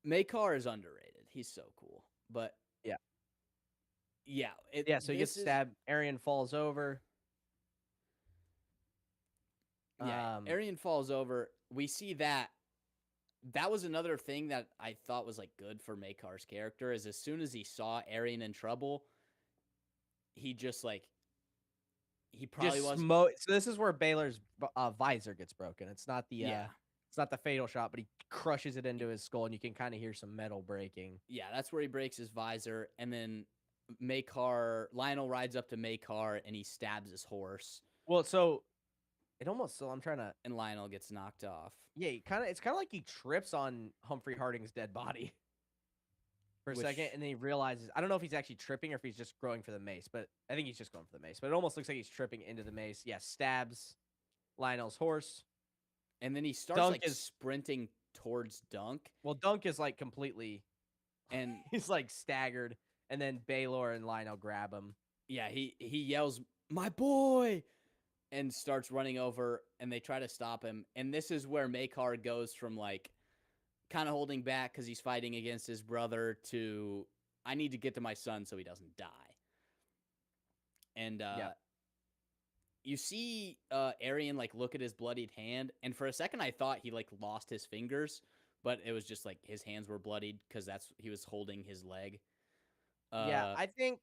Makar is underrated. He's so cool. But yeah. Yeah. So he gets stabbed. Arian falls over. Yeah, Arian falls over. We see that. That was another thing that I thought was like good for Makar's character, is as soon as he saw Arian in trouble, he just like he probably was. So this is where Baylor's visor gets broken. It's not the it's not the fatal shot, but he crushes it into his skull, and you can kind of hear some metal breaking. Yeah, that's where he breaks his visor, and then Lionel rides up to Makar and he stabs his horse. Well, so it almost I'm trying to, and Lionel gets knocked off. Yeah, it's kind of like he trips on Humphrey Harding's dead body for a second, and then he realizes, I don't know if he's actually tripping or if he's just going for the mace, but I think he's just going for the mace. But it almost looks like he's tripping into the mace. Yeah, stabs Lionel's horse. And then he starts sprinting towards Dunk. Well, Dunk is like completely, and he's like staggered, and then Baylor and Lionel grab him. Yeah, he yells, "My boy!" and starts running over, and they try to stop him. And this is where Makar goes from like kind of holding back because he's fighting against his brother to, I need to get to my son so he doesn't die. And you see Arian like look at his bloodied hand, and for a second I thought he like lost his fingers, but it was just like his hands were bloodied because he was holding his leg. Yeah, I think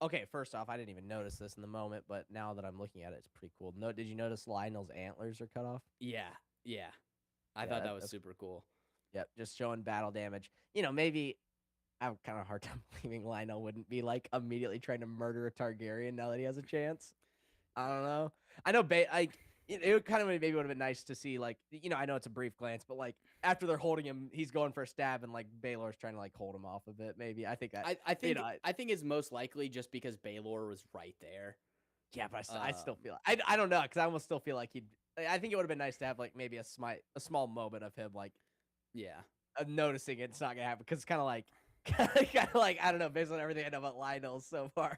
okay, first off, I didn't even notice this in the moment, but now that I'm looking at it, it's pretty cool. Did you notice Lionel's antlers are cut off? Yeah. I thought that was super cool. Yep, just showing battle damage. Maybe I have kind of a hard time believing Lionel wouldn't be like immediately trying to murder a Targaryen now that he has a chance. I don't know. I know it kind of maybe would have been nice to see, like, I know it's a brief glance, but like after they're holding him, he's going for a stab, and like Baylor's trying to like hold him off a bit. Maybe I think it's most likely just because Baylor was right there. Yeah, but I still feel I don't know, because I almost still feel like I think it would have been nice to have like maybe a small moment of him like noticing it's not gonna happen, because it's kind of like I don't know, based on everything I know about Lionel so far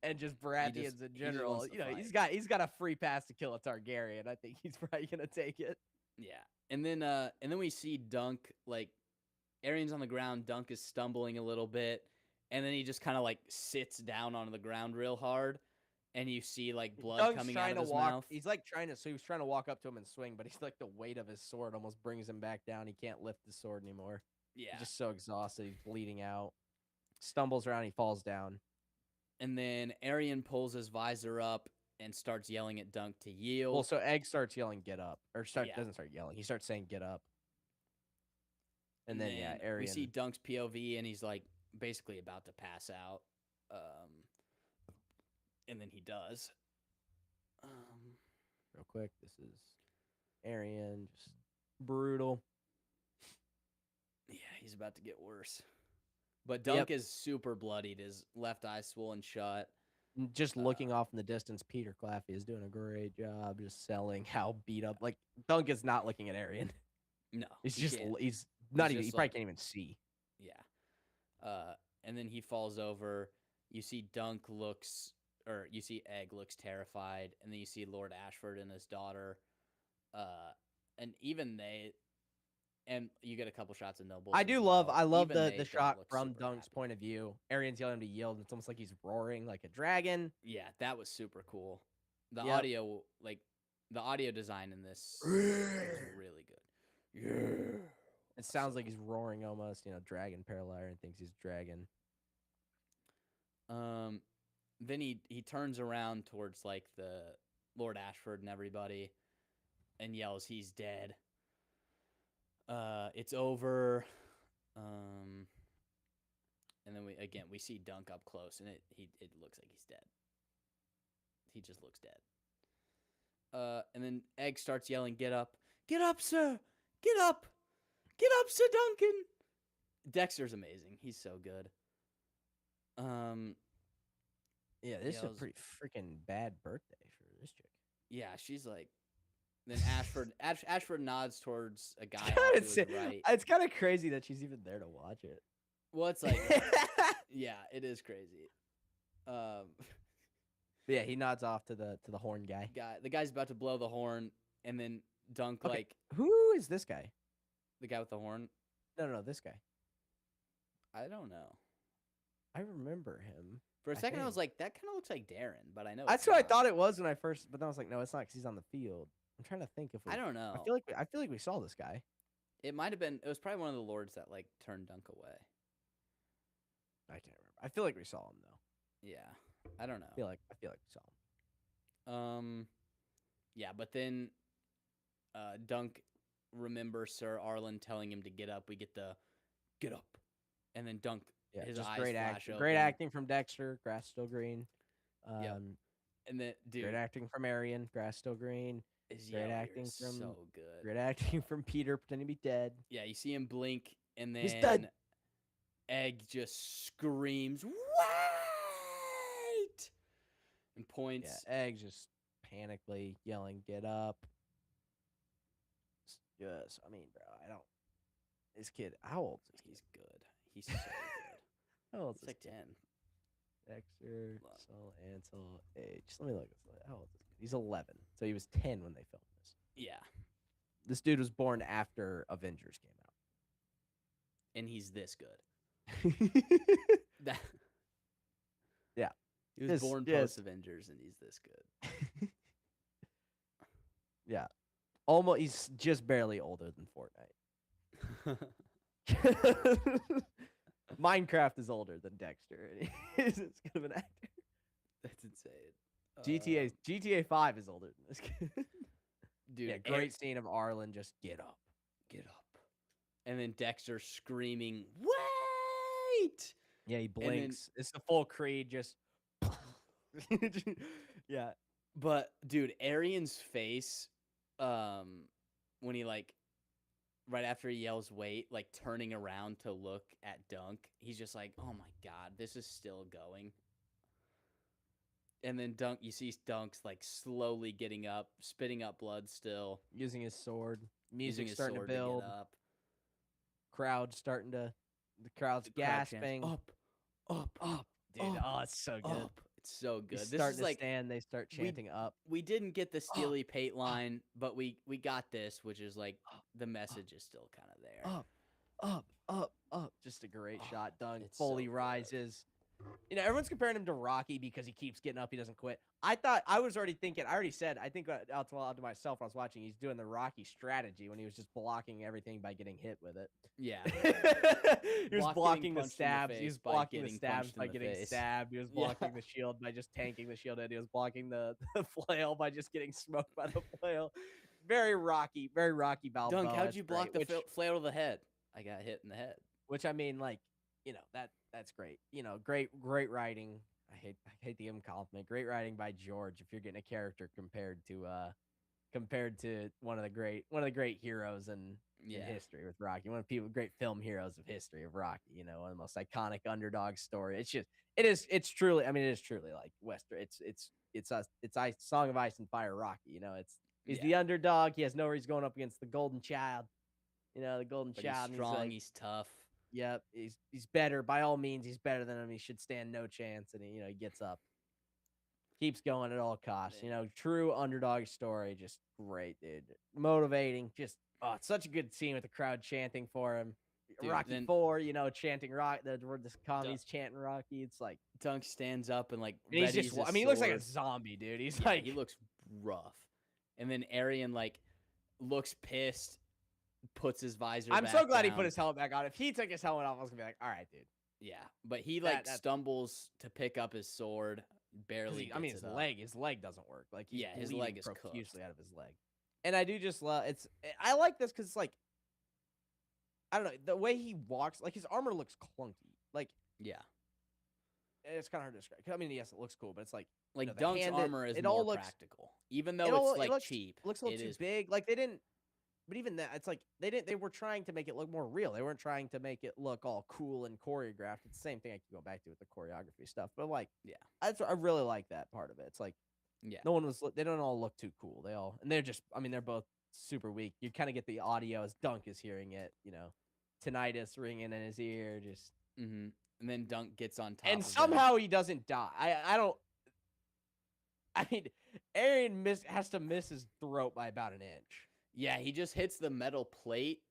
and just Baratheons in general, he's got a free pass to kill a Targaryen. I think he's probably gonna take it. Yeah, and then we see Dunk, like Arian's on the ground, Dunk is stumbling a little bit, and then he just kind of like sits down on the ground real hard, and you see like blood Dunk's coming out trying of to his walk. mouth. He's like trying to. So he was trying to walk up to him and swing, but he's like the weight of his sword almost brings him back down. He can't lift the sword anymore. Yeah. He's just so exhausted. He's bleeding out. Stumbles around. He falls down. And then Arian pulls his visor up and starts yelling at Dunk to yield. Well, so Egg starts yelling, "Get up!" Or Yeah. doesn't start yelling. He starts saying, "Get up." And then yeah, Arian. We see Dunk's POV, and he's like basically about to pass out. And then he does. Real quick, this is Arian, just brutal. Yeah, he's about to get worse. But Dunk is super bloodied. His left eye swollen shut. Just looking off in the distance, Peter Claffey is doing a great job just selling how beat up. Like, Dunk is not looking at Arian. No. He's he just, can't. he's not He's even, he just probably like- can't even see. Yeah. And then he falls over. You see you see Egg looks terrified. And then you see Lord Ashford and his daughter. And even and you get a couple shots of Nobles. I love Even the they shot don't look from super Dunk's happy. point of view. Arian's yelling him to yield. And it's almost like he's roaring like a dragon. Yeah, that was super cool. The Yep. audio design in this is really good. Yeah. It sounds like he's roaring almost, dragon parallel and thinks he's a dragon. Then he turns around towards like the Lord Ashford and everybody and yells, "He's dead. It's over." And then we see Dunk up close, and it looks like he's dead. He just looks dead. And then Egg starts yelling, "Get up! Get up, sir! Get up! Get up, Sir Duncan!" Dexter's amazing. He's so good. Yeah, this is a pretty freaking bad birthday for this chick. Yeah, she's like. Then Ashford nods towards a guy off to his right. It's kind of crazy that she's even there to watch it. Well, it's like, yeah, it is crazy. Yeah, he nods off to the horn guy. The guy's about to blow the horn, and then Dunk who is this guy? The guy with the horn. No, this guy. I don't know. I remember him. For a second, I was like, that kind of looks like Darren, but I know that's what I thought it was when I first. But then I was like, no, it's not because he's on the field. I'm trying to think if I don't know. I feel like we saw this guy. It might have been. It was probably one of the lords that like turned Dunk away. I can't remember. I feel like we saw him though. Yeah, I don't know. I feel like we saw him. Yeah, but then, Dunk remembers Sir Arlen telling him to get up. We get the get up, and then Dunk. Yeah, his just eyes great flash acting. open. Great acting from Dexter. Grass still green. Yep. And then, dude, great acting from Arian. Grass still green. Great acting from so good. Great acting from Peter pretending to be dead. Yeah, you see him blink, and He's then dead. Egg just screams, "Wait!" and points. Yeah, Egg just panically yelling, "Get up!" Yes, I mean, bro, I don't. This kid, how old is this He's good. He's so good. How old is He's this like kid? 10. Dexter, Sol, Ansel, age. Let me look. How old is this kid? He's 11. So he was 10 when they filmed this. Yeah, This dude was born after Avengers came and he's this good. out. That Yeah. he was born post Avengers, and he's this good. Yeah. Almost, he's just barely older than Fortnite. Minecraft is older than Dexter. And he's as good of an actor. That's insane. GTA 5 is older than this kid. Dude, Yeah, great scene of Arlen just get up. And then Dexter screaming, "Wait!" Yeah, he blinks. It's the full Creed just yeah. But dude, Arian's face, when he like right after he yells "wait," like turning around to look at Dunk, he's just like, "Oh my god, this is still going." And then you see Dunk's like slowly getting up, spitting up blood still. Using his sword. Using Music's his starting to sword build. get up. The crowd's The crowd chants, gasping. Up. Dude, oh, it's so good. Up. It's so good. He's This starting is to like stand, they start chanting up. we didn't get the Steely Pate line, but we got this, which is like the message is still kind of there. Up. Just a great shot. Dunk it's so fully good. rises. everyone's comparing him to Rocky because he keeps getting up, he doesn't quit. I was already thinking, I already said, I think out to myself when I was watching, he's doing the Rocky strategy when he was just blocking everything by getting hit with it. Yeah. He was blocking the stabs. He was blocking the getting stabs punched in by the getting face. stabbed. He was Yeah. blocking the shield by just tanking the shield, and he was blocking the flail by just getting smoked by the flail. Very Rocky Balboa. Dunk, how'd It's you block great, the flail of the head? I got hit in the head. which I mean, like, that's great. Great writing. I hate the compliment. Great writing by George. If you're getting a character compared to one of the great heroes in history with Rocky, one of the great film heroes of history of Rocky. One of the most iconic underdog story. It's truly. I mean, it is truly like Western. It's Song of Ice and Fire Rocky. He's the underdog. He has no reason going up against the Golden Child. The Golden Child. He's strong. And he's tough. Yep, he's better. By all means, he's better than him. He should stand no chance. And he gets up, keeps going at all costs. True underdog story. Just great, dude. Motivating. Just it's such a good scene with the crowd chanting for him. Dude, Rocky IV, chanting Rock. The commies chanting Rocky. It's like Dunk stands up and like. And he's just. I mean, he looks like a zombie, dude. He's like he looks rough. And then Arian like looks pissed. Puts his visor I'm back so glad down. he put his helmet back on. If he took his helmet off, I was gonna be like, all right, dude. Yeah, but he stumbles to pick up his sword, barely. I mean, his leg doesn't work. Like his leg is profusely out of his leg. And I do just love it's. I like this because it's like, I don't know, the way he walks. Like his armor looks clunky. Like it's kind of hard to describe. I mean, yes, it looks cool, but it's like Dunk's armor is more practical, even though it's cheap. It looks a little too big. Like they didn't. But even that, it's like they were trying to make it look more real. They weren't trying to make it look all cool and choreographed. It's the same thing I can go back to with the choreography stuff. But like, I really like that part of it. It's like, they don't all look too cool. They're both super weak. You kind of get the audio as Dunk is hearing it, tinnitus ringing in his ear, just. Mm-hmm. And then Dunk gets on top. And somehow he doesn't die. I mean, Arian has to miss his throat by about an inch. Yeah, he just hits the metal plate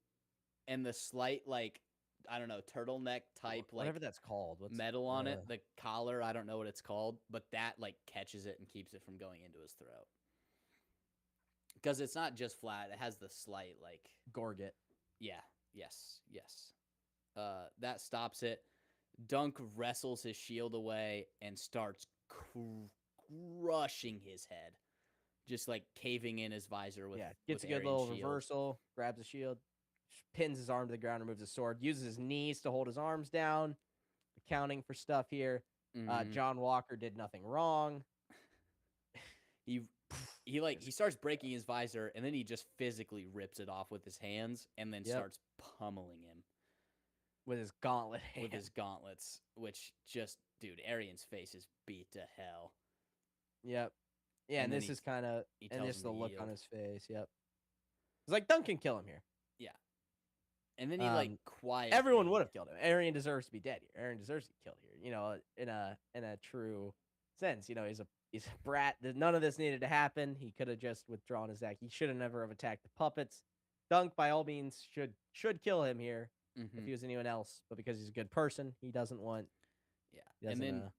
and the slight, like, I don't know, turtleneck type, whatever that's called. Metal on it, the collar, I don't know what it's called, but that, like, catches it and keeps it from going into his throat. Because it's not just flat, it has the slight, like... Gorget. Yeah, yes. That stops it. Dunk wrestles his shield away and starts crushing his head. Just like caving in his visor with gets a good little reversal, grabs the shield, pins his arm to the ground, removes his sword, uses his knees to hold his arms down, accounting for stuff here. Mm-hmm. John Walker did nothing wrong. He starts breaking his visor, and then he just physically rips it off with his hands, and then starts pummeling him with his gauntlet hand. With his gauntlets, which just, dude, Arian's face is beat to hell. Yep. Yeah, and this is kind of, and this is the look on his face. Yep. It's like Dunk can kill him here. Yeah. And then he quietly. Everyone would have killed him. Arian deserves to be dead here. Arian deserves to be killed here. In a true sense. He's a brat. None of this needed to happen. He could have just withdrawn his act. He should have never have attacked the puppets. Dunk, by all means, should kill him here if he was anyone else. But because he's a good person, he doesn't want. Yeah. And then,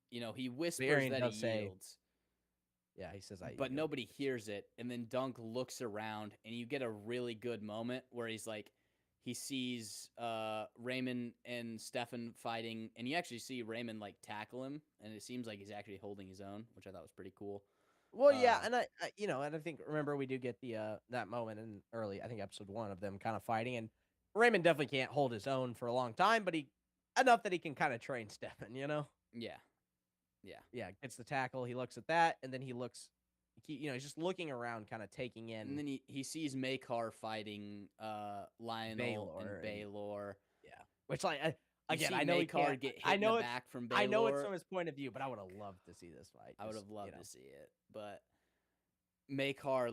he whispers that he yields. Yeah, he says but nobody hears it, and then Dunk looks around, and you get a really good moment where he sees Raymond and Stefan fighting, and you actually see Raymond tackle him, and it seems like he's actually holding his own, which I thought was pretty cool. Well, yeah, and I think remember we do get the that moment in early, I think episode 1 of them kind of fighting, and Raymond definitely can't hold his own for a long time, but enough that he can kind of train Stefan, Yeah, gets the tackle. He looks at that, and then he's just looking around, kind of taking in. And then he sees Makar fighting Lionel and Baylor. Yeah, which again, I know Makar get hit in the back from Baylor. I know it's from his point of view, but I would have loved to see this fight. I would have loved to see it, but Makar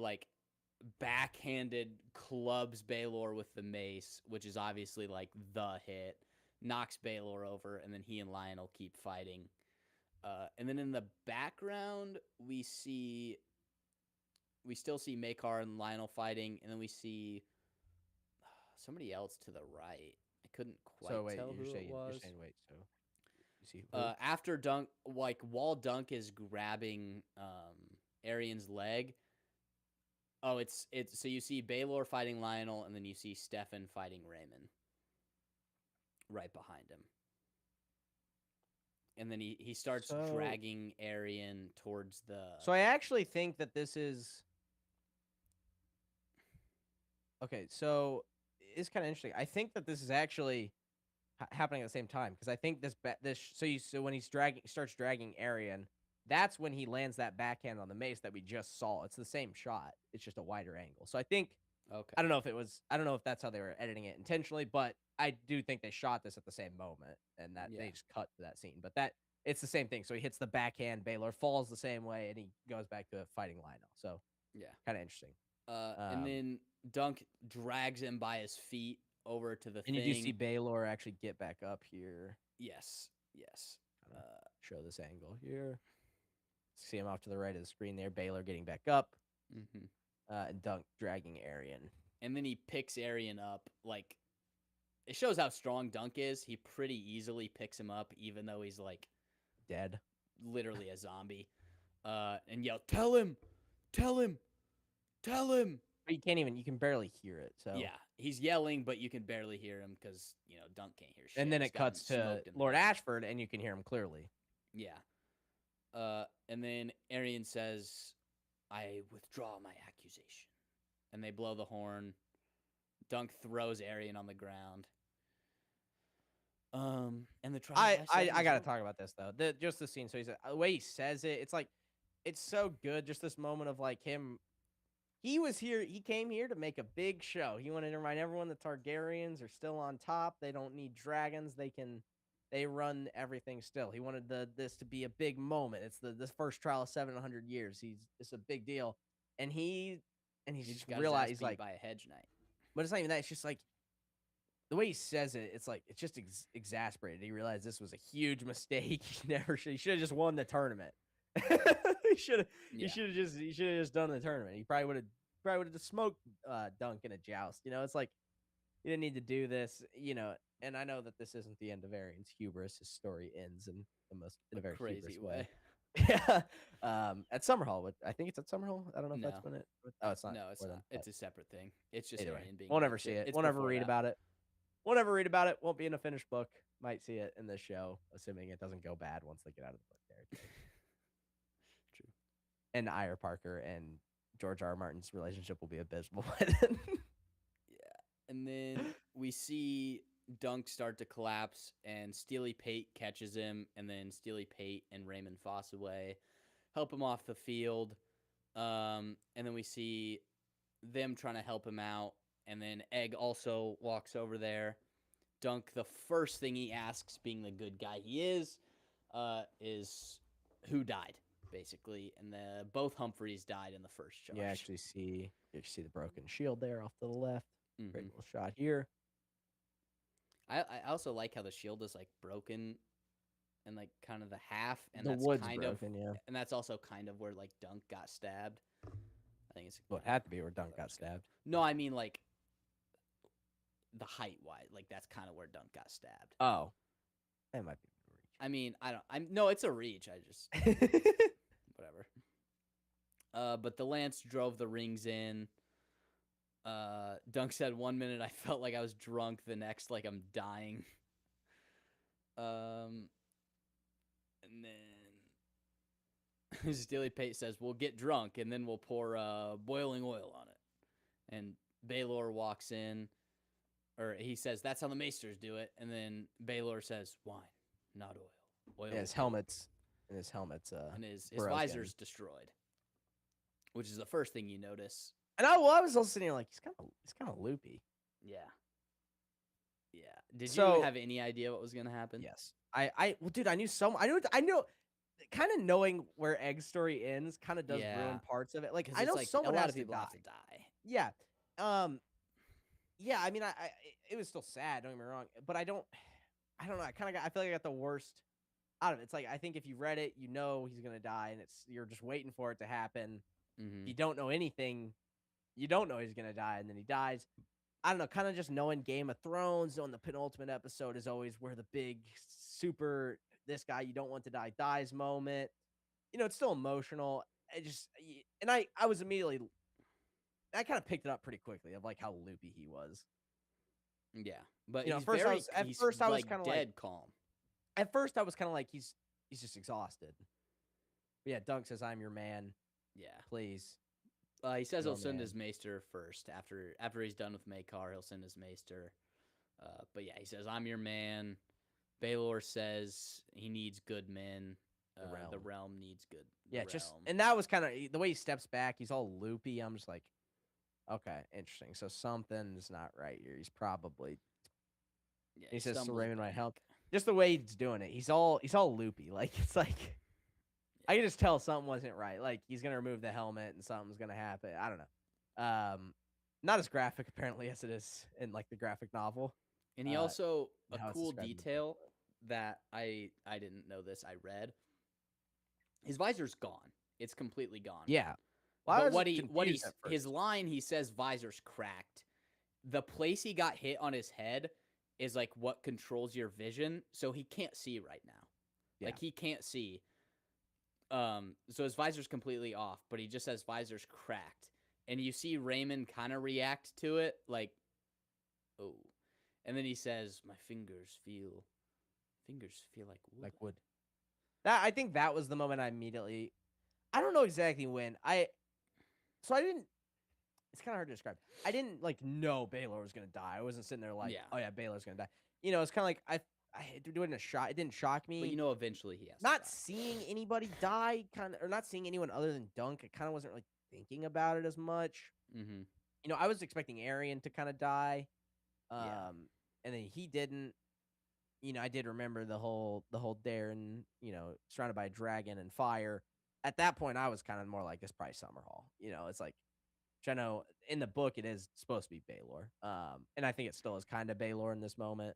backhanded clubs Baylor with the mace, which is obviously the hit, knocks Baylor over, and then he and Lionel keep fighting. And then in the background, we still see Makar and Lionel fighting, and then we see somebody else to the right. I couldn't quite tell who it was. So You see who? After Dunk, like while Dunk is grabbing Arian's leg. Oh, it's so you see Baylor fighting Lionel, and then you see Stefan fighting Raymond right behind him. And then he starts dragging Arian towards the. So I actually think that this is. Okay, so it's kind of interesting. I think that this is actually happening at the same time because I think so when he starts dragging Arian, that's when he lands that backhand on the mace that we just saw. It's the same shot. It's just a wider angle. So I think Okay. I don't know if that's how they were editing it intentionally, but I do think they shot this at the same moment and that they just cut to that scene. But it's the same thing. So he hits the backhand, Baylor falls the same way, and he goes back to fighting Lionel. So yeah, kind of interesting. And then Dunk drags him by his feet over to the thing. And you do see Baylor actually get back up here. Yes. Show this angle here. See him off to the right of the screen there. Baylor getting back up. And Dunk dragging Arian. And then he picks Arian up. Like, it shows how strong Dunk is. He pretty easily picks him up, even though he's, like, dead. Literally a zombie. And yell, tell him. But you can barely hear it. So yeah, he's yelling, but you can barely hear him because, Dunk can't hear shit. And then it cuts to Lord Ashford, and you can hear him clearly. Yeah. And then Arian says, I withdraw my accusation. And they blow the horn. Dunk throws Arian on the ground. And the trial. I gotta talk about this though. Just the scene. So the way he says it, it's like it's so good. Just this moment of like him. He was here. He came here to make a big show. He wanted to remind everyone the Targaryens are still on top. They don't need dragons. They run everything still. He wanted this to be a big moment. It's the first trial of 700 years. It's a big deal, and he's just realized he's like by a hedge knight. But it's not even that. It's just like the way he says it. It's like it's just exasperated. He realized this was a huge mistake. He should have just won the tournament. He should have just done the tournament. He probably would have just smoked Dunk in a joust. It's like you didn't need to do this. And I know that this isn't the end of Arian's hubris. His story ends in a very crazy way. Yeah. At Summerhall. I think it's at Summerhall. I don't know if that's when it. Oh, it's not. No, it's not. It's a separate thing. It's just anyway, Arian being. We'll never see it. We'll never read about it. We'll never read about it. Won't be in a finished book. Might see it in this show, assuming it doesn't go bad once they get out of the book territory. True. And Ira Parker and George R. R. Martin's relationship will be abysmal by then. Yeah. And then we see Dunk start to collapse, and Steely Pate catches him, and then Steely Pate and Raymond Fossaway help him off the field. And then we see them trying to help him out, and then Egg also walks over there. Dunk, the first thing he asks, being the good guy he is who died, basically. And both Humphreys died in the first charge. You actually see the broken shield there off to the left. Great little shot here. I also like how the shield is like broken and like kind of the half, and the that's wood's kind broken, of yeah. And that's also kind of where like Dunk got stabbed. I think it's it had to be where Dunk got stabbed. No, I mean like the height wise, like that's kind of where Dunk got stabbed. Oh, that might be a reach. I mean, no, it's a reach. I just whatever. But the lance drove the rings in. Dunk said 1 minute I felt like I was drunk, the next like I'm dying. And then Steely Pate says we'll get drunk and then we'll pour boiling oil on it. And Baylor walks in, or he says that's how the Maesters do it. And then Baylor says wine, not oil. Yeah, his helmet's and his his visor's destroyed, which is the first thing you notice. And I was also sitting here like he's kind of loopy. Yeah. Did you have any idea what was gonna happen? Yes. Well, dude, I knew kind of knowing where Egg's story ends kind of does ruin parts of it. Like I know like someone a lot has of people to have to die. Yeah. Yeah. I mean, it was still sad. Don't get me wrong, but I don't know. I feel like I got the worst out of it. It's like I think if you read it, you know he's gonna die, and you're just waiting for it to happen. Mm-hmm. You don't know anything. You don't know he's going to die, and then he dies. I don't know, kind of just knowing Game of Thrones, knowing the penultimate episode is always where the big super this guy you don't want to die dies moment. It's still emotional. I was immediately, I kind of picked it up pretty quickly of like how loopy he was. Yeah, but At he's first very I he's was like kind of dead calm. at first I was kind of like he's just exhausted. But yeah, Dunk says, "I'm your man. Yeah. Please." He says Your he'll send man. his maester first. After he's done with Maekar, he'll send his maester. But yeah, he says, "I'm your man." Baelor says he needs good men. The realm needs good. Yeah, realm. and that was kind of the way he steps back. He's all loopy. I'm just like, okay, interesting. So something's not right here. He's probably. Yeah, He says, "So stumbles Raymond might back. help." Just the way he's doing it. He's all loopy. Like it's like. I can just tell something wasn't right. Like he's gonna remove the helmet and something's gonna happen. I don't know. Not as graphic apparently as it is in like the graphic novel. And he also a how it's cool described in the book. detail that I didn't know this. I read his visor's gone. It's completely gone. Yeah. Well, But his line, he says visor's cracked. The place he got hit on his head is like what controls your vision, so he can't see right now. Yeah. Like he can't see. So his visor's completely off, but he just says visor's cracked. And you see Raymond kind of react to it, like, oh. And then he says, my fingers feel like wood. Like wood. I think that was the moment I immediately. I don't know exactly when So I didn't. It's kind of hard to describe. I didn't like know Baelor was gonna die. I wasn't sitting there like, oh yeah, Baelor's gonna die. It's kind of like it didn't shock me. But eventually he has. Not seeing anybody die, or not seeing anyone other than Dunk. I kind of wasn't really thinking about it as much. Mm-hmm. I was expecting Arian to kind of die, Yeah. and then he didn't. I did remember the whole Darren, surrounded by a dragon and fire. At that point, I was kind of more like, this probably Summerhall. It's like, which I know in the book it is supposed to be Baelor, and I think it still is kind of Baelor in this moment.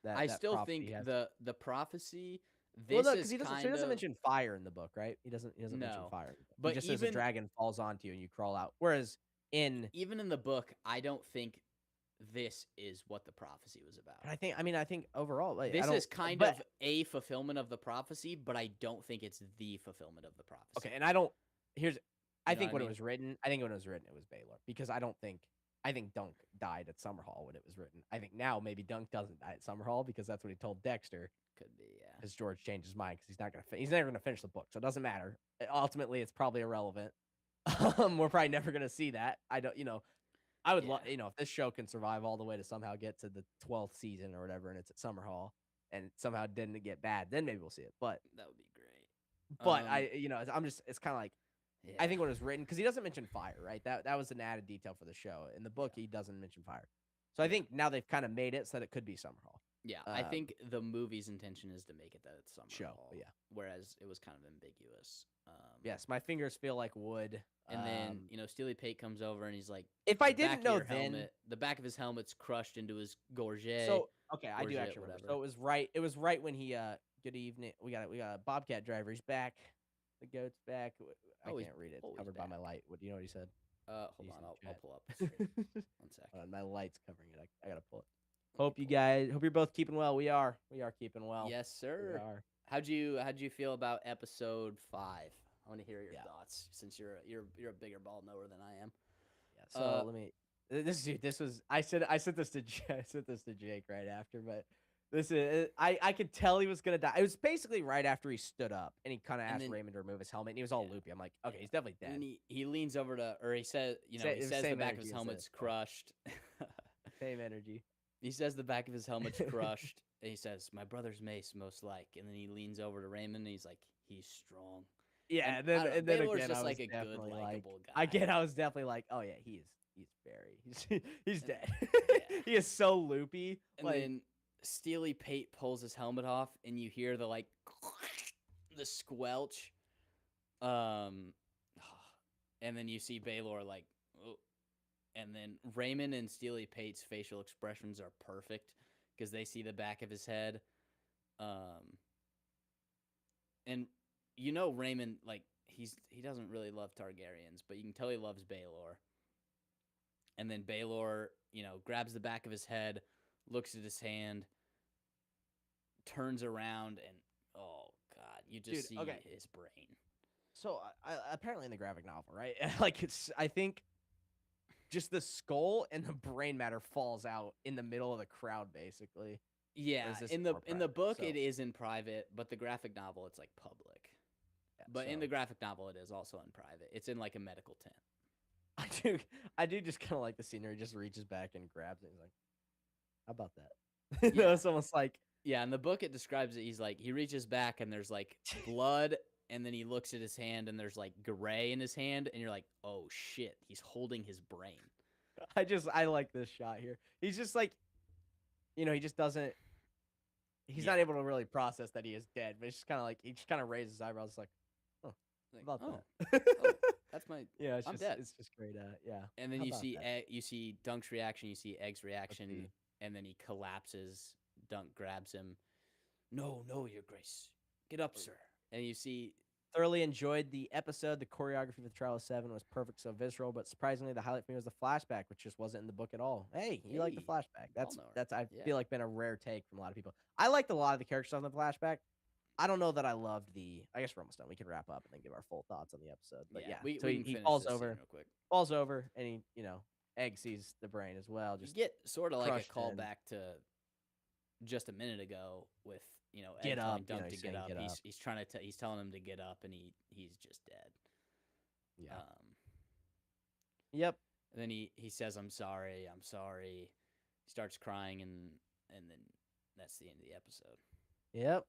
I still think the prophecy. Because he doesn't mention fire in the book, right? He doesn't mention fire. But he just says a dragon falls onto you and you crawl out. Whereas even in the book, I don't think this is what the prophecy was about. But I think overall, like, this is kind of a fulfillment of the prophecy, but I don't think it's the fulfillment of the prophecy. Okay, and I think when it was written, it was Baelor, because I think Dunk died at Summerhall when it was written. I think now maybe Dunk doesn't die at Summerhall because that's what he told Dexter. Could be, yeah. Because George changed his mind because he's never gonna finish the book, so it doesn't matter. Ultimately, it's probably irrelevant. We're probably never gonna see that. I don't, I would love, if this show can survive all the way to somehow get to the 12th season or whatever, and it's at Summerhall, and somehow didn't get bad, then maybe we'll see it. But that would be great. But it's kind of like, I think when it was written, because he doesn't mention fire, right? That was an added detail for the show. In the book, he doesn't mention fire. So I think now they've kind of made it so that it could be Summerhall. Yeah, I think the movie's intention is to make it that it's Summerhall. Show, yeah. Whereas it was kind of ambiguous. Yes, my fingers feel like wood. And then, Steely Pate comes over and he's like, if I didn't know then, the back of his helmet's crushed into his gorget. So, okay, I do actually remember. So it was right when he, good evening, we got a Bobcat driver. He's back. The goat's back. I can't read it. It's covered by my light. What do you know what he said? Hold on, I'll pull up. 1 second. My light's covering it. I gotta pull it. Hope you're both keeping well. We are keeping well. Yes, sir. We are. How'd you feel about episode 5? I want to hear your thoughts since you're a bigger ball knower than I am. Yeah. So let me. This was I sent this to Jake right after, but this is I could tell he was gonna die. It was basically right after he stood up and he kind of asked Raymond to remove his helmet, and he was all loopy. I'm like, okay, he's definitely dead. And he leans over he says, he says the back of his helmet's crushed. Same energy. He says the back of his helmet's crushed. And he says, my brother's mace, most like. And then he leans over to Raymond and he's like, he's strong. Yeah, and then again, just I was like a definitely good, likable guy. I was definitely like, oh yeah, he's dead. He is so loopy. And then Steely Pate pulls his helmet off, and you hear the the squelch. And then you see Baelor and then Raymond and Steely Pate's facial expressions are perfect because they see the back of his head. And Raymond, he doesn't really love Targaryens, but you can tell he loves Baelor. And then Baelor, grabs the back of his head, looks at his hand, turns around, and oh you just Dude, see okay. his brain. So apparently in the graphic novel, right? Like I think just the skull and the brain matter falls out in the middle of the crowd, basically. Yeah, Or is this in the more in the private? book So, it is in private, but the graphic novel it's like public. yeah, But in so the graphic novel it is also in private. It's in like a medical tent. I do just kind of like the scene where he just reaches back and grabs it. He's like, "How about that?" Yeah. It's almost like Yeah, in the book it describes it. He's like he reaches back and there's like blood, and then he looks at his hand and there's like gray in his hand, and you're like, oh shit, he's holding his brain. I like this shot here. He's just like, he just doesn't. He's not Yeah. able to really process that he is dead, but it's just kind of like he just kind of raises his eyebrows, like, "Oh, Like, how about oh, that?" oh, that's my. Yeah, it's I'm just dead. it's just great. Yeah. And then How you about see that? You see Dunk's reaction, you see Egg's Let's reaction, see. and then he collapses. Dunk grabs him. No, no, Your Grace, get up, sir. And you see, Thoroughly enjoyed the episode. The choreography for the Trial of Seven was perfect, so visceral. But surprisingly, the highlight for me was the flashback, which just wasn't in the book at all. Hey, you like the hey, flashback? ball knower. That's I Yeah. feel like been a rare take from a lot of people. I liked a lot of the characters on the flashback. I don't know that I loved the. I guess we're almost done. We can wrap up and then give our full thoughts on the episode. But yeah, we, so we can he finish falls this scene over, real quick. and he Egg sees the brain as well. You Just get sort of like a crushed in. callback to just a minute ago with Get Egg up, telling Dunk to he's get saying up. get up. He's trying to he's telling him to get up, and he's just dead. Yeah. And then he says, I'm sorry. He starts crying, and then that's the end of the episode. Yep.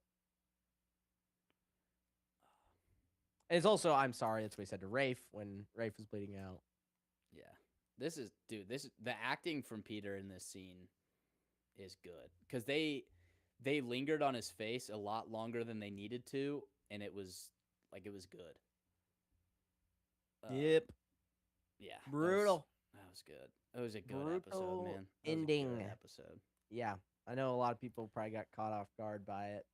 It's also I'm sorry. That's what he said to Rafe when Rafe was bleeding out. Yeah. This is the acting from Peter in this scene is good, because they lingered on his face a lot longer than they needed to, and it was good. Yep. Yeah. Brutal. That was good. It was a good episode, Brutal man. That was a ending. good episode. Yeah, I know a lot of people probably got caught off guard by it.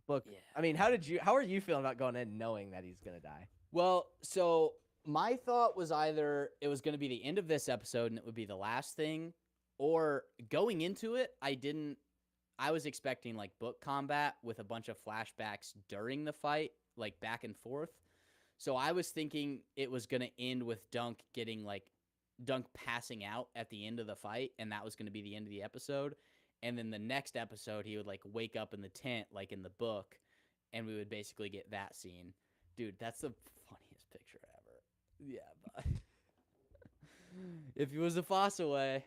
Book. Yeah. I mean, how are you feeling about going in knowing that he's gonna die? Well, so my thought was either it was going to be the end of this episode and it would be the last thing, or going into it, I was expecting like book combat with a bunch of flashbacks during the fight, like back and forth. So I was thinking it was going to end with Dunk passing out at the end of the fight, and that was going to be the end of the episode. And then the next episode, he would like wake up in the tent, like in the book, and we would basically get that scene. Dude, that's the funniest picture ever. Yeah, but if he was a Foss away,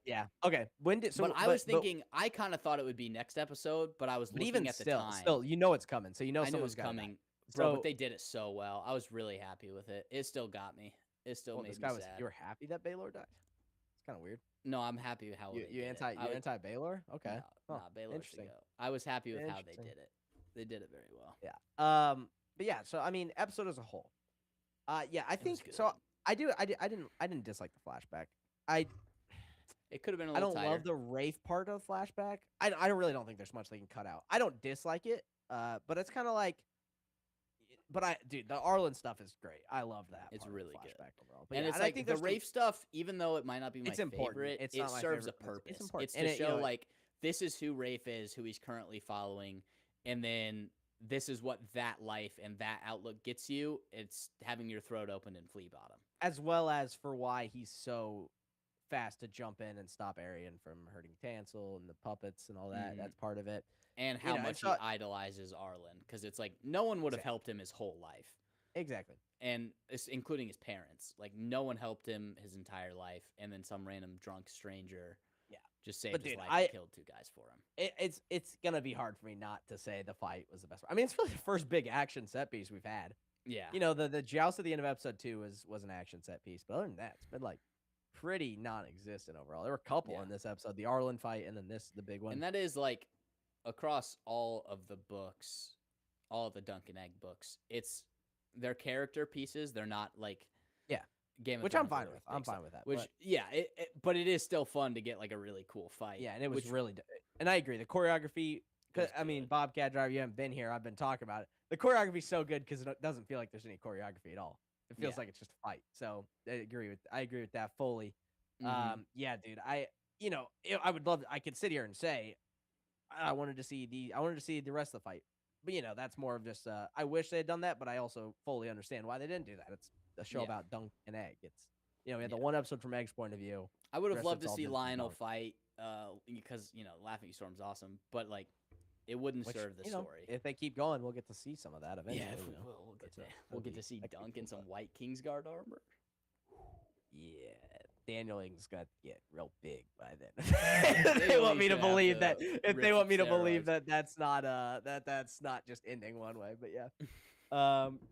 Yeah. Okay. When did? So, but I was thinking, I kind of thought it would be next episode, but I was but looking even at the still, time. still, it's coming. So I knew it someone's was gotta die. coming, bro. So, But they did it so well. I was really happy with it. It still got me. It still made this me guy sad. You were happy that Baylor died. It's kind of weird. No, I'm happy with how You anti Baylor? Okay. Nah, Huh, Baylor should interesting. go. I was happy with how they Interesting. did it. They did it very well. Yeah. But yeah. So I mean, episode as a whole. Yeah. I think good. so. I didn't dislike the flashback. It could have been a I little don't tighter. love the Rafe part of the flashback. I really don't think there's much they can cut out. I don't dislike it. But it's kind of like. But the Arlen stuff is great. I love that. It's part of the really good. flashback overall. But And yeah, it's I like think the there's Rafe stuff, even though it might not be my It's important. favorite, It's it not my serves a favorite, but purpose. it's important. It's And to it, show like this is who Rafe is, who he's currently following, and then this is what that life and that outlook gets you. It's having your throat open in flea bottom. as well as for why he's so fast to jump in and stop Arian from hurting Tansel and the puppets and all that. Mhm. That's part of it. And You how know, much it's he not- idolizes Arlen, because it's like no one would have helped him his whole life. Exactly. And including his parents. Like, no one helped him his entire life, and then some random drunk stranger just saved his life and killed two guys for him. It's gonna be hard for me not to say the fight was the best. I mean, it's really the first big action set piece we've had. Yeah. The joust at the end of episode 2 was an action set piece, but other than that, it's been like pretty non-existent overall. There were a couple in this episode, the Arlen fight, and then the big one. And that is like across all of the books, all of the Dunk and Egg books, they're character pieces. They're not like Game of which Thrones I'm fine or with. big I'm stuff. fine with that. Which but it is still fun to get like a really cool fight. Yeah, and it was and I agree. The choreography, because was I mean, good. Bobcat Driver, you haven't been here. I've been talking about it. The choreography's so good because it doesn't feel like there's any choreography at all. It feels like it's just a fight. So I agree with that fully. Mhm. Yeah, dude. I would love. I could sit here and say I wanted to see the rest of the fight. But that's more of just I wish they had done that, but I also fully understand why they didn't do that. It's a show Yeah. about Dunk and Egg. It's we had the Yeah. one episode from Egg's point of view. I would The have rest of loved to it's all see been from Lionel Dunk. fight, because Laughing Storm's awesome, but like, it wouldn't Which, serve the story. if they keep going, we'll get to see some of that eventually. Yeah, you know? we'll get to see that could be Dunk in cool, some but- white Kingsguard armor. Yeah, Daniel Ing's got to get real big by then. If they want me to should have believe to that. If rip they want me to believe steroids. that that's not that's not just ending one way, but yeah,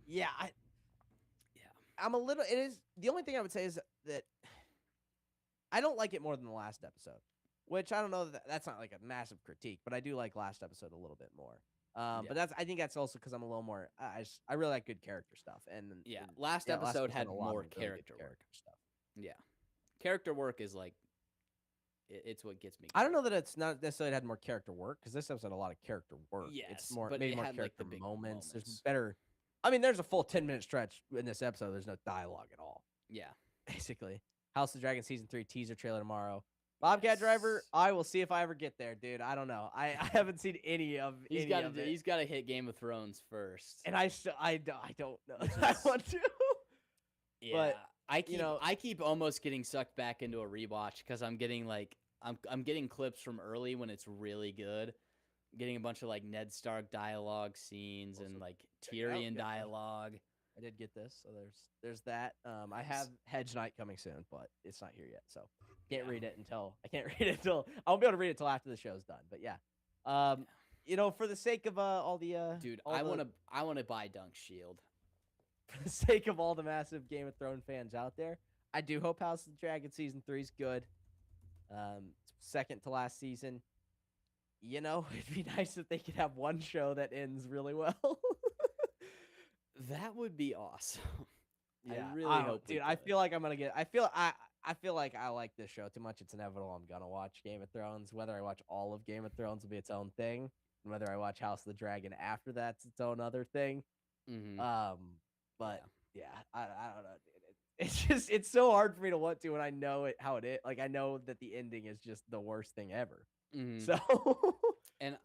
yeah, I'm a little. It is the only thing I would say is that I don't like it more than the last episode, which I don't know that's not like a massive critique, but I do like last episode a little bit more. But I think that's also because I'm a little more. I really like good character stuff, and Yeah, and, last yeah, episode had a lot of more really good character work. character stuff. Yeah, character work is like, it's what gets me. I don't know that it's not necessarily had more character work because this episode had a lot of character work. Yes, it's more but maybe it more had, like, the character big moments. There's moments. better. I mean, there's a full 10-minute stretch in this episode. There's no dialogue at all. Yeah, Basically, House of the Dragon season 3 teaser trailer tomorrow. Bobcat Driver. Yes. I will see if I ever get there, dude. I don't know. I haven't seen any of he's any got of to it, he's got to hit Game of Thrones first. and I don't know. Which I is- want to. Yeah, but, I keep almost getting sucked back into a rewatch because I'm getting like I'm getting clips from early when it's really good. I'm getting a bunch of like Ned Stark dialogue scenes and Also, like check it out, Tyrion get that. dialogue. I did get this, so there's that. I have Hedge Knight coming soon, but it's not here yet, so can't Yeah. read it until I can't read it until I won't be able to read it until after the show's done. But yeah, for the sake of all the Dude, all I the- want to buy Dunk's shield. for the sake of all the massive Game of Thrones fans out there, I do hope House of the Dragon season 3 is good. Second to last season. It'd be nice if they could have one show that ends really well. That would be awesome. Yeah, I really don't- hope we dude. I could. feel like I'm gonna get. I feel like I like this show too much. It's inevitable. I'm gonna watch Game of Thrones. Whether I watch all of Game of Thrones will be its own thing, and whether I watch House of the Dragon after that's its own other thing. Mhm. But yeah, I don't know, dude. It's so hard for me to want to when I know it how it is. Like I know that the ending is just the worst thing ever. Mhm. So And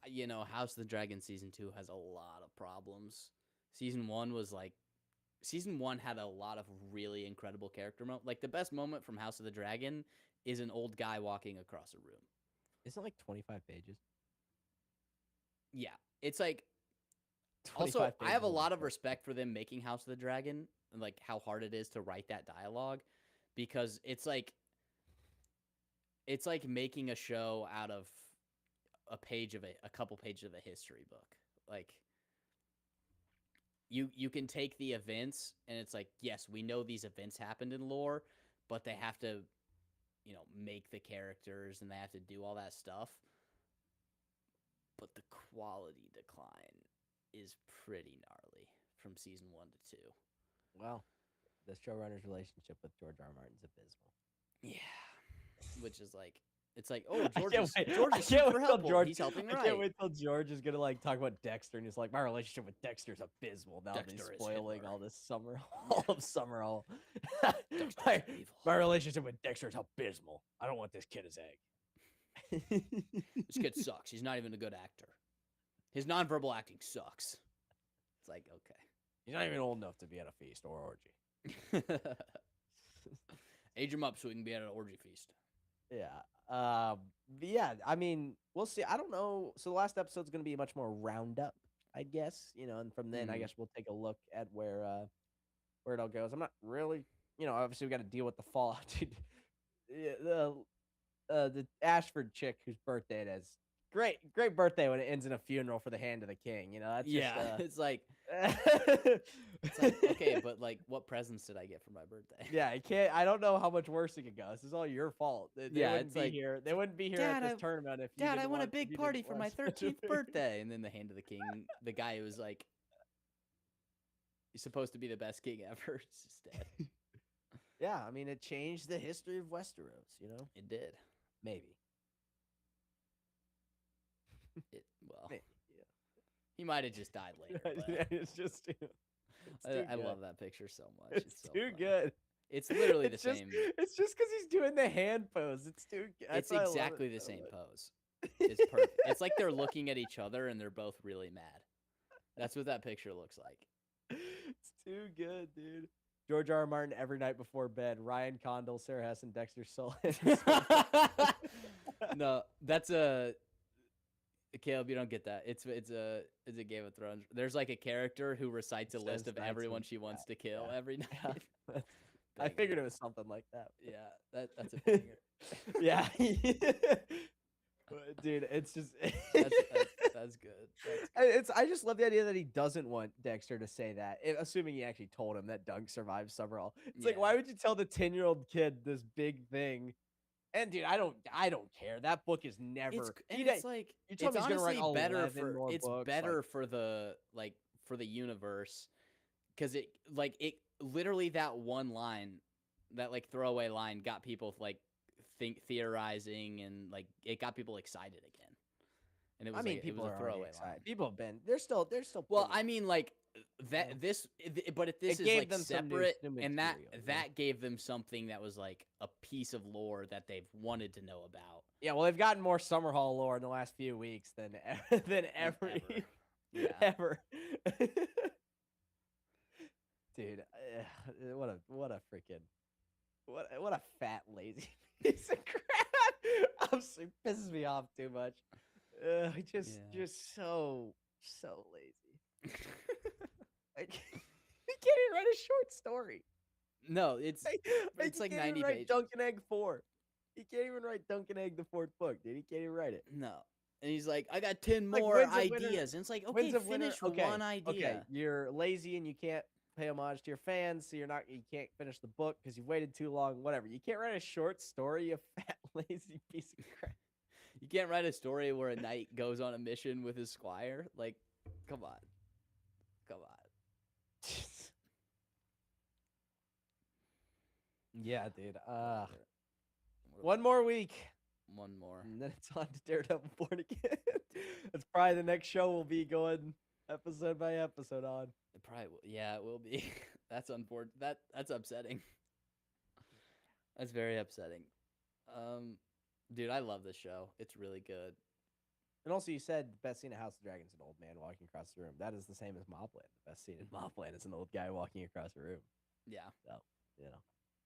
House of the Dragon season 2 has a lot of problems. Season 1 had a lot of really incredible character moments. Like the best moment from House of the Dragon is an old guy walking across a room. isn't it like 25 pages? Yeah, it's like 25 also I have a pages lot is of respect for them making House of the Dragon and like how hard it is to write that dialogue because it's like making a show out of a couple pages of a history book. Like you can take the events and it's like, yes, we know these events happened in lore, but they have to make the characters and they have to do all that stuff. But the quality decline is pretty gnarly from season 1 to 2. Well, the showrunner's relationship with George R. R. Martin's abysmal. Yeah. Which is like, it's like, oh, I George can't is wait- George I is can't super wait till helpful. George- He's helping I right. can't wait till George is gonna talk about Dexter, and he's like, my relationship with Dexter is abysmal. Now that he's Dexter is spoiling Hitler. all this summer, all of Summerall. Dexter's my, evil. my relationship with Dexter is abysmal. I don't want this kid as egg. This kid sucks. He's not even a good actor. His nonverbal acting sucks. It's like, He's not even old enough to be at a feast or orgy. okay. Age him up so we can be at an orgy feast. Yeah. But yeah, I mean, we'll see. I don't know. So the last episode's going to be much more roundup, I guess, and from then I Mhm. guess we'll take a look at where it all goes. I'm not really, obviously we got to deal with the fallout. Dude. Yeah, the Ashford chick whose birthday it is. Great birthday when it ends in a funeral for the hand of the king. That's Yeah, just, it's like, okay, but like, what presents did I get for my birthday? yeah, I don't know how much worse it could go. This is all your fault. They Yeah, wouldn't it's be like, here. They wouldn't be here Dad, at this tournament if you Dad, didn't I want a if you big didn't party for my want 13th birthday. And then the hand of the king, the guy who was like, he's supposed to be the best king ever, is just dead. Yeah, I mean, it changed the history of Westeros, It did. Maybe. Well, Maybe, he might have just died later. but it's just it's too I good. love that picture so much. It's so too funny. good. It's literally the It's just- same. It's just because he's doing the hand pose. It's too good. It's That's why I love exactly it the so same much. pose. It's perfect. It's like they're looking at each other and they're both really mad. That's what that picture looks like. It's too good, dude. George R. R. Martin every night before bed. Ryan Condal, Sarah Hess, and Dexter Sullivan. No, that's a Caleb. You don't get that. It's a Game of Thrones. There's like a character who recites a list of everyone she wants to kill every night. I figured it was something like that. Yeah, that's a banger. Yeah. Dude, it's just that's good. I just love the idea that he doesn't want Dexter to say that, assuming he actually told him that Dunk survived Summerall. It's like, why would you tell the 10-year-old kid this big thing? And dude, I don't care. That book is never. It's like you told me he's gonna write better 11 more it's books, better like, for the universe, because it literally that one line, that like throwaway line, got people like theorizing, and like it got people excited again. And it was people it was a throwaway line. People have been. They're still. Well, I mean, like that. But if this is like separate, and that gave them something that was like a piece of lore that they've wanted to know about. Yeah, well, they've gotten more Summerhall lore in the last few weeks than ever. Yeah. Ever. Dude, what a freaking what a fat lazy piece of crap. It pisses me off too much. Just so lazy. Like, he can't even write a short story. No, it's like 90 pages. Dunk and Egg 4. He can't even write Dunk and Egg the 4th book, dude. He can't even write it. No. And he's like, I got 10 more ideas. And it's like, okay, finish one idea. Okay, you're lazy and you can't pay homage to your fans, so you can't finish the book because you've waited too long. Whatever. You can't write a short story, you fat lazy piece of crap. You can't write a story where a knight goes on a mission with his squire. Like, come on. Yeah, dude. One more week. One more. And then it's on to Daredevil Born Again. That's probably the next show we'll be going episode by episode on. It probably will. Yeah, it will be. That's unfortunate. That's upsetting. That's very upsetting. Dude, I love this show. It's really good. And also, you said the best scene in House of Dragons is an old man walking across the room. That is the same as Mobland. The best scene in Mobland is an old guy walking across the room. Yeah. So,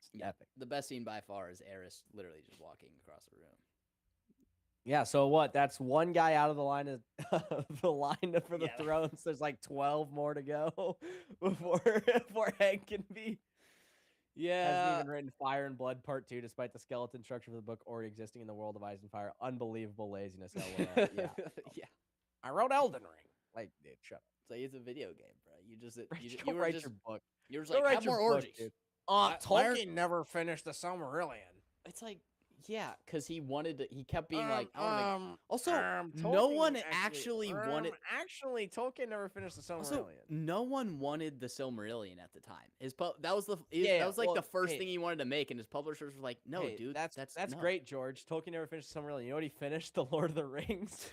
it's epic. The best scene by far is Eris literally just walking across the room. Yeah, so what? That's one guy out of the line for the thrones. There's like 12 more to go before Hank can be. Yeah. Hasn't even written Fire and Blood Part 2, despite the skeleton structure of the book already existing in the world of Ice and Fire. Unbelievable laziness. LOL. Yeah. Yeah. I wrote Elden Ring. Like, dude, shut up. It's like, it's a video game, bro. You write your book. You were just like, have more orgies. Dude. Tolkien never finished the Silmarillion. It's like, yeah, because he kept being like, no one actually wanted. Actually, Tolkien never finished the Silmarillion. Also, no one wanted the Silmarillion at the time. That was the first thing he wanted to make, and his publishers were like, "No, dude, that's great, George. Tolkien never finished the Silmarillion. You know what he finished? The Lord of the Rings."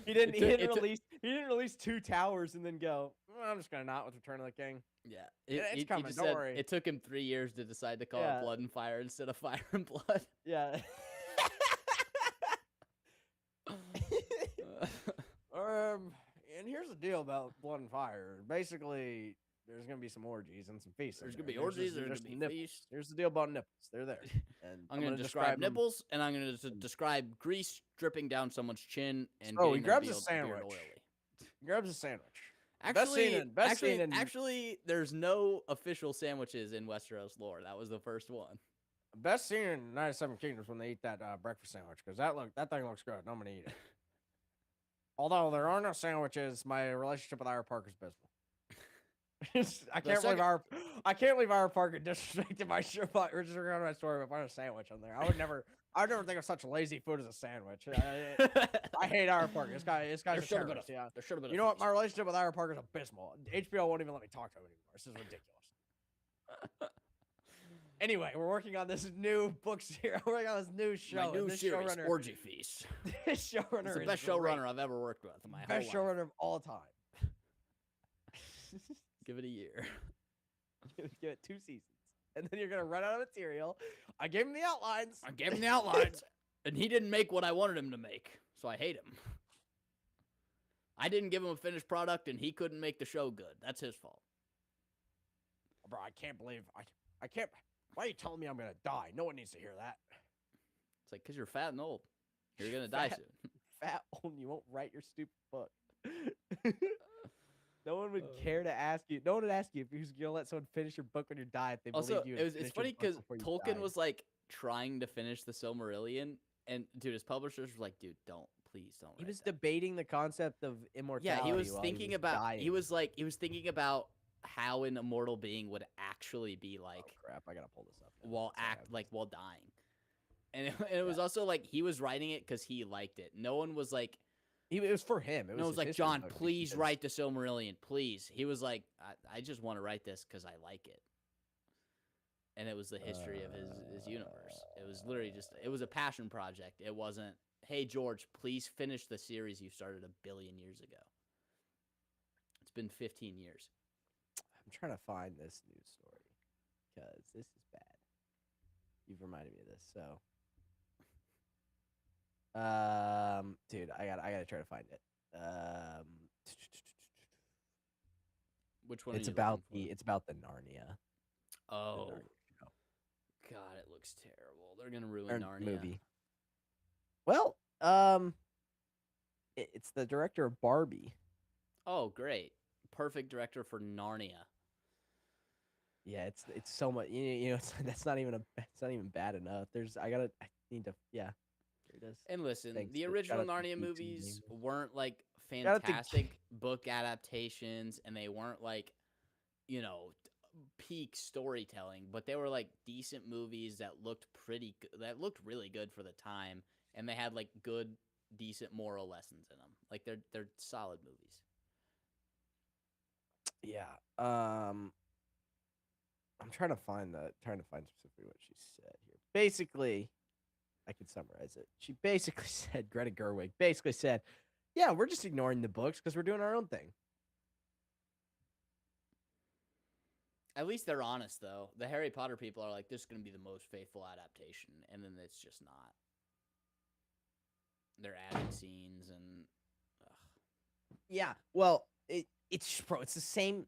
He didn't release Two Towers and then go, I'm just gonna not with Return of the King. Yeah, it's coming. Don't worry. It took him 3 years to decide to call it Blood and Fire instead of Fire and Blood. Yeah. And here's the deal about Blood and Fire. Basically, there's gonna be some orgies and some feasts. There's gonna be orgies. There's gonna be feasts. Here's the deal about nipples. They're there. And I'm gonna describe nipples, and I'm gonna describe grease dripping down someone's chin. And he grabs a sandwich. He grabs a sandwich. Actually, there's no official sandwiches in Westeros lore. That was the first one. Best scene in Night of Seven Kingdoms when they eat that breakfast sandwich, because that thing looks good. I'm gonna eat it. Although there are no sandwiches, my relationship with Ira Parker is abysmal. I can't believe Ira Parker disrespected my show. We're just going on my story, but find a sandwich on there. I would never think of such lazy food as a sandwich. I hate Ira Parker. This guy's a terrorist. Yeah, there should have been. You know what? My relationship with Ira Parker is abysmal. HBO won't even let me talk to him anymore. This is ridiculous. Anyway, we're working on this new book series. We're working on this new show. My new series, Orgy Feast. This showrunner is the best showrunner I've ever worked with in my whole life. Best showrunner of all time. Give it a year. Give it 2 seasons. And then you're going to run out of material. I gave him the outlines. And he didn't make what I wanted him to make. So I hate him. I didn't give him a finished product, and he couldn't make the show good. That's his fault. Bro, I can't believe I can't. Why are you telling me I'm gonna die? No one needs to hear that. It's like, because you're fat and old. You're going to die soon. Fat old, and you won't write your stupid book. No one would care to ask you. No one would ask you if you're gonna let someone finish your book when you die. If they Also, believe you. it's funny because Tolkien was like trying to finish the Silmarillion, and dude, his publishers were like, "Dude, please don't." He write was that." debating the concept of immortality. Yeah, he was while thinking was about. dying. He was thinking about how an immortal being would actually be like. Oh crap! I gotta pull this up. Now. While Sorry, while dying, and it was also like he was writing it because he liked it. No one was like. It was for him. It was like, John, please write the Silmarillion, please. He was like, I just want to write this because I like it. And it was the history of his universe. It was literally it was a passion project. It wasn't, hey, George, please finish the series you started 1 billion years ago. It's been 15 years. I'm trying to find this news story because this is bad. You've reminded me of this, so. Dude, I gotta try to find it. Which one? It's about the Narnia. Oh, the Narnia show. God, it looks terrible. They're gonna ruin Narnia movie. Well, it's the director of Barbie. Oh, great! Perfect director for Narnia. Yeah, it's so much. You know, it's not even bad enough. I need to. Yeah. And listen, Thanks, the but original shout out to Narnia DT movies Gaming. weren't like Shout out to fantastic book adaptations, and they weren't like, you know, peak storytelling, but they were like decent movies that looked that looked really good for the time, and they had like good, decent moral lessons in them. Like they're solid movies. Yeah. I'm trying to find specifically what she said here. Basically, I can summarize it. She basically said, Greta Gerwig basically said, yeah, we're just ignoring the books because we're doing our own thing. At least they're honest, though. The Harry Potter people are like, this is going to be the most faithful adaptation, and then it's just not. They're adding scenes and... Ugh. Yeah, well, it's the same...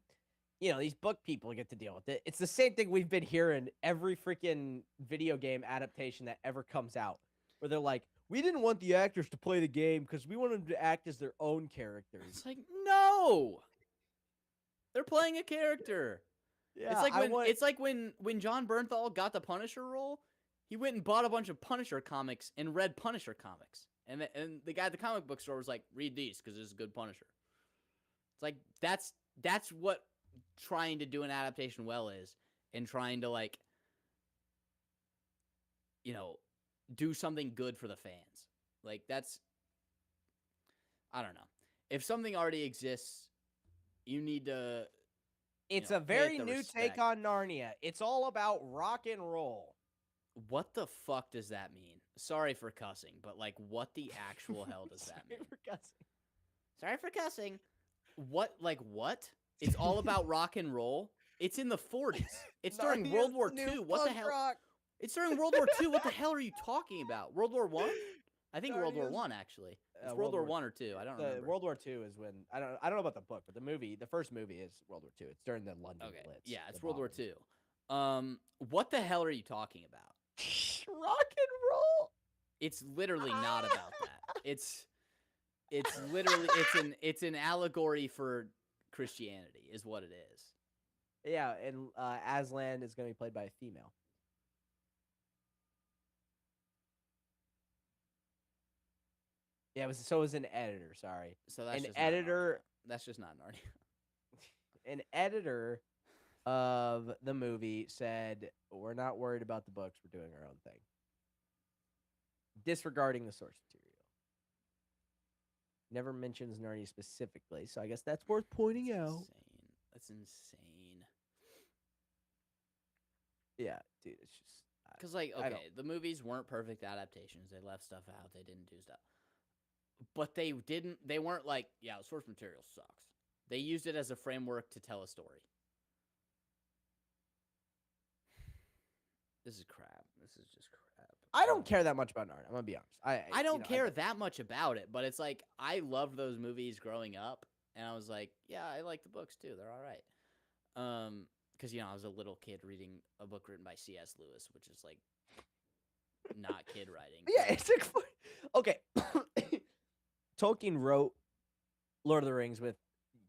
You know, these book people get to deal with it. It's the same thing we've been hearing every freaking video game adaptation that ever comes out. Where they're like, we didn't want the actors to play the game because we wanted them to act as their own characters. It's like, no! They're playing a character. Yeah, it's like when John Bernthal got the Punisher role, he went and bought a bunch of Punisher comics and read Punisher comics. And the guy at the comic book store was like, read these because this is a good Punisher. It's like, that's what trying to do an adaptation well is, and trying to, like, you know, do something good for the fans. Like, that's, I don't know. If something already exists, you need to... It's a very new take on Narnia. It's all about rock and roll. What the fuck does that mean? Sorry for cussing, but, like, what the actual hell does that mean? Sorry for cussing. What? Like, what? It's all about rock and roll? It's in the 40s. It's during World War II. What the hell? Rock. It's during World War II. What the hell are you talking about? World War I? I think World War I, actually. It's World War I or II. I don't remember. World War II is when I don't know about the book, but the first movie is World War II. It's during the London Blitz. Yeah, it's World War II. What the hell are you talking about? Rock and roll. It's literally not about that. It's literally it's an allegory for Christianity, is what it is. Yeah, and Aslan is going to be played by a female. Yeah, it was an editor. Sorry, so that's an editor. That's just not Narnia. An editor of the movie said, "We're not worried about the books. We're doing our own thing." Disregarding the source material. Never mentions Narnia specifically, so I guess that's worth pointing out. That's insane. Yeah, dude, it's just... Because, like, okay, the movies weren't perfect adaptations. They left stuff out. They didn't do stuff. But they weren't like, yeah, the source material sucks. They used it as a framework to tell a story. This is crap. This is just crap. I don't care that much about Narnia. I'm gonna be honest. I don't I care that much about it, but it's like I loved those movies growing up, and I was like, yeah, I like the books too. They're all right. Because I was a little kid reading a book written by C.S. Lewis, which is like not kid writing. Yeah, it's like okay. Tolkien wrote Lord of the Rings with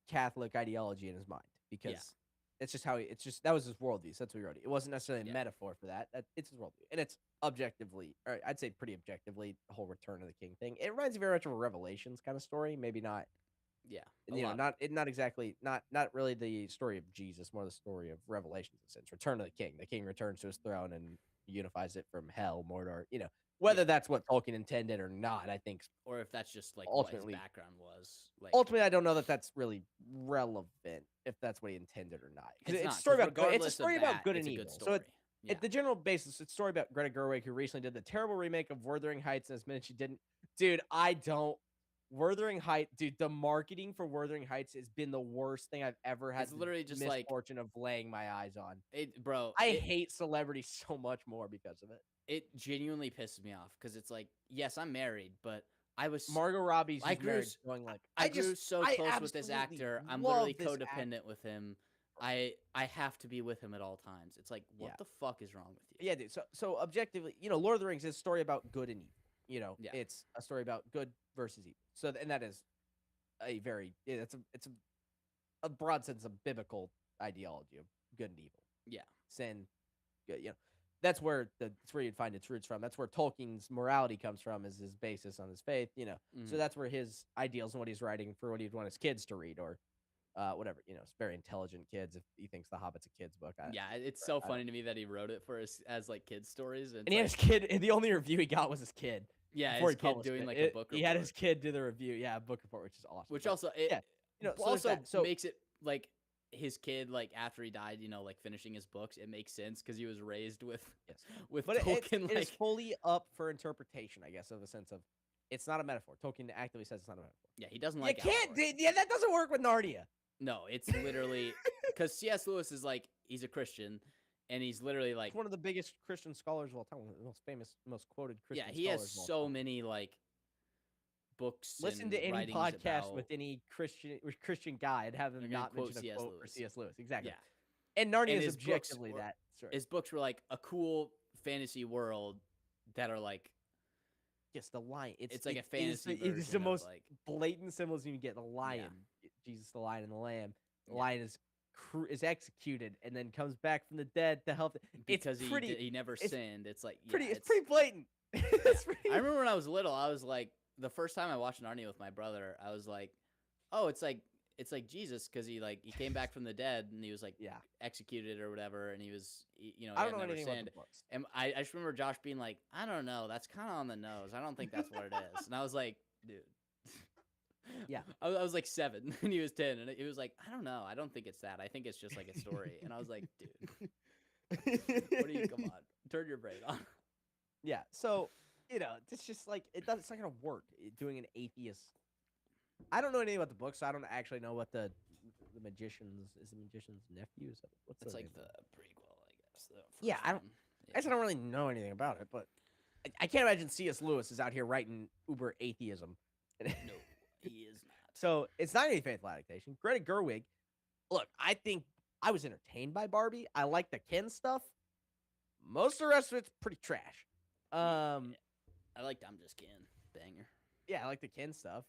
Catholic ideology in his mind because it's just that was his worldview. So that's what he wrote. It wasn't necessarily a metaphor for that. It's his worldview, and it's objectively, or I'd say pretty objectively, the whole Return of the King thing. It reminds me very much of a Revelations kind of story. Maybe not. Yeah, not exactly, not really the story of Jesus, more the story of Revelations in a sense. Return of the King. The King returns to his throne and unifies it from hell, Mordor. Whether that's what Tolkien intended or not, I think, or if that's just like ultimately what his background was. Like, ultimately, I don't know that that's really relevant if that's what he intended or not. Because it's a story about good. It's a story about good and evil. So at the general basis, it's a story about Greta Gerwig, who recently did the terrible remake of Wuthering Heights. And as minute she didn't, dude, I don't. Wuthering Heights, dude, the marketing for Wuthering Heights has been the worst thing I've ever had. It's literally just misfortune of laying my eyes on. Bro, I hate celebrities so much more because of it. It genuinely pisses me off because it's like, yes, I'm married, but I was Margot Robbie's married, going like, I grew so close with this actor. I'm literally codependent with him. I have to be with him at all times. It's like, what the fuck is wrong with you? Yeah, dude. So objectively, Lord of the Rings is a story about good and evil. It's a story about good versus evil. So, and that is a very it's a broad sense of biblical ideology of good and evil. Yeah, sin, good. That's where you'd find its roots from. That's where Tolkien's morality comes from, is his basis on his faith. So that's where his ideals and what he's writing for what he'd want his kids to read, or whatever. It's very intelligent kids. If he thinks The Hobbit's a kid's book, it's so funny to me that he wrote it for as like kids stories, and he had his kid. And the only review he got was his kid. Yeah, his kid doing like a book report. He had his kid do the review. Yeah, a book report, which is awesome. Which also makes it like his kid, like after he died, like finishing his books, it makes sense because he was raised with Tolkien. It is fully up for interpretation, I guess, of a sense of it's not a metaphor. Tolkien actively says it's not a metaphor. Yeah, he doesn't like. You can't. Yeah, that doesn't work with Narnia. No, it's literally because C.S. Lewis is like, he's a Christian. And he's literally like one of the biggest Christian scholars of all time, one of the most famous, most quoted Christian scholars. Yeah, he has so many like books. Listen to any podcast with any Christian guy and have them not mention a quote for C.S. Lewis. Exactly. Yeah. And Narnia is objectively that. His books were like a cool fantasy world that are like. Yes, the lion. It's like a fantasy. It's the most blatant symbolism you get. The lion, Jesus, the lion, and the lamb. The lion is executed and then comes back from the dead to help. Because he never sinned. It's like it's pretty blatant. I remember when I was little, I was like, the first time I watched Narnia with my brother, I was like, oh, it's like Jesus, because he came back from the dead and he was like executed or whatever, and he was I don't know anything about the books. And I just remember Josh being like, I don't know, that's kind of on the nose. I don't think that's what it is. And I was like, dude. Yeah, I was like 7 and he was 10, and he was like, I don't know, I don't think it's that. I think it's just like a story. And I was like, dude, come on, turn your brain on. Yeah, so it's just like it's not gonna work doing an atheist. I don't know anything about the book, so I don't actually know what the magician's nephew is. It's like the prequel, I guess. Yeah, I guess I don't really know anything about it, but I can't imagine C.S. Lewis is out here writing uber atheism. No. He is not. So it's not any faithful adaptation. Greta Gerwig, look, I think I was entertained by Barbie. I like the Ken stuff. Most of the rest of it's pretty trash. I liked I'm Just Ken. Banger. Yeah, I like the Ken stuff.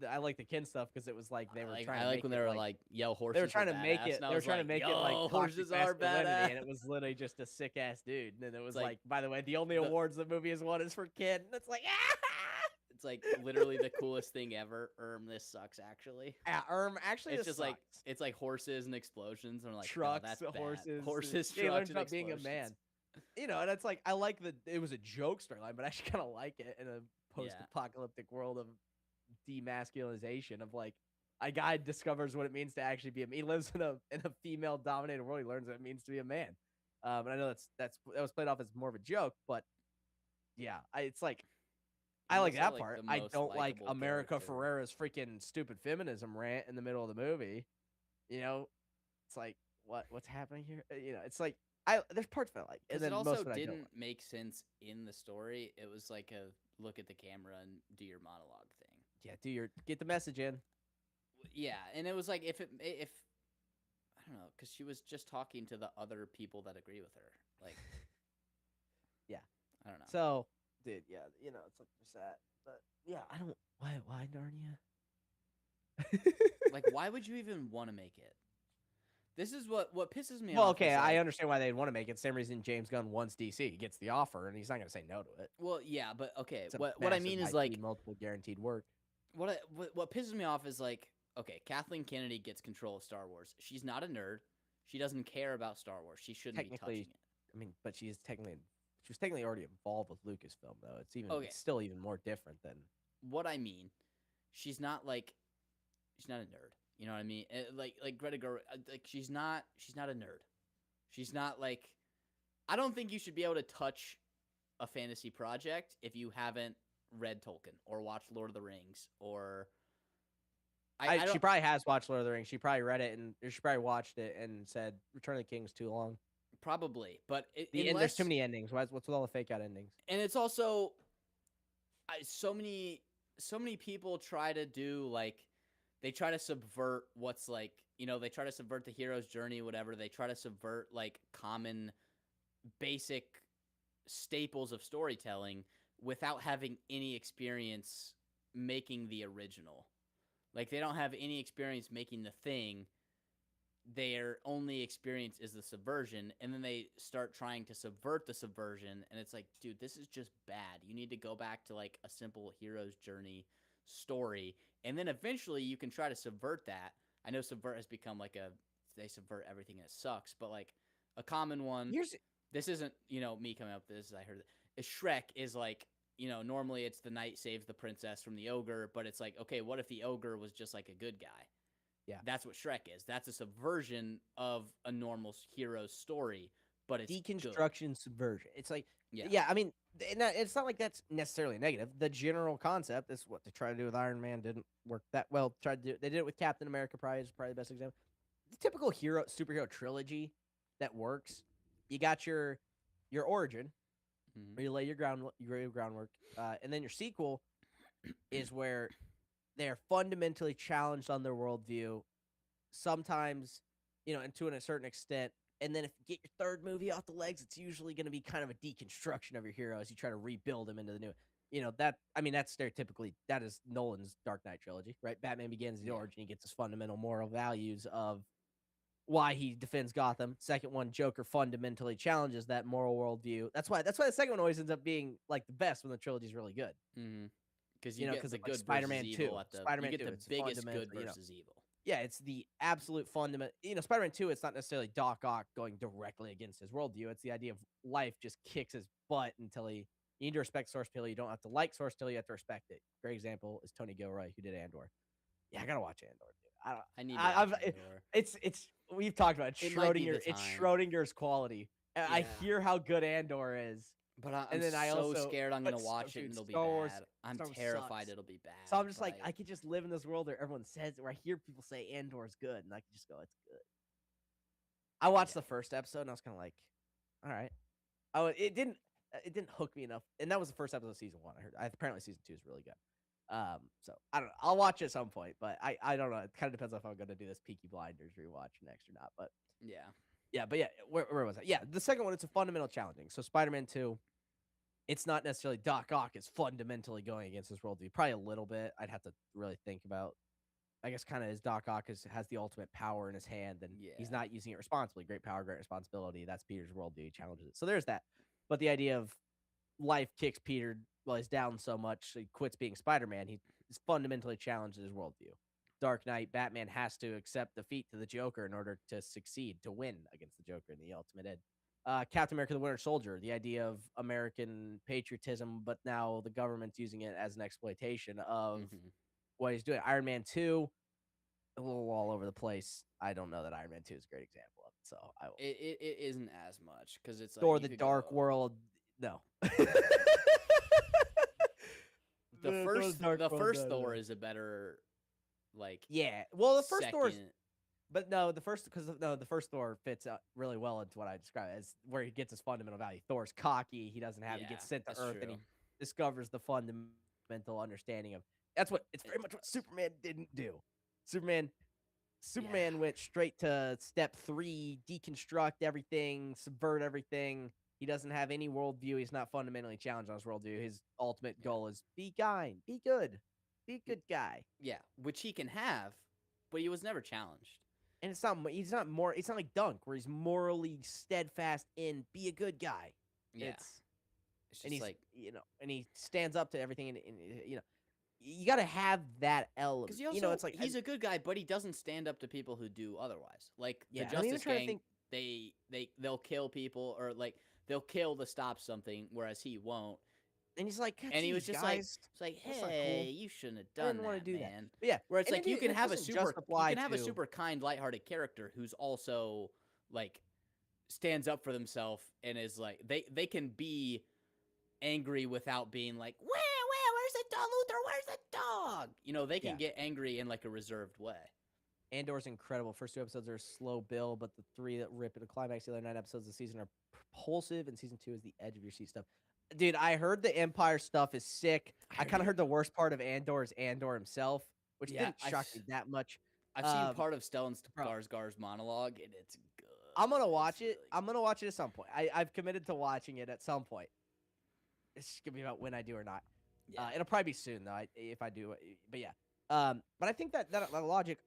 I like the Ken stuff because it was like they were trying. I like when they were like, "Yo, horses." They were trying to make it. They were trying to make it like horses are badass, and it was literally just a sick ass dude. And then it was like, by the way, the only awards the movie has won is for Ken. And it's like, It's like literally the coolest thing ever. This sucks actually. Yeah, actually, it's just sucks. Like it's like horses and explosions, and we're like trucks, that's horses, trucks, learns about being a man. And it's like I like it was a joke storyline, but I actually kind of like it in a post-apocalyptic world of demasculinization of like a guy discovers what it means to actually be a man. He lives in a female-dominated world. He learns what it means to be a man. And I know that was played off as more of a joke, but yeah, it's like. I like that part. I don't like America Ferrera's freaking stupid feminism rant in the middle of the movie. It's like what's happening here? It's like there's parts of it I like, and Because it then most also of it I don't didn't like. make sense in the story. It was like a look at the camera and do your monologue thing. Yeah, get the message in. Yeah, and it was like if I don't know, because she was just talking to the other people that agree with her. Like, Yeah. I don't know. So, dude, yeah, it's like there's that, but yeah, I don't. Why Narnia? Like, why would you even want to make it? This is what pisses me Well, off okay, is I like, understand why they'd want to make it. Same reason James Gunn wants DC. He gets the offer, and he's not going to say no to it. well, yeah, but okay, It's a what I massive mean is IP, like, multiple guaranteed work. what pisses me off is like, okay, Kathleen Kennedy gets control of Star Wars. She's not a nerd. She doesn't care about Star Wars. She shouldn't be touching Technically, it. I mean, but she was technically already involved with Lucasfilm, though. Okay, It's still even more different than. what I mean, she's not like, she's not a nerd. You know what I mean? Like Greta Gerwig, like she's not a nerd. She's not like, I don't think you should be able to touch a fantasy project if you haven't read Tolkien or watched Lord of the Rings or I She don't probably has watched Lord of the Rings. She probably read it or she probably watched it and said Return of the King's too long. probably, but There's too unless many endings. What's with all the fake out endings? and it's also so many people try to do like they try to subvert what's like they try to subvert the hero's journey whatever they try to subvert like common basic staples of storytelling without having any experience making the original. Like they don't have any experience making the thing. Their only experience is the subversion, and then they start trying to subvert the subversion, and it's like, dude, this is just bad. You need to go back to like a simple hero's journey story, and then eventually you can try to subvert that. I know subvert has become like they subvert everything and it sucks, but like a common one. Here's This isn't me coming up with this. I heard it. Shrek is like normally it's the knight saves the princess from the ogre, but it's like, okay, what if the ogre was just like a good guy? Yeah. That's what Shrek is. That's a subversion of a normal hero's story, but it's deconstruction, good. subversion. It's like, Yeah. yeah, I mean, it's not like that's necessarily negative. The general concept is what they tried to do with Iron Man didn't work that well. They did it with Captain America. Probably the best example. The typical superhero trilogy that works. You got your origin, where you lay your groundwork, and then your sequel is where they're fundamentally challenged on their worldview. Sometimes, and to a certain extent. And then if you get your third movie off the legs, it's usually going to be kind of a deconstruction of your hero as you try to rebuild him into the new. That's stereotypically, that is Nolan's Dark Knight trilogy, right? Batman Begins, the origin, he gets his fundamental moral values of why he defends Gotham. Second one, Joker fundamentally challenges that moral worldview. That's why the second one always ends up being like the best when the trilogy's really good. Because you get the good Spider-Man versus 2. evil Spider-Man you get 2, the biggest good versus evil. Yeah, it's the absolute fundament. Spider-Man 2, it's not necessarily Doc Ock going directly against his worldview. It's the idea of life just kicks his butt until you need to respect source material. You don't have to like source material. You have to respect it. Great example is Tony Gilroy, who did Andor. Yeah, I gotta watch Andor, dude. I need to watch Andor. It's we've talked about it. It's Schrodinger's quality. Yeah. I hear how good Andor is. But I'm so scared I'm going to watch it and it'll be bad. I'm terrified it'll be bad. So I'm just like, I could just live in this world where everyone says, where I hear people say Andor's good, and I can just go, it's good. I watched the first episode, and I was kind of like, all right. Oh, it didn't hook me enough. And that was the first episode of season 1. I heard. Apparently season 2 is really good. So I don't know. I'll watch it at some point, but I don't know. It kind of depends if I'm going to do this Peaky Blinders rewatch next or not. But yeah, but yeah, where was I? Yeah, the second one, it's a fundamental challenging. So Spider-Man 2, it's not necessarily Doc Ock is fundamentally going against his worldview. Probably a little bit. I'd have to really think about. I guess kind of as Doc Ock has the ultimate power in his hand, and he's not using it responsibly. Great power, great responsibility. That's Peter's worldview. He challenges it. So there's that. But the idea of life kicks Peter while he's down so much, so he quits being Spider-Man. He fundamentally challenges his worldview. Dark Knight, Batman has to accept defeat to the Joker in order to succeed, to win against the Joker in the ultimate end. Captain America: The Winter Soldier, the idea of American patriotism, but now the government's using it as an exploitation of what he's doing. Iron Man 2, a little all over the place. I don't know that Iron Man 2 is a great example of it. So it isn't as much because it's like Thor: The Dark World. No. The first Thor is a better, like, yeah. Well, the first Thor is But no, the first the first Thor fits really well into what I described as where he gets his fundamental value. Thor's cocky. He doesn't have. He Yeah, gets sent to that's Earth, and true. he discovers the fundamental understanding of. That's what it's very much what Superman didn't do. Superman Yeah. went straight to step 3, deconstruct everything, subvert everything. He doesn't have any worldview. He's not fundamentally challenged on his worldview. His ultimate Yeah. goal is be kind, be good, be a good guy. Yeah, which he can have, but he was never challenged. And it's not like Dunk where he's morally steadfast in be a good guy. Yeah. It's It's and just he's like and he stands up to everything and you got to have that element. because he also It's like he's a good guy, but he doesn't stand up to people who do otherwise. Like the yeah, I'm even Justice trying to Gang, think. they'll kill people or like they'll kill to stop something, whereas he won't. And he's like, And he was "Geez, just guys, like, that's not hey, cool. you shouldn't have I done didn't want to that, do that." man. But yeah, Where it's like and it doesn't just apply a to super kind, lighthearted character who's also like stands up for themselves and is like they can be angry without being like, where's the dog, Luther? Where's the dog? They can yeah. get angry in like a reserved way. Andor's incredible. First 2 episodes are a slow build, but the 3 that rip into climax, the other 9 episodes of the season are propulsive, and season 2 is the edge of your seat stuff. Dude, I heard the Empire stuff is sick. I kind of heard the worst part of Andor is Andor himself, which Yeah, didn't shock me that much. I've seen part of Stellan bro, Skarsgård's monologue, and it's good. I'm gonna watch it. Really I'm gonna watch it at some point. I've committed to watching it at some point. It's just gonna be about when I do or not. yeah. It'll probably be soon though. If I do, but yeah. But I think that logic,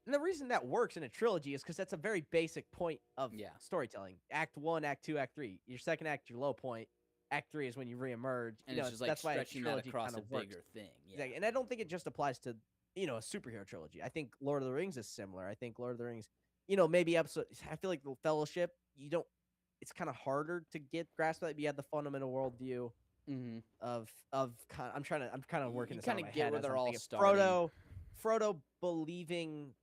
and the reason that works in a trilogy is because that's a very basic point of Yeah. storytelling. Act 1, Act 2, Act 3. Your second act, your low point. Act 3 is when you reemerge. And it's just like that's why a stretching that trilogy across kind a of works. bigger thing. Yeah. Exactly. And I don't think it just applies to a superhero trilogy. I think Lord of the Rings is similar. I think Lord of the Rings, maybe episode. I feel like the Fellowship. You don't. It's kind of harder to get grasp of that. But you have the fundamental worldview Mm-hmm. of kind. I'm kind of working You this out in kinda my get head where as they're I'm all thinking. starting. Frodo believing.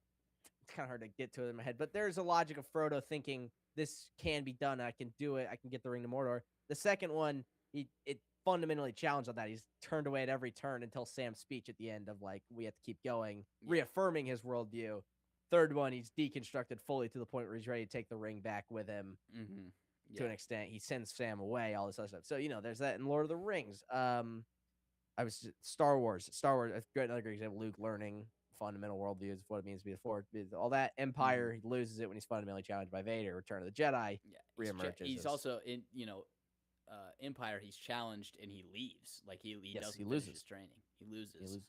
It's kind of hard to get to it in my head, but there's a logic of Frodo thinking this can be done. I can do it. I can get the ring to Mordor. The second one, it fundamentally challenged on that. He's turned away at every turn until Sam's speech at the end of like we have to keep going, reaffirming his worldview. Third one, he's deconstructed fully to the point where he's ready to take the ring back with him. Mm-hmm. Yeah. To an extent, he sends Sam away. All this other stuff. So there's that in Lord of the Rings. Star Wars. Another great example. Luke learning fundamental worldviews of what it means to be the Force. All that Empire, he loses it when he's fundamentally challenged by Vader. Return of the Jedi, reemerges. He's also in Empire. He's challenged and he leaves. Like he doesn't finish his training. He loses.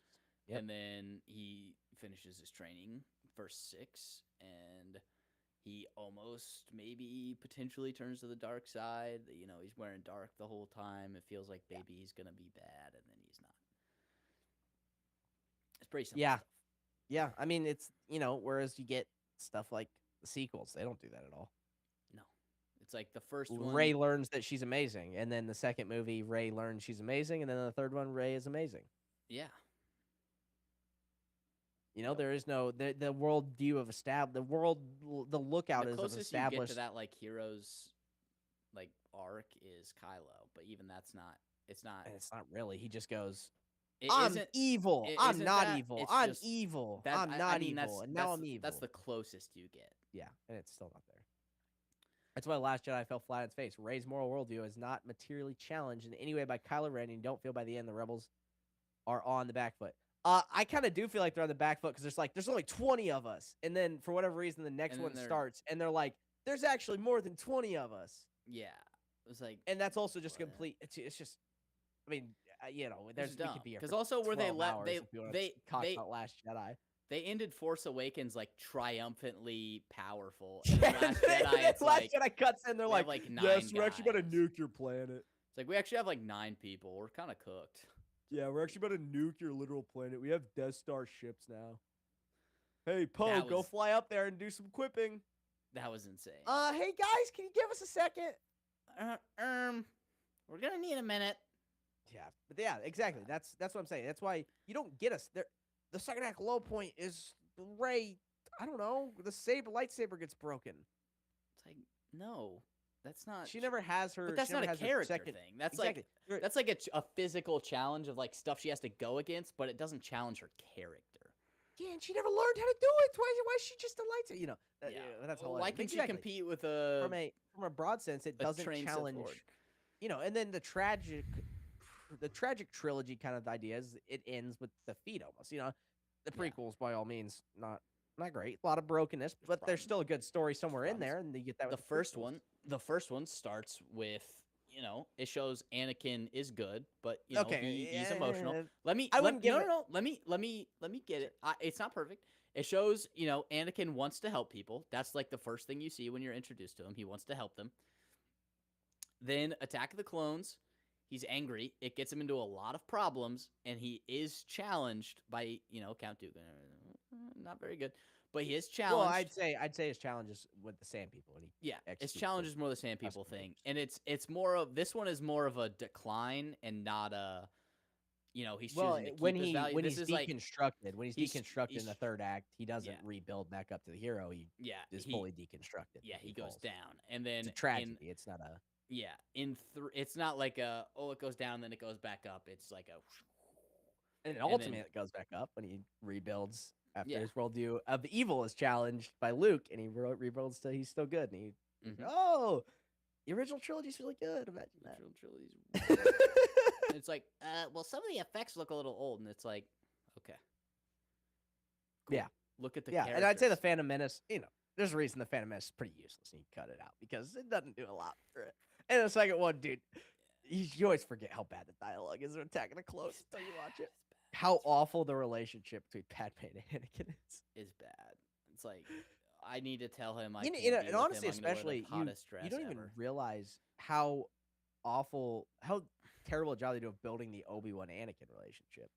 Yep. And then he finishes his training, verse 6, and he almost maybe potentially turns to the dark side. He's wearing dark the whole time. It feels like maybe he's gonna be bad, and then he's not. It's pretty simple. Yeah. Stuff. Yeah. I mean, it's whereas you get stuff like the sequels, they don't do that at all. No, it's like the first one. Rey learns that she's amazing, and then the second movie, Rey learns she's amazing, and then the third one, Rey is amazing. Yeah. There is no the world view of the lookout is of closest established. you get to that like hero's like arc is Kylo, but even that's not. It's not. And it's not really. He just goes, It I'm isn't- evil. it I'm isn't not that, evil. it's I'm just evil. that- I'm I not mean, evil. And now I'm evil. That's the closest you get. Yeah, and it's still not there. That's why Last Jedi fell flat on its face. Rey's moral worldview is not materially challenged in any way by Kylo Ren, and you don't feel by the end the rebels are on the back foot. I kind of do feel like they're on the back foot because there's only 20 of us, and then for whatever reason the next one starts, and they're like, there's actually more than 20 of us. Yeah, it was like, and that's also just complete. It's just, I mean, there's we could be here because also where they left they talk about Last Jedi. They ended Force Awakens like triumphantly powerful. And Last Jedi, it's Last like Jedi cuts in, they're like, 9 yes, we're guys. actually about to nuke your planet. It's like we actually have like 9 people. We're kind of cooked. Yeah, we're actually about to nuke your literal planet. We have Death Star ships now. Hey, Poe, go fly up there and do some quipping. That was insane. Hey guys, can you give us a second? We're gonna need a minute. Yeah, but yeah, exactly. That's what I'm saying. That's why you don't get us there. The second act low point is Rey. I don't know. The lightsaber gets broken. It's like no. That's not. She never has her. But that's not a character thing. That's exactly. That's like a physical challenge of like stuff she has to go against, but it doesn't challenge her character. Yeah, and she never learned how to do it. Why is she just a lightsaber? Yeah. That's all. Why can she compete with a From a broad sense? It doesn't trained Sith challenge. Lord? And then the tragic trilogy kind of idea is it ends with defeat almost. The prequels by all means not great, a lot of brokenness, but there's still a good story somewhere in there, and you get that. The with first prequels. one, the first one starts with it shows Anakin is good, but he's emotional. Let me get it. It's not perfect. It shows Anakin wants to help people. That's like the first thing you see when you're introduced to him. He wants to help them. Then Attack of the Clones. He's angry. It gets him into a lot of problems, and he is challenged by Count Dooku. Not very good, but he is challenged. Well, I'd say his challenge is with the Sand People. And his challenge is more the Sand People thing, and it's more of this one is more of a decline and not a. He's choosing to keep his value. When this he's is deconstructed, in the third act, he doesn't rebuild back up to the hero. He is fully deconstructed. Yeah, he goes down, and then it's a tragedy. It's not a. Yeah, it's not like it goes down, then it goes back up. It's like a. And ultimately, it goes back up when he rebuilds after his worldview of evil is challenged by Luke, and he rebuilds to he's still good. And the original trilogy's really good. Imagine that. The original trilogy's. It's like, well, some of the effects look a little old, and it's like, okay. Cool. Yeah. Look at the characters. And I'd say the Phantom Menace. There's a reason the Phantom Menace is pretty useless, and you cut it out because it doesn't do a lot for it. And the second one, dude, you always forget how bad the dialogue is in Attack of the Clones until you watch it. How awful the relationship between Padme and Anakin is bad. It's like I need to tell him. And honestly, especially you don't even realize how awful, how terrible a job they do of building the Obi-Wan Anakin relationship.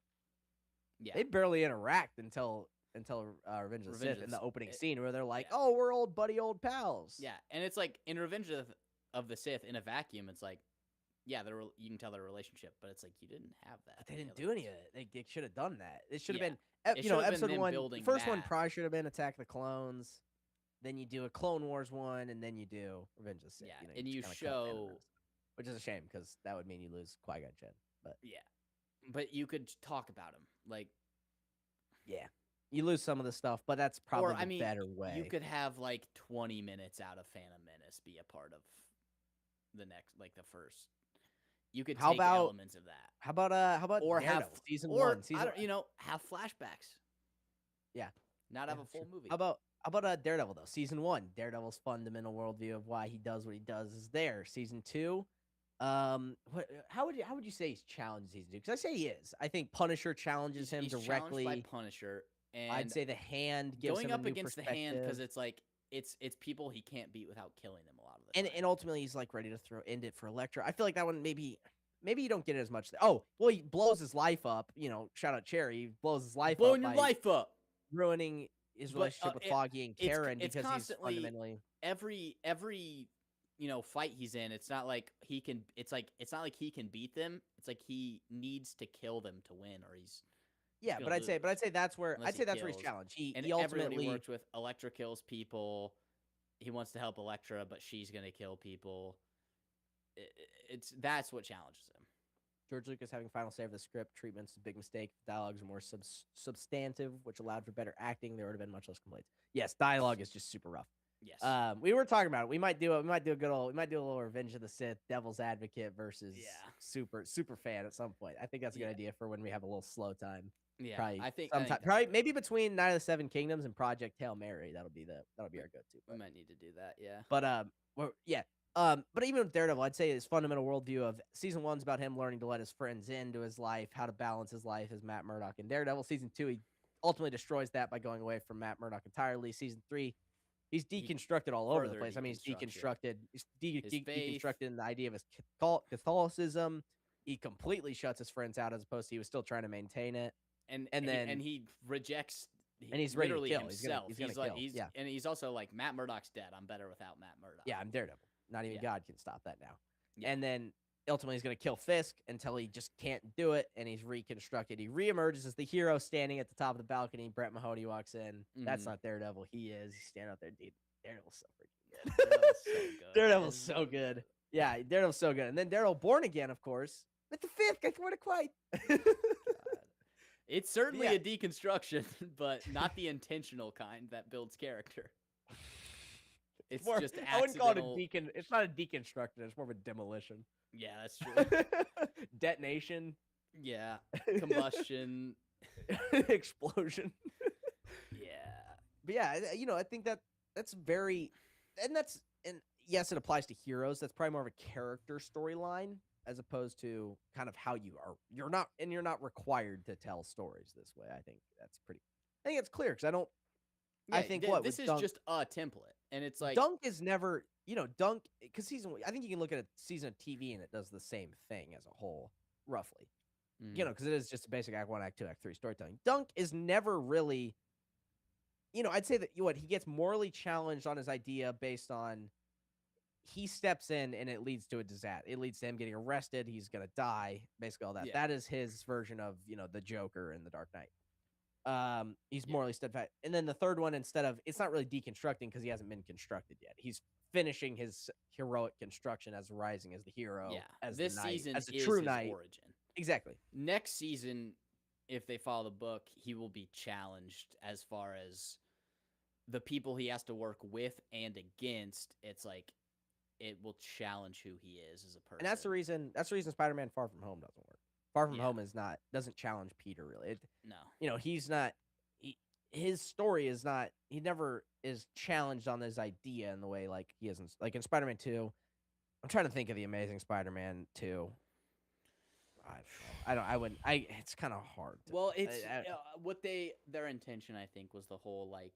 Yeah, they barely interact until Revenge of the Sith in the opening scene where they're like, "Oh, we're old old pals." Yeah, and it's like in Revenge of the Sith in a vacuum, it's like, yeah, you can tell their relationship, but it's like you didn't have that. But they didn't do any of it. They should have done that. It should have been, episode one. The first one probably should have been Attack of the Clones. Then you do a Clone Wars one, and then you do Revenge of the Sith. Yeah, and you show, which is a shame because that would mean you lose Qui-Gon Jinn. But yeah, but you could talk about him, like, yeah. You lose some of the stuff, but that's probably the better way. You could have like 20 minutes out of Phantom Menace be a part of the next, like the first. You could take elements of that. How about or Daredevil, have season one? Have flashbacks. Yeah, not have a full movie. How about Daredevil though? Season one, Daredevil's fundamental worldview of why he does what he does is there. Season two, how would you say he's challenged season two? Because I say he is. I think Punisher challenges him directly. By Punisher. And I'd say the Hand gives him a new against the Hand because it's like it's people he can't beat without killing them a lot of the time. And ultimately he's like ready to end it for Elektra. I feel like that one maybe you don't get it as much. Oh, well, he blows his life up. Shout out Cherry. He blows his life blowing your life up, ruining his relationship with Foggy and Karen because he's fundamentally every fight he's in. It's not like he can. It's not like he can beat them. It's like he needs to kill them to win, or he's. Yeah, but I'd say that's where he's challenged. He ultimately works with Elektra kills people. He wants to help Elektra, but she's gonna kill people. That's what challenges him. George Lucas having final say of the script, treatment's a big mistake. Dialogues are more substantive, which allowed for better acting. There would have been much less complaints. Yes, dialogue is just super rough. Yes. We were talking about it. We might do a little Revenge of the Sith, Devil's Advocate versus super fan at some point. I think that's a good idea for when we have a little slow time. Yeah, probably I think probably maybe between Night of the Seven Kingdoms and Project Hail Mary. That'll be our go-to. We might need to do that. Yeah. But even with Daredevil, I'd say his fundamental worldview of season one's about him learning to let his friends into his life, how to balance his life as Matt Murdock. And Daredevil season two, he ultimately destroys that by going away from Matt Murdock entirely. Season three, he's deconstructed all over the place. I mean, he's deconstructed. He's deconstructed in the idea of his Catholicism. He completely shuts his friends out as opposed to he was still trying to maintain it. And he rejects. And he's literally ready to kill. himself. He's gonna kill. And he's also like, Matt Murdock's dead. I'm better without Matt Murdock. Yeah, I'm Daredevil. Not even God can stop that now. Yeah. And then ultimately he's going to kill Fisk until he just can't do it, and he's reconstructed. He reemerges as the hero standing at the top of the balcony. Brett Mahoney walks in. Mm-hmm. That's not Daredevil. He is. He's standing out there. Dude, Daredevil's so freaking good. Daredevil's so good. Yeah, Daredevil's so good. And then Daredevil Born Again, of course. With the Fifth, I can win it quite. It's certainly Yeah. a deconstruction, but not the intentional kind that builds character. It's More, just I wouldn't call it a accidental. It's not a deconstruction. It's more of a demolition. Yeah, that's true. Detonation. Yeah, combustion. Explosion. Yeah, But yeah, I think that's very, and yes, it applies to heroes. That's probably more of a character storyline as opposed to kind of how you're not required to tell stories this way. I think it's clear because I yeah. think This with is Dunk, just a template, and it's like, Dunk is never, Dunk, because I think you can look at a season of TV and it does the same thing as a whole, roughly. mhm, Because it is just a basic Act 1, Act 2, Act 3 storytelling. Dunk is never really, I'd say that he gets morally challenged on his idea based on he steps in and it leads to a disaster. It leads to him getting arrested. He's gonna die. Basically, all that. yeah, That is his version of the Joker in The Dark Knight. He's yeah, morally steadfast. And then the third one, it's not really deconstructing because he hasn't been constructed yet. He's finishing his heroic construction as rising as the hero, yeah. as This the knight, season as the is true his knight. origin. Exactly. Next season, if they follow the book, he will be challenged as far as the people he has to work with and against. It's like it will challenge who he is as a person. And that's the reason. That's the reason Spider-Man: Far From Home doesn't work. Far From Yeah. Home doesn't challenge Peter really. No. He's not. His story is not. He never is challenged on his idea in the way like he isn't. Like in Spider-Man 2, I'm trying to think of the Amazing Spider-Man 2. I don't know. I wouldn't. It's kind of hard. Well, it's what their intention, I think, was the whole like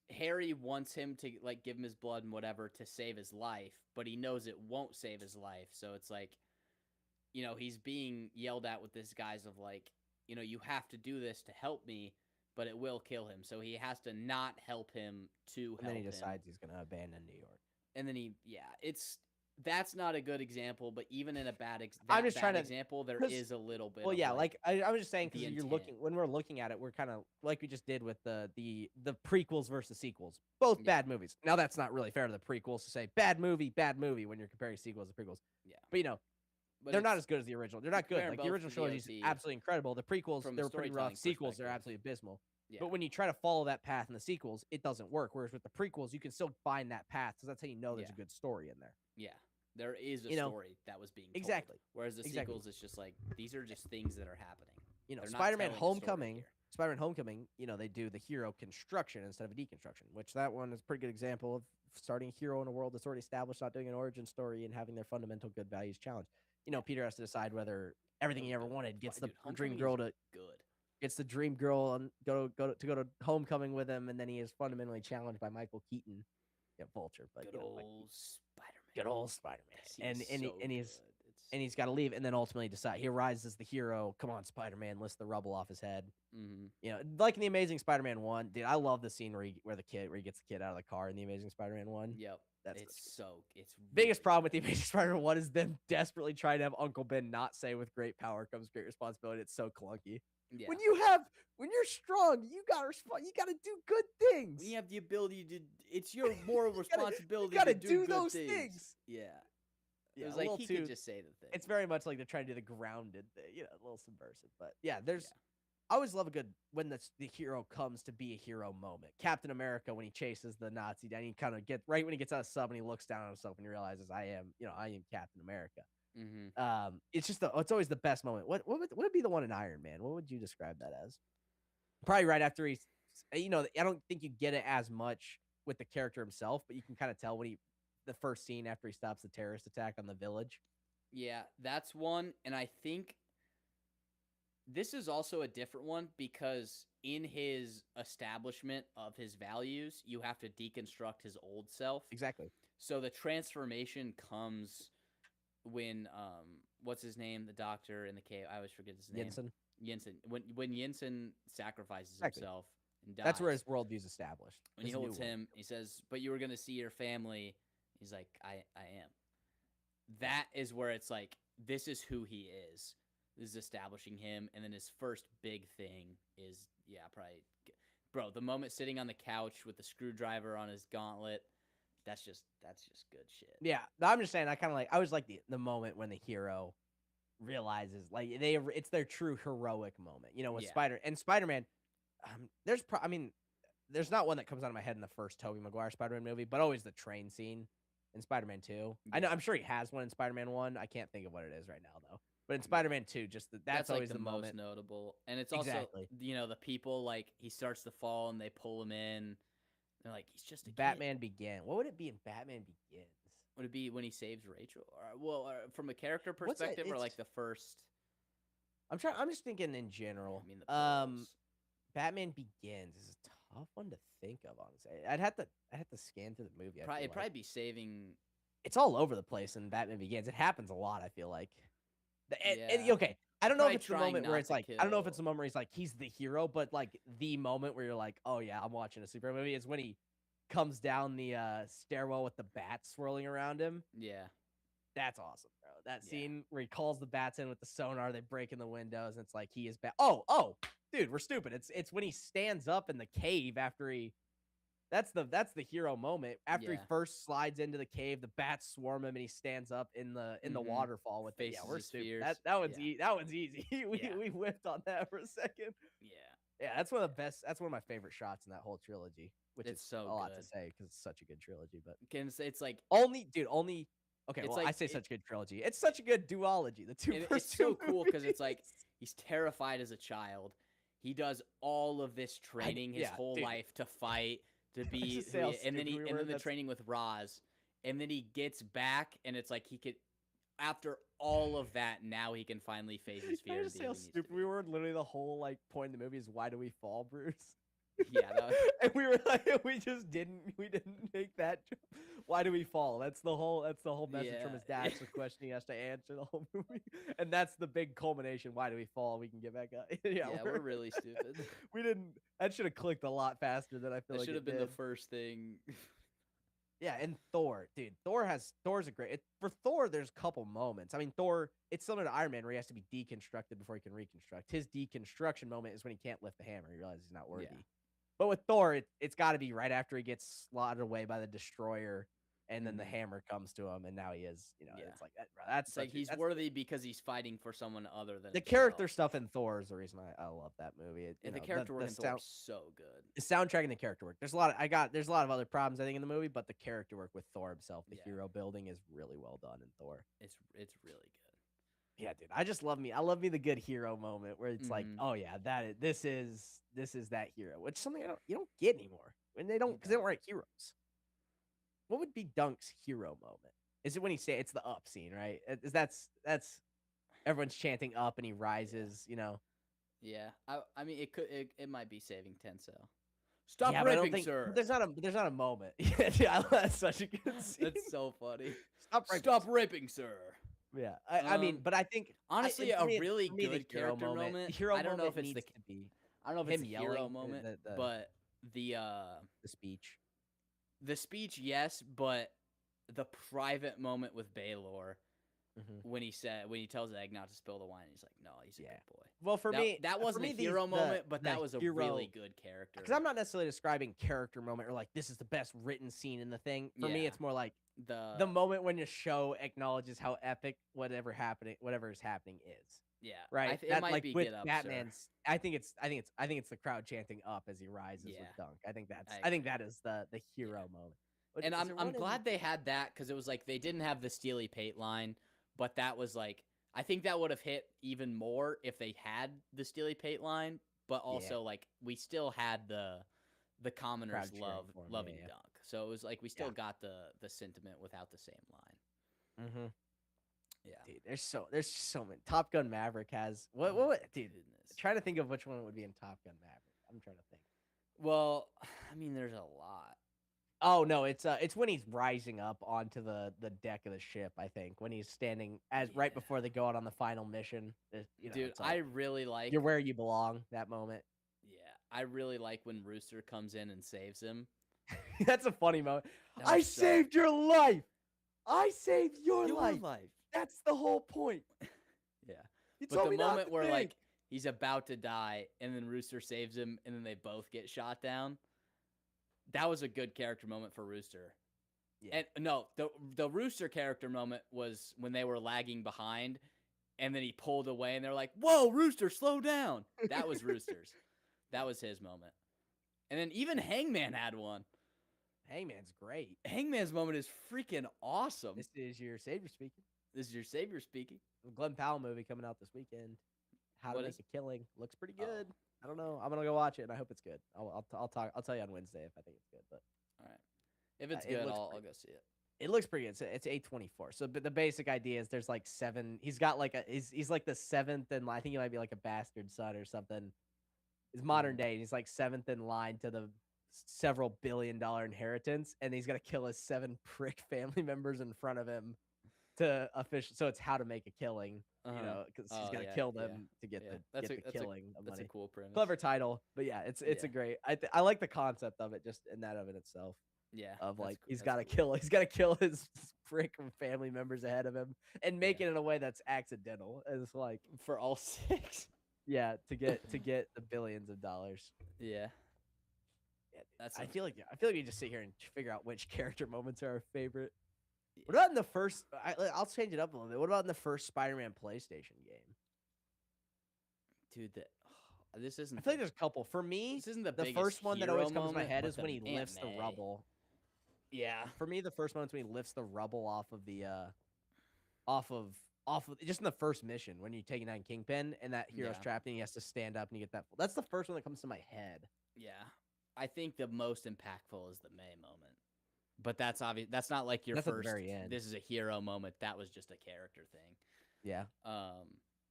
Harry wants him to like give him his blood and whatever to save his life, but he knows it won't save his life. So it's like, he's being yelled at with this guise of like, you have to do this to help me, but it will kill him. So he has to not help him to help him. And then he decides he's going to abandon New York. And then that's not a good example, but even in a bad example, there is a little bit. Well, yeah, like I was just saying, because when we're looking at it, we're kind of like we just did with the prequels versus sequels, both bad movies. Now that's not really fair to the prequels to say bad movie when you're comparing sequels to prequels. Yeah, but they're not as good as the original. They're not good. Like the original trilogy is DOT absolutely incredible. The prequels, they were pretty rough. Sequels, they're absolutely abysmal. Yeah. But when you try to follow that path in the sequels, it doesn't work. Whereas with the prequels, you can still find that path because that's how there's a good story in there. Yeah. There is a story that was being told. Exactly. Whereas the sequels, it's just like these are just things that are happening. Spider-Man Homecoming. Spider-Man Homecoming. They do the hero construction instead of a deconstruction, which that one is a pretty good example of starting a hero in a world that's already established, not doing an origin story, and having their fundamental good values challenged. Peter has to decide whether everything he ever wanted gets the dream girl to gets the dream girl and go to Homecoming with him, and then he is fundamentally challenged by Michael Keaton. Yeah, Vulture, but good old Spider-Man. Good old Spider-Man. And he's got to leave, and then ultimately decide he arises as the hero. Come on, Spider-Man, lifts the rubble off his head. Mm-hmm. Like in the Amazing Spider-Man 1, dude. I love the scene where he gets the kid out of the car in the Amazing Spider-Man 1. Yep, it's really biggest problem with the Amazing Spider-Man 1 is them desperately trying to have Uncle Ben not say "with great power comes great responsibility." It's so clunky. Yeah. When you're strong, you gotta do good things. When you have the ability to, it's your moral responsibility. You gotta to do those things. Yeah. Yeah, it was like he could just say the thing. It's very much like they're trying to do the grounded thing, a little subversive. But yeah, I always love a good when the hero comes to be a hero moment. Captain America when he chases the Nazi down, he kind of right when he gets out of sub and he looks down on himself and he realizes I am Captain America. Mm-hmm. It's always the best moment. What would be the one in Iron Man? What would you describe that as? Probably right after I don't think you get it as much with the character himself, but you can kind of tell when the first scene after he stops the terrorist attack on the village. Yeah, that's one. And I think this is also a different one because in his establishment of his values, you have to deconstruct his old self. Exactly. So the transformation comes when, what's his name? The doctor in the cave. I always forget his name. Jensen. When Jensen sacrifices himself and dies. That's where his worldview's established. When he holds him, he says, "But you were going to see your family." He's like, I am. That is where it's like, this is who he is. This is establishing him. And then his first big thing is, probably, bro, the moment sitting on the couch with the screwdriver on his gauntlet, that's just good shit. Yeah, I'm just saying, I always like the moment when the hero realizes like it's their true heroic moment. You know, with Yeah. Spider-Man. I mean, there's not one that comes out of my head in the first Tobey Maguire Spider-Man movie, but always the train scene in Spider-Man 2. I know Yeah. I'm sure he has one in Spider-Man 1. I can't think of what it is right now though. But in Yeah. Spider-Man 2, just that's Like always the the most moment. notable. And it's also, Exactly. the people, like, he starts to fall and they pull him in. They're like, he's just a kid. Batman Begin. What would it be in Batman Begins? Would it be when he saves Rachel? Or from a character What's it? perspective, or like the first? I'm just thinking in general. I mean, the pearls. Batman Begins is a tough one to think of, honestly. I'd have to scan through the movie. It'd probably be saving. It's all over the place in Batman Begins. It happens a lot, I feel like. Yeah. Okay, I don't know if Probably it's the trying moment where not it's to like I don't know if kill. it's the moment where he's like he's the hero, but like the moment where you're like, oh yeah, I'm watching a superhero movie is when he comes down the stairwell with the bats swirling around him. Yeah. That's awesome, bro. That Yeah. scene where he calls the bats in with the sonar, they break in the windows, and it's like he is back. Oh, dude, we're stupid. It's when he stands up in the cave after he. That's the hero moment. After he Yeah. first slides into the cave, the bats swarm him, and he stands up in the Mhm. waterfall with it. Yeah, Faces we're his stupid. fears. That one's Yeah. that one's easy. we Yeah. we whiffed on that for a second. Yeah. Yeah, that's one of the best. That's one of my favorite shots in that whole trilogy. Which It's is so a lot to good. say because it's such a good trilogy. But It's like only. Okay, It's well, like I say it- such a good trilogy. It's such a good duology. The two first it's two so cool because it's like movies. he's terrified as a child. He does all of this training his yeah, whole dude. life to fight, to be, just say how and then stupid we were, and then the that's- training with Roz, and then he gets back, and it's like he could, after all of that, now he can finally face his Can I fear. just say how stupid we were? Literally, the whole like point of the movie is why do we fall, Bruce? Yeah, that was, and we were like, we didn't make that. Why do we fall? That's the whole message from his dad. It's a question he has to answer the whole movie, and that's the big culmination. Why do we fall? We can get back up. yeah, we're really stupid. we didn't. That should have clicked a lot faster than I feel That like should it have been did. the first thing. Yeah, and Thor, dude. Thor's a great. For Thor, there's a couple moments. I mean, Thor, it's similar to Iron Man where he has to be deconstructed before he can reconstruct. His deconstruction moment is when he can't lift the hammer. He realizes he's not worthy. Yeah. But with Thor, it's got to be right after he gets slaughtered away by the destroyer, and then the hammer comes to him, and now he is, Yeah. it's like that, bro. That's It's like he's worthy because he's fighting for someone other than the himself. character stuff in Thor is the reason I love that movie. And the character work in Thor is so good. The soundtrack and the character work. There's a lot of other problems I think in the movie, but the character work with Thor himself, the hero building is really well done in Thor. It's really good. Yeah, dude. I just love me. I love me the good hero moment where it's like, oh yeah, this is that hero, which is something you don't get anymore when they don't because they don't write heroes. What would be Dunk's hero moment? Is it when he say it's the up scene, right? Is that's everyone's chanting up and he rises, Yeah, I mean it might be saving Tenso. Stop yeah, but ripping, sir. There's not a moment. Yeah, that's such a good scene. That's so funny. Stop ripping, sir. Yeah, I mean, but I think honestly, a really for me, good character moment. I don't know if it's the I don't know if it's him the hero yelling, moment, the but the speech. The speech, yes, but the private moment with Baylor when he tells Egg not to spill the wine, he's like, no, he's a good boy. Well, for me, that wasn't a hero moment, but that was a really good character. Because I'm not necessarily describing character moment or like this is the best written scene in the thing. For me, it's more like the moment when the show acknowledges how epic whatever is happening is. Yeah, right. It might be with Get Up, Batman's. Sir. I think it's the crowd chanting up as he rises with Dunk. I think that is the hero moment. But and I'm glad they had that because it was like they didn't have the Steely Pate line, but that was like I think that would have hit even more if they had the Steely Pate line, but also like we still had the commoners loving Dunk, so it was like we still got the sentiment without the same line. Mm-hmm. Yeah, dude, there's so many. Top Gun Maverick has what dude? Goodness. Trying to think of which one would be in Top Gun Maverick. I'm trying to think. Well, I mean, there's a lot. Oh no, it's when he's rising up onto the deck of the ship. I think when he's standing right before they go out on the final mission. Dude, like, I really like you're where you belong. That moment. Yeah, I really like when Rooster comes in and saves him. That's a funny moment. I saved your life. I saved your life. That's the whole point. Yeah. But the moment where like he's about to die and then Rooster saves him and then they both get shot down. That was a good character moment for Rooster. Yeah. And no, the Rooster character moment was when they were lagging behind and then he pulled away, and they're like, "Whoa, Rooster, slow down!" That was Rooster's. That was his moment. And then even Hangman had one. Hangman's great. Hangman's moment is freaking awesome. This is your savior speaking. This is your savior speaking. The Glenn Powell movie coming out this weekend. How to What Make is a Killing. Looks pretty good. Oh. I don't know. I'm gonna go watch it, and I hope it's good. I'll tell you on Wednesday if I think it's good. But All right. If it's it good, looks I'll pretty- go see it. It looks pretty good. It's 8/24. So, but the basic idea is there's like 7. He's got like he's like the 7th, and I think he might be like a bastard son or something. It's modern day. And he's like 7th in line to the several $billion inheritance, and he's gonna kill his 7 prick family members in front of him to official. So it's how to make a killing, you know, because he's got to kill them to get the killing of That's money. a cool premise. Clever title, but yeah, it's a great. I like the concept of it just in that of it itself. Yeah. Of like cool. he's got to kill his prick family members ahead of him and make it in a way that's accidental. It's like for all 6. Yeah, to get the billions of dollars. Yeah. That's. I feel like you just sit here and figure out which character moments are our favorite. What about in the first? I'll change it up a little bit. What about in the first Spider-Man PlayStation game? Dude, this isn't. I feel like there's a couple. For me, this isn't the first one that always comes to my moment, head but is when he the lifts the Aunt May. rubble. Yeah. For me, the first moment's when he lifts the rubble off of just in the first mission when you're taking down Kingpin and that hero's trapped and he has to stand up and you get that. That's the first one that comes to my head. Yeah. I think the most impactful is the May moment. But that's obvious. That's not like your That's at the first. very end. This is a hero moment. That was just a character thing. Yeah.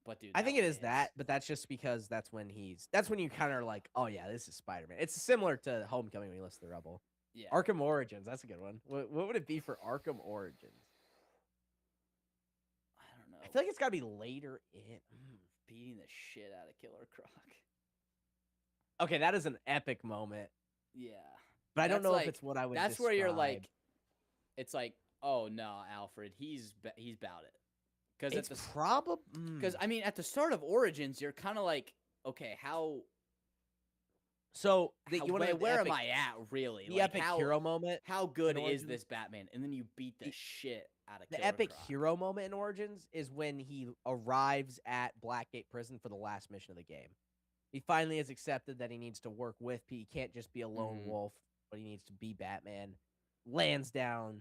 But dude, I think it is that, but that's just because that's when you kind of are like, oh yeah, this is Spider-Man. It's similar to Homecoming when he lifts the rubble. Yeah. Arkham Origins, that's a good one. What would it be for Arkham Origins? I don't know. I feel like it's got to be later in. Beating the shit out of Killer Croc. Okay, that is an epic moment. Yeah. But I don't know if it's what I would. That's where you're like, it's like, oh no, Alfred, he's about it. Because it's probably because I mean, at the start of Origins, you're kind of like, okay, how? So where am I at really? The epic hero moment. How good is this Batman? And then you beat the shit out of the Killer epic Croc. hero moment in Origins is when he arrives at Blackgate Prison for the last mission of the game. He finally has accepted that he needs to work with Pete. He can't just be a lone wolf, but he needs to be Batman. Lands down,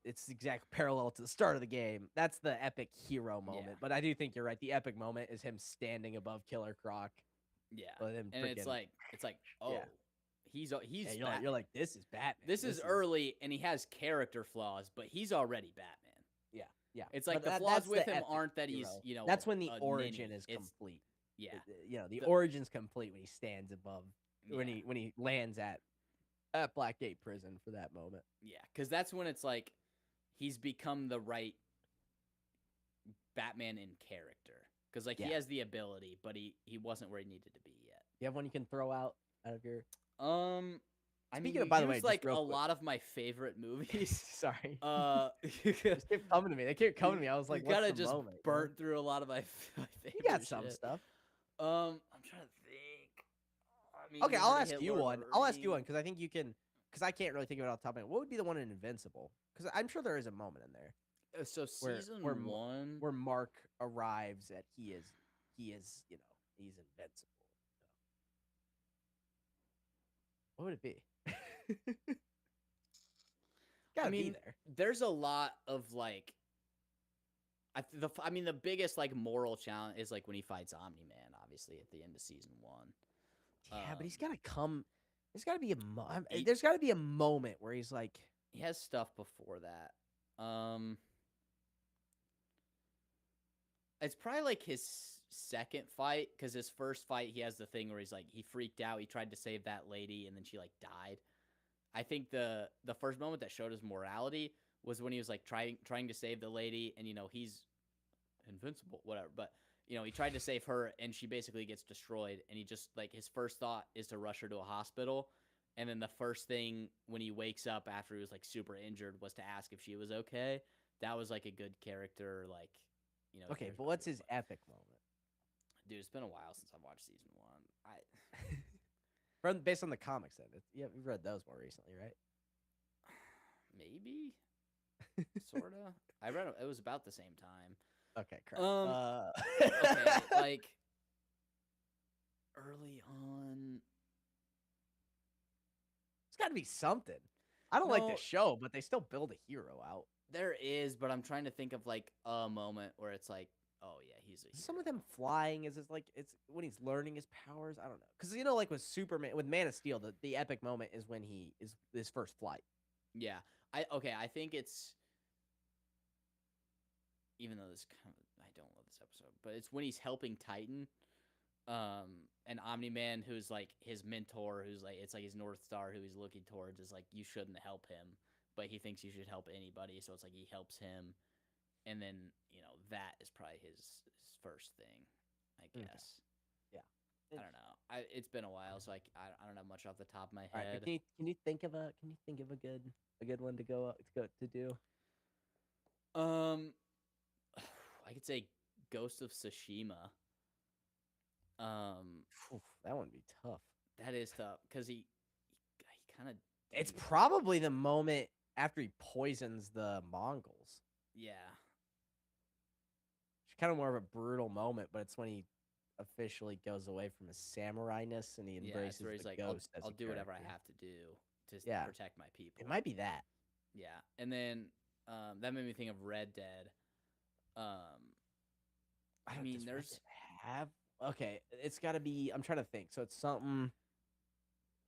it's the exact parallel to the start of the game. That's the epic hero moment. Yeah. But I do think you're right. The epic moment is him standing above Killer Croc. Yeah, and it's like, oh, he's you're like, this is Batman. This is early, and he has character flaws, but he's already Batman. Yeah. It's like the flaws with him aren't that he's, That's when the a origin ninny. is complete. Yeah. The origin's complete when he stands above, when he lands at Blackgate Prison for that moment. Yeah, because that's when it's like he's become the right Batman in character. Because he has the ability, but he wasn't where he needed to be yet. You have one you can throw out of your. I mean, by the way, like a quick. lot of my favorite movies. Sorry. Just keep coming to me. They keep coming to me. I was like, you gotta what's the just moment, burn through a lot of my favorite. You got some stuff. I'm trying to think. I mean, okay, I'll ask you one. I'll ask you one because I think you can. Because I can't really think of it off the top of my head. What would be the one in Invincible? Because I'm sure there is a moment in there. So season 1, where Mark arrives at he is he's invincible. What would it be? Gotta be there. There's a lot of like. I mean, the biggest like moral challenge is like when he fights Omni-Man, obviously at the end of season 1. Yeah, but he's gotta come. There's gotta be there's gotta be a moment where he's like. He has stuff before that. It's probably like his second fight, because his first fight he has the thing where he's like he freaked out, he tried to save that lady, and then she like died. I think the first moment that showed his morality was when he was like trying to save the lady, and he's invincible, whatever, but he tried to save her and she basically gets destroyed, and he just like his first thought is to rush her to a hospital, and then the first thing when he wakes up after he was like super injured was to ask if she was okay. That was like a good character, like okay, but what's his epic moment? Dude, it's been a while since I've watched season 1. Based on the comics, then. You've read those more recently, right? Maybe. Sorta. I read it was about the same time. Okay, crap. Okay, like early on. It's got to be something. I don't like No, this show, but they still build a hero out. there is, but I'm trying to think of like a moment where it's like, oh yeah, he's a hero. Some of them flying is like it's when he's learning his powers. I don't know, because like with Superman, with Man of Steel, the epic moment is when he is his first flight. Yeah, I think it's, even though I don't love this episode, but it's when he's helping Titan, and Omni-Man, who's like his mentor, who's like, it's like his North Star, who he's looking towards, is like, you shouldn't help him, but he thinks you should help anybody, so it's like he helps him, and then that is probably his first thing, I guess. Yeah. I don't know. It's been a while, so I don't have much off the top of my All head. right, can you think of a good one to go to do? I could say Ghost of Tsushima. Oof, that would be tough. That is tough because he kind of. It's probably the moment after he poisons the Mongols. Yeah. It's kind of more of a brutal moment, but it's when he officially goes away from his samurai-ness and he embraces where he's the like, ghost. I'll do whatever I have to do to protect my people. It might be that. Yeah, and then that made me think of Red Dead. I mean, there's okay. It's got to be. I'm trying to think. So it's something.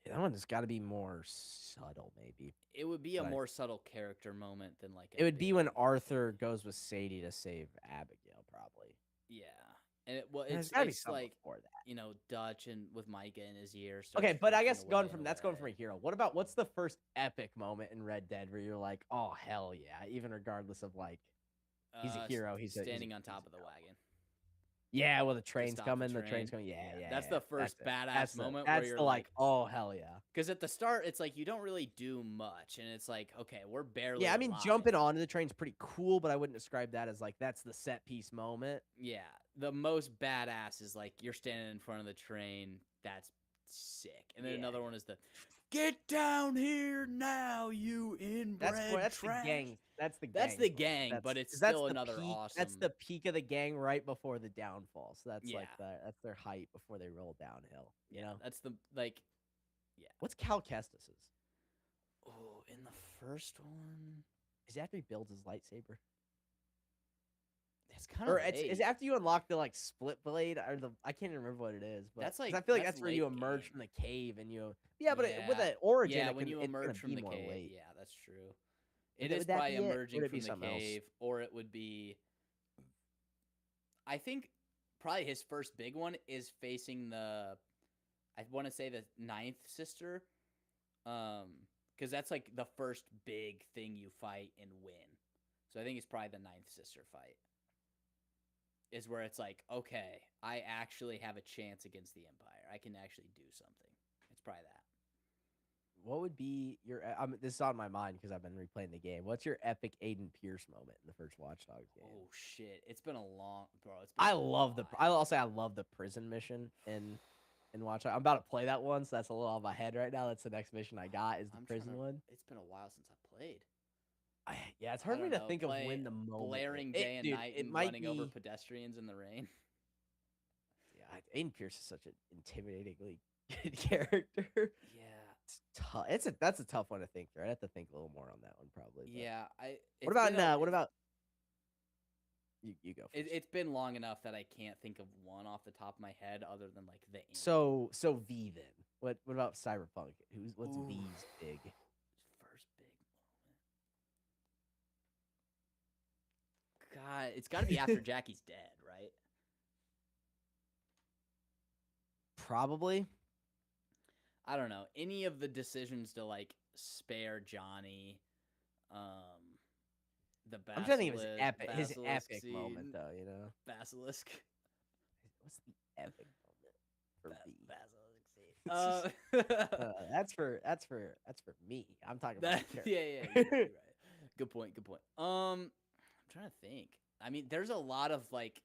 That one has got to be more subtle, maybe. It would be a more subtle character moment than like. It would be when Arthur goes with Sadie to save Abigail, probably. Yeah, and it's like Dutch and with Micah in his ear. Okay, but I guess going from a hero. What's the first epic moment in Red Dead where you're like, oh hell yeah, even regardless of like, he's a hero. He's standing on top of the wagon. Yeah, well, the train's coming. The train's coming. Yeah. That's the first badass moment. That's where you're like, oh hell yeah. Because at the start, it's like you don't really do much, and it's like, okay, we're barely. Yeah, I mean, jumping onto the train's pretty cool, but I wouldn't describe that as like that's the set piece moment. Yeah, the most badass is like you're standing in front of the train. That's sick. And then another one is the get down here now, you inbred trash. The gang. That's the gang, but it's still another awesome. That's the peak of the gang right before the downfall. So that's like that's their height before they roll downhill. You know, that's the like. Yeah. What's Cal Kestis's? Oh, in the first one, is it after he builds his lightsaber? It's kind of. Is it after you unlock the like split blade or the? I can't even remember what it is. But that's like I feel like that's where you emerge from the cave and you. Yeah, but with an origin, when you emerge from the cave. Late. Yeah, that's true. It is probably emerging from the cave, else? or it would be. I think probably his first big one is facing the. I want to say the ninth sister, because that's like the first big thing you fight and win. So I think it's probably the ninth sister fight. Is where it's like, okay, I actually have a chance against the Empire. I can actually do something. It's probably that. What would be your? This is on my mind because I've been replaying the game. What's your epic Aiden Pierce moment in the first Watch Dogs game? Oh shit! It's been a long, bro. I'll say I love the prison mission in Watch Dogs. I'm about to play that one, so that's a little off my head right now. That's the next mission I got is the prison one. It's been a while since I played. Yeah, it's hard for me to think of when the moment. Blaring day and night and running over pedestrians in the rain. Yeah, Aiden Pierce is such an intimidatingly good character. Yeah. It's tough. That's a tough one to think through. I'd have to think a little more on that one probably. But. Yeah, What about you go first. It's been long enough that I can't think of one off the top of my head other than like the. So V then. What about Cyberpunk? What's V's big? First big moment. God, it's got to be after Jackie's dead, right? Probably. I don't know. Any of the decisions to like spare Johnny, the Basilisk. I'm trying to think of his epic moment though, you know. Basilisk. What's the epic moment for Basilisk? That's for me. I'm talking about yeah, you're right. Good point. I'm trying to think. I mean, there's a lot of like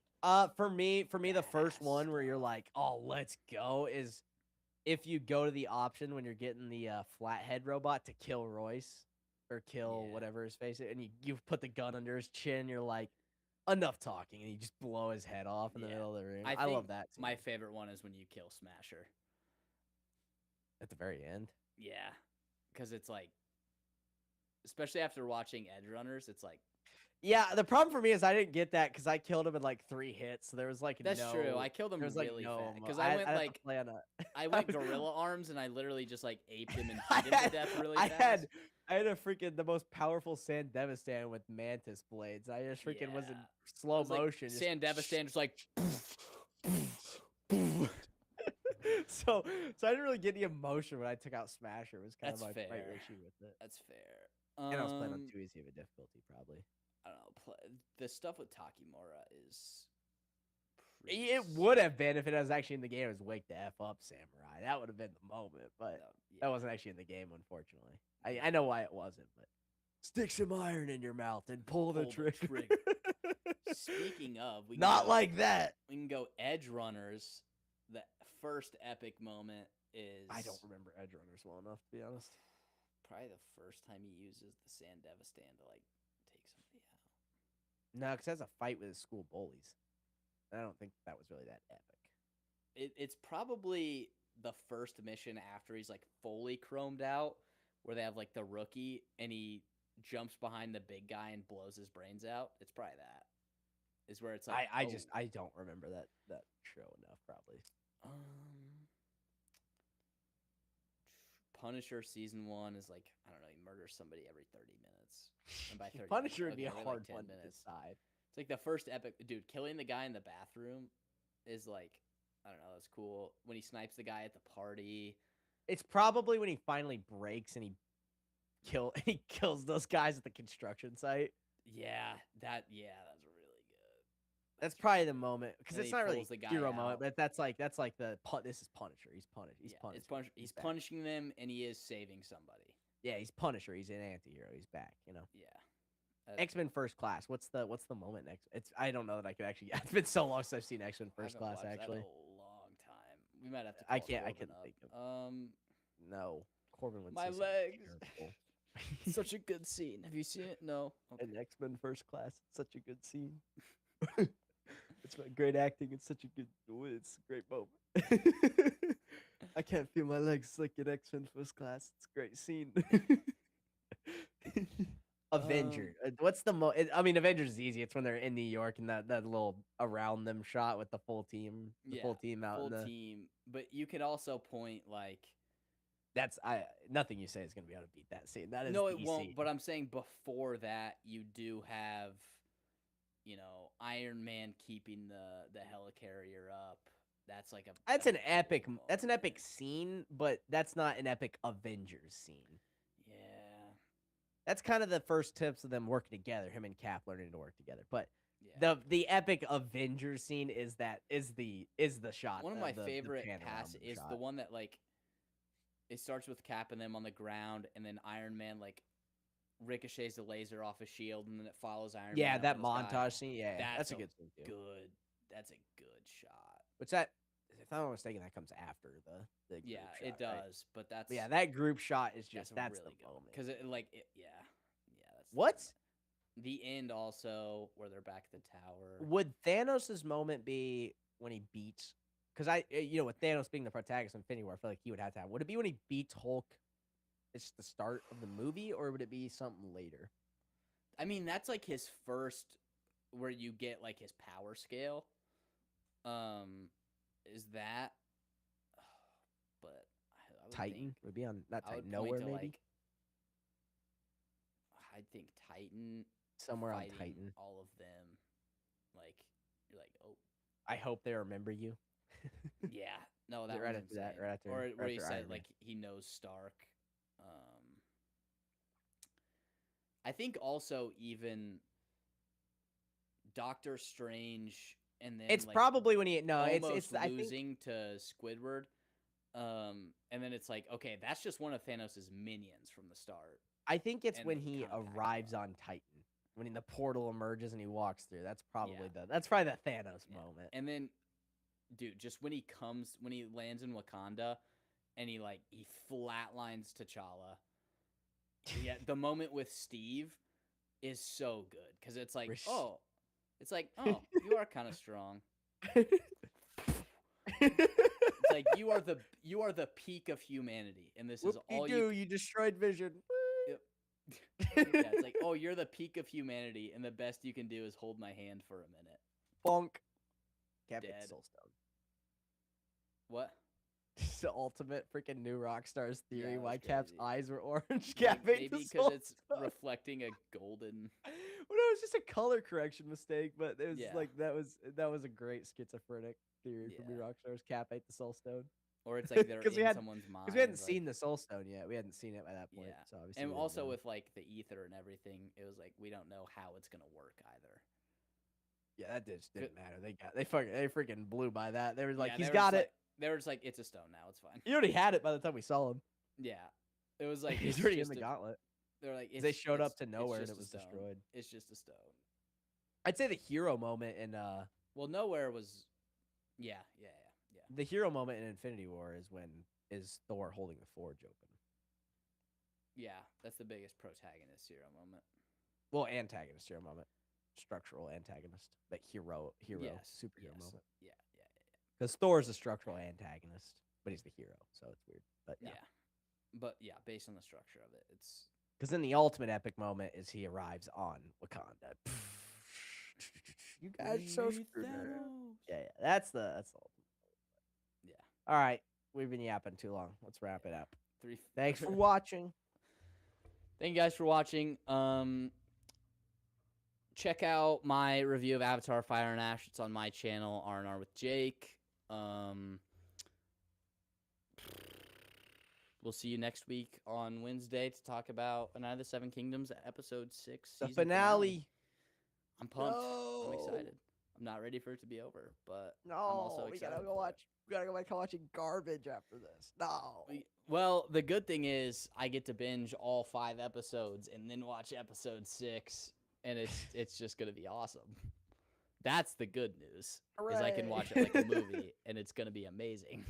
for me the first one where you're like, "Oh, let's go," is if you go to the option when you're getting the flathead robot to kill Royce or kill whatever his face is, and you put the gun under his chin, you're like, enough talking, and you just blow his head off in the Yeah. middle of the room. I I love think that. my scene. favorite one is when you kill Smasher. At the very end. Yeah, because it's like, especially after watching Edge Runners, it's like Yeah, the problem for me is I didn't get that because I killed him in like 3 hits. So there was like that's true. I killed him there was like really no fast emo- because I went had to like play on a. I went gorilla arms and I literally just like aped him and I beat him to had, death really I fast. had a freaking the most powerful Sand Devastan with Mantis blades. I just freaking was in Yeah. slow I was like, motion. just- Sand Devastan just like so I didn't really get the emotion when I took out Smasher. It was kind That's of my right fair. issue with it. That's fair. And I was playing on too easy of a difficulty, probably. I don't know. The stuff with Takimura is. It would have been if it was actually in the game as Wake the F Up Samurai. That would have been the moment, but that wasn't actually in the game, unfortunately. I know why it wasn't, but stick some iron in your mouth and pull the trigger. Speaking of, we not like that. We can go Edge Runners. The first epic moment is. I don't remember Edge Runners well enough, to be honest. Probably the first time he uses the Sand Devastan to like take somebody out. No, because that's a fight with his school bullies. I don't think that was really that epic. It's probably the first mission after he's like fully chromed out, where they have like the rookie and he jumps behind the big guy and blows his brains out. It's probably that. Is where it's like I don't remember that show enough, probably. Punisher season 1 is like, I don't know, he murders somebody every 30 minutes. And by 30 Punisher would minutes, be a every, hard like 10 one to minutes. decide. It's like the first epic, dude. Killing the guy in the bathroom is like, I don't know, that's cool. When he snipes the guy at the party, it's probably when he finally breaks and he kills those guys at the construction site. Yeah, that's really good. That's probably the moment because it's not really the guy hero out. moment, but that's like the this is Punisher. He's punished. He's punished. He's punishing them, and he is saving somebody. Yeah, he's Punisher. He's an anti-hero. He's back. You know. Yeah. X-Men First Class. What's the moment next? I don't know that I could actually. It's been so long since I've seen X-Men First Class. Actually, that a long time. We might have to. I couldn't think of. No, Corbin would. My say legs. Such a good scene. Have you seen it? No. Okay. An X-Men First Class. It's such a good scene. It's great acting. It's such a good. It's a great moment. I can't feel my legs like an X-Men First Class. It's a great scene. Avenger. What's the I mean, Avengers is easy. It's when they're in New York and that little around them shot with the full team. Full team out. Full team. But you could also point like. That's nothing you say is gonna be able to beat that scene. That is no, it the won't. scene. But I'm saying before that, you do have, Iron Man keeping the helicarrier up. That's like That's an epic scene, but that's not an epic Avengers scene. Yeah. That's kind of the first tips of them working together. Him and Cap learning to work together, but. Yeah. The epic Avengers scene is the shot. One of my favorite passes is the one that like. It starts with Cap and them on the ground, and then Iron Man like ricochets the laser off his shield, and then it follows Iron Man. Yeah, that montage scene. Yeah, that's a good scene too. That's a good shot. Which that, if I'm not mistaken, that comes after the group shot, it does. Right? But that's that group shot is just that's really the moment because that's what the end also where they're back at the tower. Would Thanos' moment be when he beats? Because with Thanos being the protagonist in Infinity War, I feel like he would have to have. Would it be when he beats Hulk? It's the start of the movie, or would it be something later? I mean, that's like his first, where you get like his power scale. Is that? But I would Titan would be on that Titan nowhere maybe. Like, I think Titan somewhere on Titan. All of them, like you're like, oh. I hope they remember you. Yeah, no, that right after that, right after, or where he said Iron like he knows Stark. I think also even Doctor Strange, and then it's like, probably when it's losing to Squidward, and then it's like, okay, that's just one of Thanos' minions from the start. I think it's when he arrives on Titan. When the portal emerges and he walks through, that's probably the Thanos moment. And then, dude, just when he lands in Wakanda, and he flatlines T'Challa. Yeah, the moment with Steve is so good because it's like, It's like, oh, you are kind of strong. It's like you are the peak of humanity, and this is all you. You destroyed Vision. Yep. Yeah, it's like, oh, you're the peak of humanity, and the best you can do is hold my hand for a minute. Bonk. Cappate Dead. the Soulstone. What? It's the ultimate freaking new Rockstar's theory. Yeah, that why was Cap's crazy. eyes were orange. Like, Cappate maybe the because it's Soulstone. reflecting a golden. Well, no, it was just a color correction mistake, but it was Yeah. like that was a great schizophrenic theory from new Yeah. Rockstar's Capate the Soulstone. Or it's like they're 'Cause in someone's mind. Because we hadn't like- seen the Soulstone yet. We hadn't seen it by that point. Yeah. So obviously And we didn't also know. with like the ether and everything, it was like we don't know how it's gonna work either. Yeah, that just didn't Good- matter. They freaking blew by that. They were like, Yeah, he's they were got just it. like- they were just like, it's a stone now. It's fine. He already had it by the time we saw him. Yeah. It was like He's it's already in just the gauntlet. They're like They showed up to it's nowhere and just it a was stone. destroyed. It's just a stone. I'd say the hero moment in Well, nowhere was. Yeah. the hero moment in Infinity War is Thor holding the forge open. Yeah, that's the biggest protagonist hero moment. Well, antagonist hero moment, structural antagonist, but hero Yes, superhero yes. moment. Yeah. Because Thor's a structural antagonist, but he's the hero, so it's weird. But Yeah. yeah, But yeah, based on the structure of it, it's because then the ultimate epic moment is he arrives on Wakanda. You guys are so screwed. Yeah, that's the ultimate. Yeah. All right, we've been yapping too long. Let's wrap it up. Three. Thanks for watching. Thank you guys for watching. Check out my review of Avatar: Fire and Ash. It's on my channel, R&R with Jake. We'll see you next week on Wednesday to talk about Night of the Seven Kingdoms, episode 6. The season finale. I'm pumped. No. I'm excited. I'm not ready for it to be over, but No, I'm also we excited. gotta go for it. watch. We gotta go back to watching garbage after this. No. Well, the good thing is I get to binge all 5 episodes and then watch episode 6, and it's just gonna be awesome. That's the good news. Is I can watch it like a movie, and it's gonna be amazing.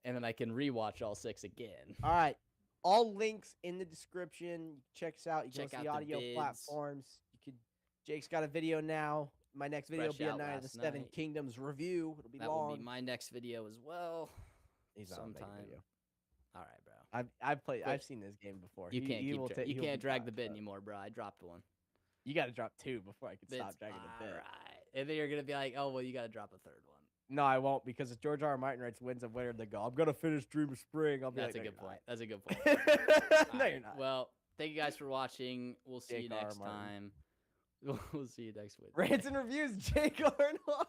And then I can rewatch all 6 again. All right. All links in the description. Check us out. You can Check go to the out the audio vids. platforms. You could. Jake's got a video now. My next video Fresh will be a out Night of the last Seven night. Kingdoms review. It'll be That long. will be my next video as well. He's not gonna make a sometime. video. All right, bro. I've played. But I've seen this game before. You can't will you he'll can't be drag the fine, bit but anymore, bro. I dropped one. You got to drop 2 before I can Bits. stop dragging the bit. All right. And then you're gonna be like, oh well, you gotta drop a 3rd one. No, I won't because if George R. R. Martin writes wins of winter, they go, I'm gonna finish Dream of Spring. I'll be That's like, a good point. That's a good point. no, All you're right. not. Well, thank you guys for watching. We'll see you Jake R. next Martin. time. We'll see you next week. Rants and reviews, Jake R&R.